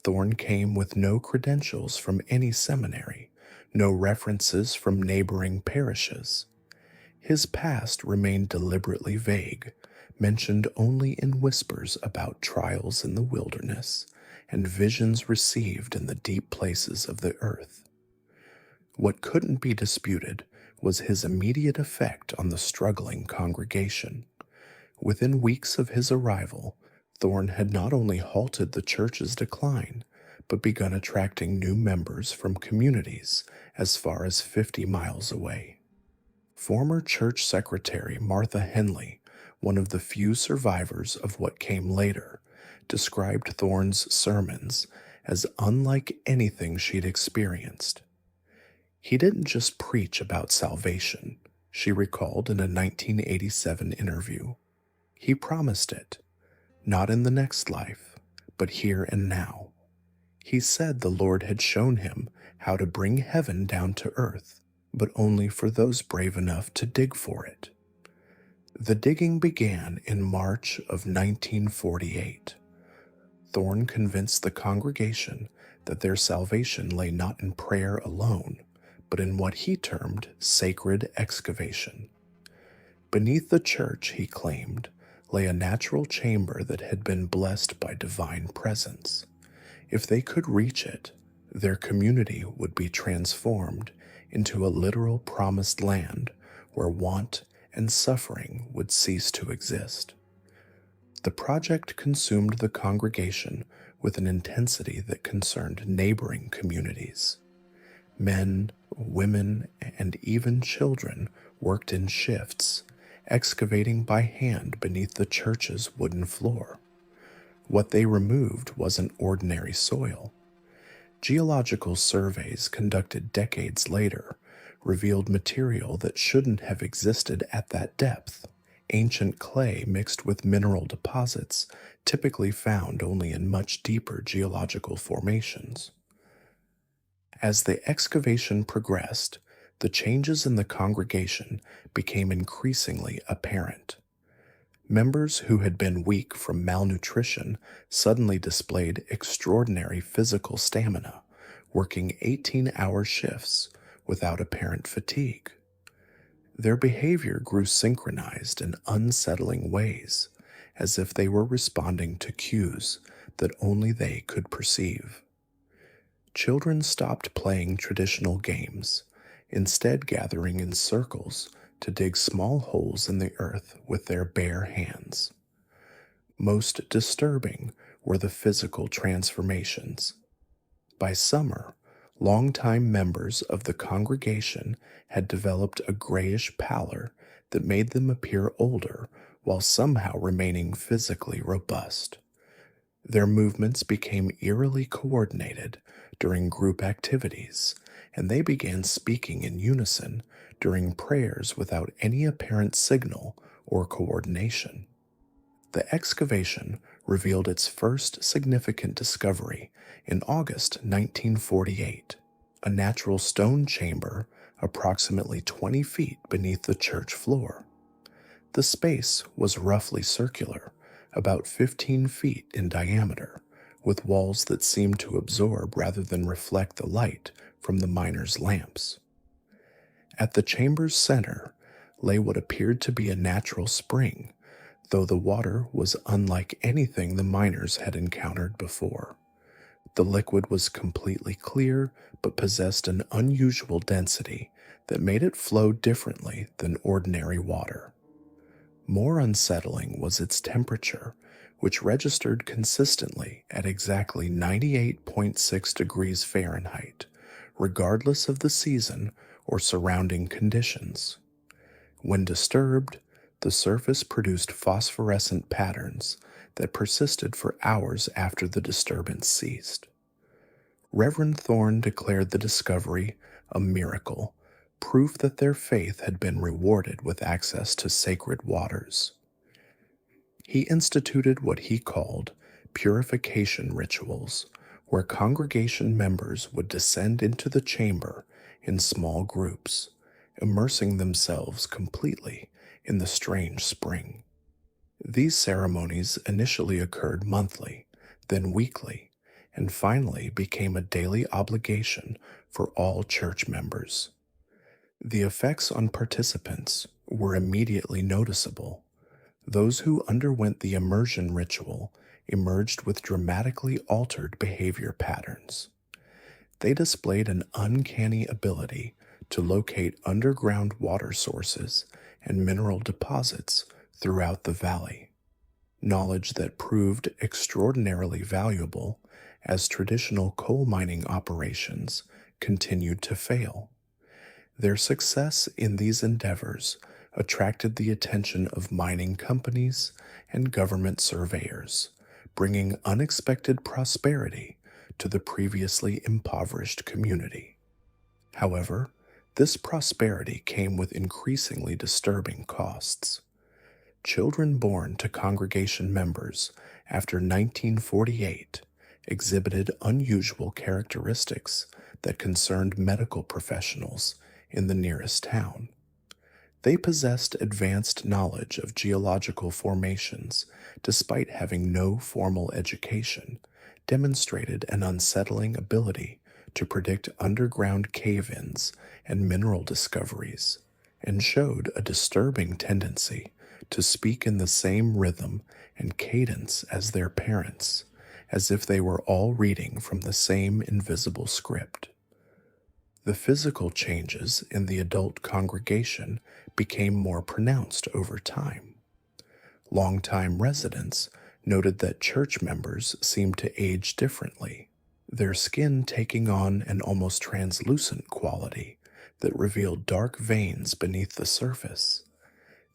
Thorne came with no credentials from any seminary, no references from neighboring parishes. His past remained deliberately vague, mentioned only in whispers about trials in the wilderness and visions received in the deep places of the earth. What couldn't be disputed was his immediate effect on the struggling congregation. Within weeks of his arrival, Thorne had not only halted the church's decline, but begun attracting new members from communities as far as 50 miles away. Former church secretary Martha Henley, one of the few survivors of what came later, described Thorne's sermons as unlike anything she'd experienced. He didn't just preach about salvation, she recalled in a 1987 interview. He promised it, not in the next life, but here and now. He said the Lord had shown him how to bring heaven down to earth, but only for those brave enough to dig for it. The digging began in March of 1948. Thorne convinced the congregation that their salvation lay not in prayer alone, but in what he termed sacred excavation. Beneath the church, he claimed, lay a natural chamber that had been blessed by divine presence. If they could reach it, their community would be transformed into a literal promised land where want and suffering would cease to exist. The project consumed the congregation with an intensity that concerned neighboring communities. Men, women, and even children worked in shifts, excavating by hand beneath the church's wooden floor. What they removed wasn't ordinary soil. Geological surveys conducted decades later revealed material that shouldn't have existed at that depth. Ancient clay mixed with mineral deposits typically found only in much deeper geological formations. As the excavation progressed, the changes in the congregation became increasingly apparent. Members who had been weak from malnutrition suddenly displayed extraordinary physical stamina, working 18-hour shifts without apparent fatigue. Their behavior grew synchronized in unsettling ways, as if they were responding to cues that only they could perceive. Children stopped playing traditional games, instead gathering in circles to dig small holes in the earth with their bare hands. Most disturbing were the physical transformations. By summer, longtime members of the congregation had developed a grayish pallor that made them appear older while somehow remaining physically robust. Their movements became eerily coordinated during group activities, and they began speaking in unison during prayers without any apparent signal or coordination. The excavation revealed its first significant discovery in August 1948, a natural stone chamber approximately 20 feet beneath the church floor. The space was roughly circular, about 15 feet in diameter, with walls that seemed to absorb rather than reflect the light from the miners' lamps. At the chamber's center lay what appeared to be a natural spring, though the water was unlike anything the miners had encountered before. The liquid was completely clear but possessed an unusual density that made it flow differently than ordinary water. More unsettling was its temperature, which registered consistently at exactly 98.6 degrees Fahrenheit, regardless of the season or surrounding conditions. When disturbed, the surface produced phosphorescent patterns that persisted for hours after the disturbance ceased. Reverend Thorne declared the discovery a miracle, proof that their faith had been rewarded with access to sacred waters. He instituted what he called purification rituals, where congregation members would descend into the chamber in small groups, immersing themselves completely in the strange spring. These ceremonies initially occurred monthly, then weekly, and finally became a daily obligation for all church members. The effects on participants were immediately noticeable. Those who underwent the immersion ritual emerged with dramatically altered behavior patterns. They displayed an uncanny ability to locate underground water sources and mineral deposits throughout the valley, knowledge that proved extraordinarily valuable as traditional coal mining operations continued to fail. Their success in these endeavors attracted the attention of mining companies and government surveyors, bringing unexpected prosperity to the previously impoverished community. However, this prosperity came with increasingly disturbing costs. Children born to congregation members after 1948 exhibited unusual characteristics that concerned medical professionals in the nearest town. They possessed advanced knowledge of geological formations despite having no formal education, demonstrated an unsettling ability to predict underground cave-ins and mineral discoveries, and showed a disturbing tendency to speak in the same rhythm and cadence as their parents, as if they were all reading from the same invisible script. The physical changes in the adult congregation became more pronounced over time. Longtime residents noted that church members seemed to age differently, their skin taking on an almost translucent quality that revealed dark veins beneath the surface.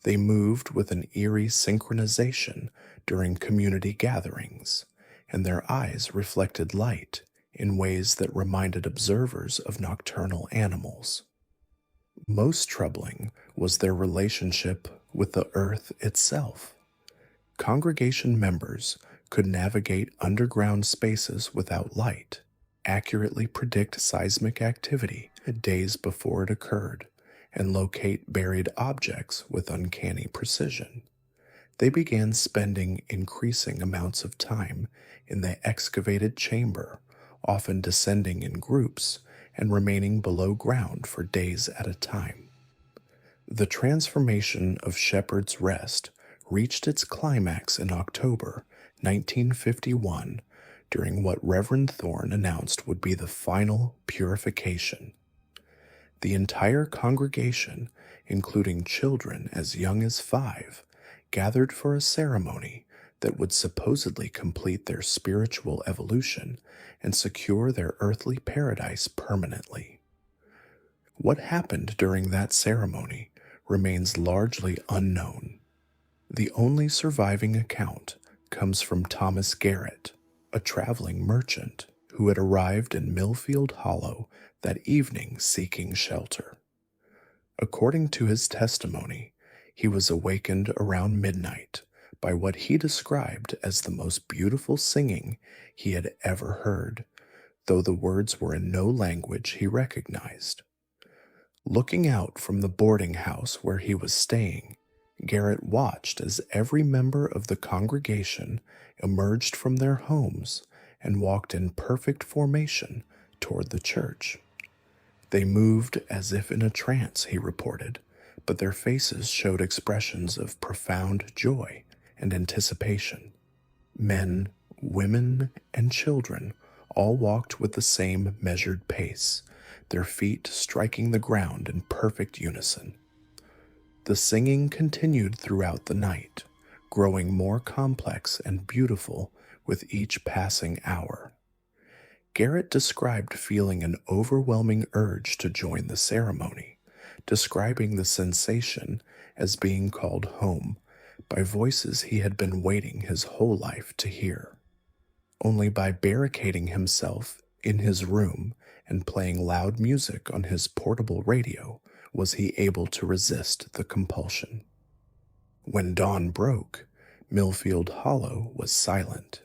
They moved with an eerie synchronization during community gatherings, and their eyes reflected light in ways that reminded observers of nocturnal animals. Most troubling was their relationship with the earth itself. Congregation members could navigate underground spaces without light, accurately predict seismic activity days before it occurred, and locate buried objects with uncanny precision. They began spending increasing amounts of time in the excavated chamber, often descending in groups and remaining below ground for days at a time. The transformation of Shepherd's Rest reached its climax in October 1951 during what Reverend Thorne announced would be the final purification. The entire congregation, including children as young as 5, gathered for a ceremony that would supposedly complete their spiritual evolution and secure their earthly paradise permanently. What happened during that ceremony remains largely unknown. The only surviving account comes from Thomas Garrett, a traveling merchant who had arrived in Millfield Hollow that evening seeking shelter. According to his testimony, he was awakened around midnight by what he described as the most beautiful singing he had ever heard, though the words were in no language he recognized. Looking out from the boarding house where he was staying, Garrett watched as every member of the congregation emerged from their homes and walked in perfect formation toward the church. They moved as if in a trance, he reported, but their faces showed expressions of profound joy and anticipation. Men, women, and children all walked with the same measured pace, their feet striking the ground in perfect unison. The singing continued throughout the night, growing more complex and beautiful with each passing hour. Garrett described feeling an overwhelming urge to join the ceremony, describing the sensation as being called home by voices he had been waiting his whole life to hear. Only by barricading himself in his room and playing loud music on his portable radio was he able to resist the compulsion. When dawn broke, Millfield Hollow was silent.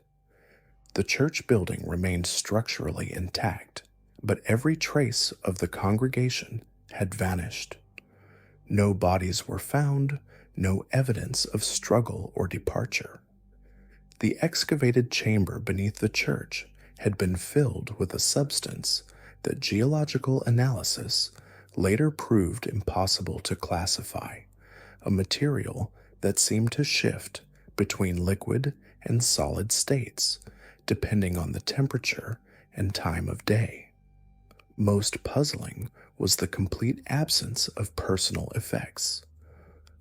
The church building remained structurally intact, but every trace of the congregation had vanished. No bodies were found, no evidence of struggle or departure. The excavated chamber beneath the church had been filled with a substance that geological analysis later proved impossible to classify, a material that seemed to shift between liquid and solid states, depending on the temperature and time of day. Most puzzling was the complete absence of personal effects.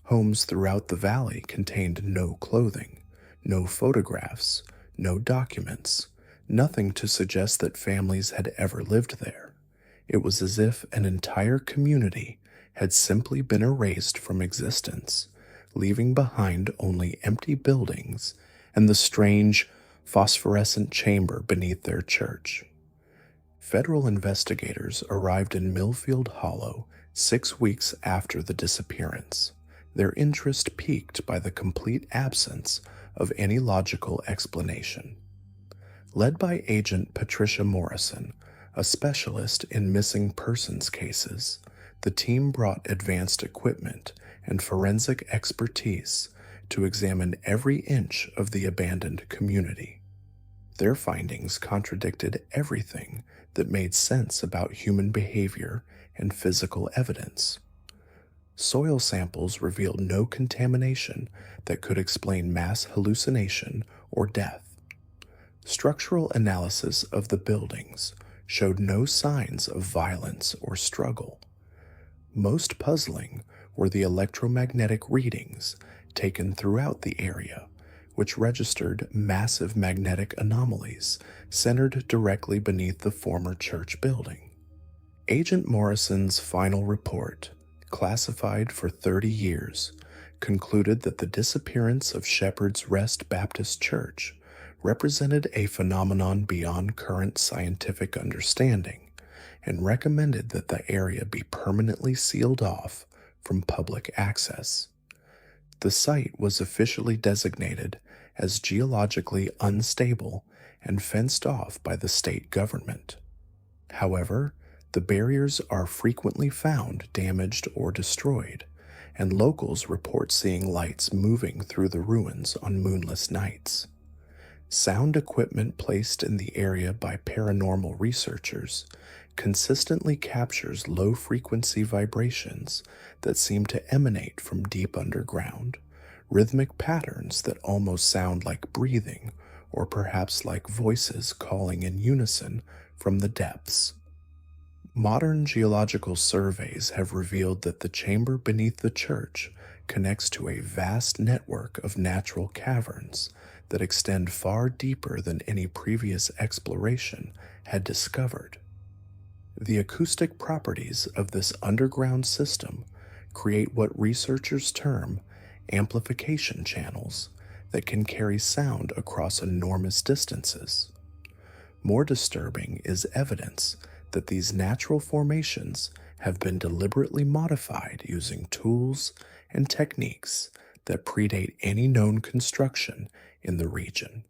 Homes throughout the valley contained no clothing, no photographs, no documents, nothing to suggest that families had ever lived there. It was as if an entire community had simply been erased from existence, leaving behind only empty buildings and the strange, phosphorescent chamber beneath their church. Federal investigators arrived in Millfield Hollow 6 weeks after the disappearance, their interest piqued by the complete absence of any logical explanation. Led by Agent Patricia Morrison, a specialist in missing persons cases, the team brought advanced equipment and forensic expertise to examine every inch of the abandoned community. Their findings contradicted everything that made sense about human behavior and physical evidence. Soil samples revealed no contamination that could explain mass hallucination or death. Structural analysis of the buildings showed no signs of violence or struggle. Most puzzling were the electromagnetic readings taken throughout the area, which registered massive magnetic anomalies centered directly beneath the former church building. Agent Morrison's final report, classified for 30 years, concluded that the disappearance of Shepherd's Rest Baptist Church represented a phenomenon beyond current scientific understanding and recommended that the area be permanently sealed off from public access. The site was officially designated as geologically unstable and fenced off by the state government. However, the barriers are frequently found damaged or destroyed, and locals report seeing lights moving through the ruins on moonless nights. Sound equipment placed in the area by paranormal researchers consistently captures low-frequency vibrations that seem to emanate from deep underground, rhythmic patterns that almost sound like breathing or perhaps like voices calling in unison from the depths. Modern geological surveys have revealed that the chamber beneath the church connects to a vast network of natural caverns that extend far deeper than any previous exploration had discovered. The acoustic properties of this underground system create what researchers term amplification channels that can carry sound across enormous distances. More disturbing is evidence that these natural formations have been deliberately modified using tools and techniques that predate any known construction in the region.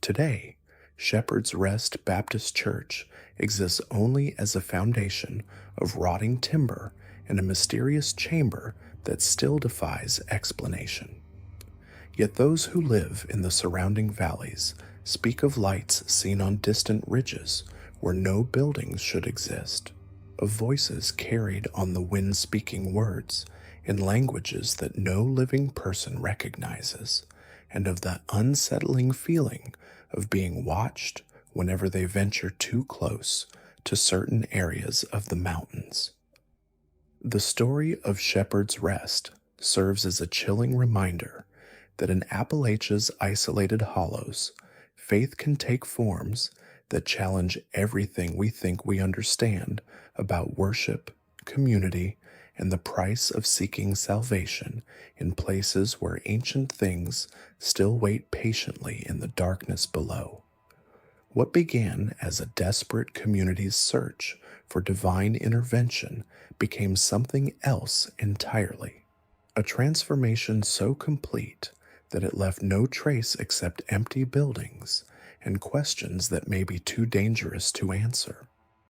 Today, Shepherd's Rest Baptist Church exists only as a foundation of rotting timber in a mysterious chamber that still defies explanation. Yet those who live in the surrounding valleys speak of lights seen on distant ridges where no buildings should exist, of voices carried on the wind speaking words in languages that no living person recognizes, and of the unsettling feeling of being watched whenever they venture too close to certain areas of the mountains. The story of Shepherd's Rest serves as a chilling reminder that in Appalachia's isolated hollows, faith can take forms that challenge everything we think we understand about worship, community, and the price of seeking salvation in places where ancient things still wait patiently in the darkness below. What began as a desperate community's search for divine intervention became something else entirely, a transformation so complete that it left no trace except empty buildings and questions that may be too dangerous to answer.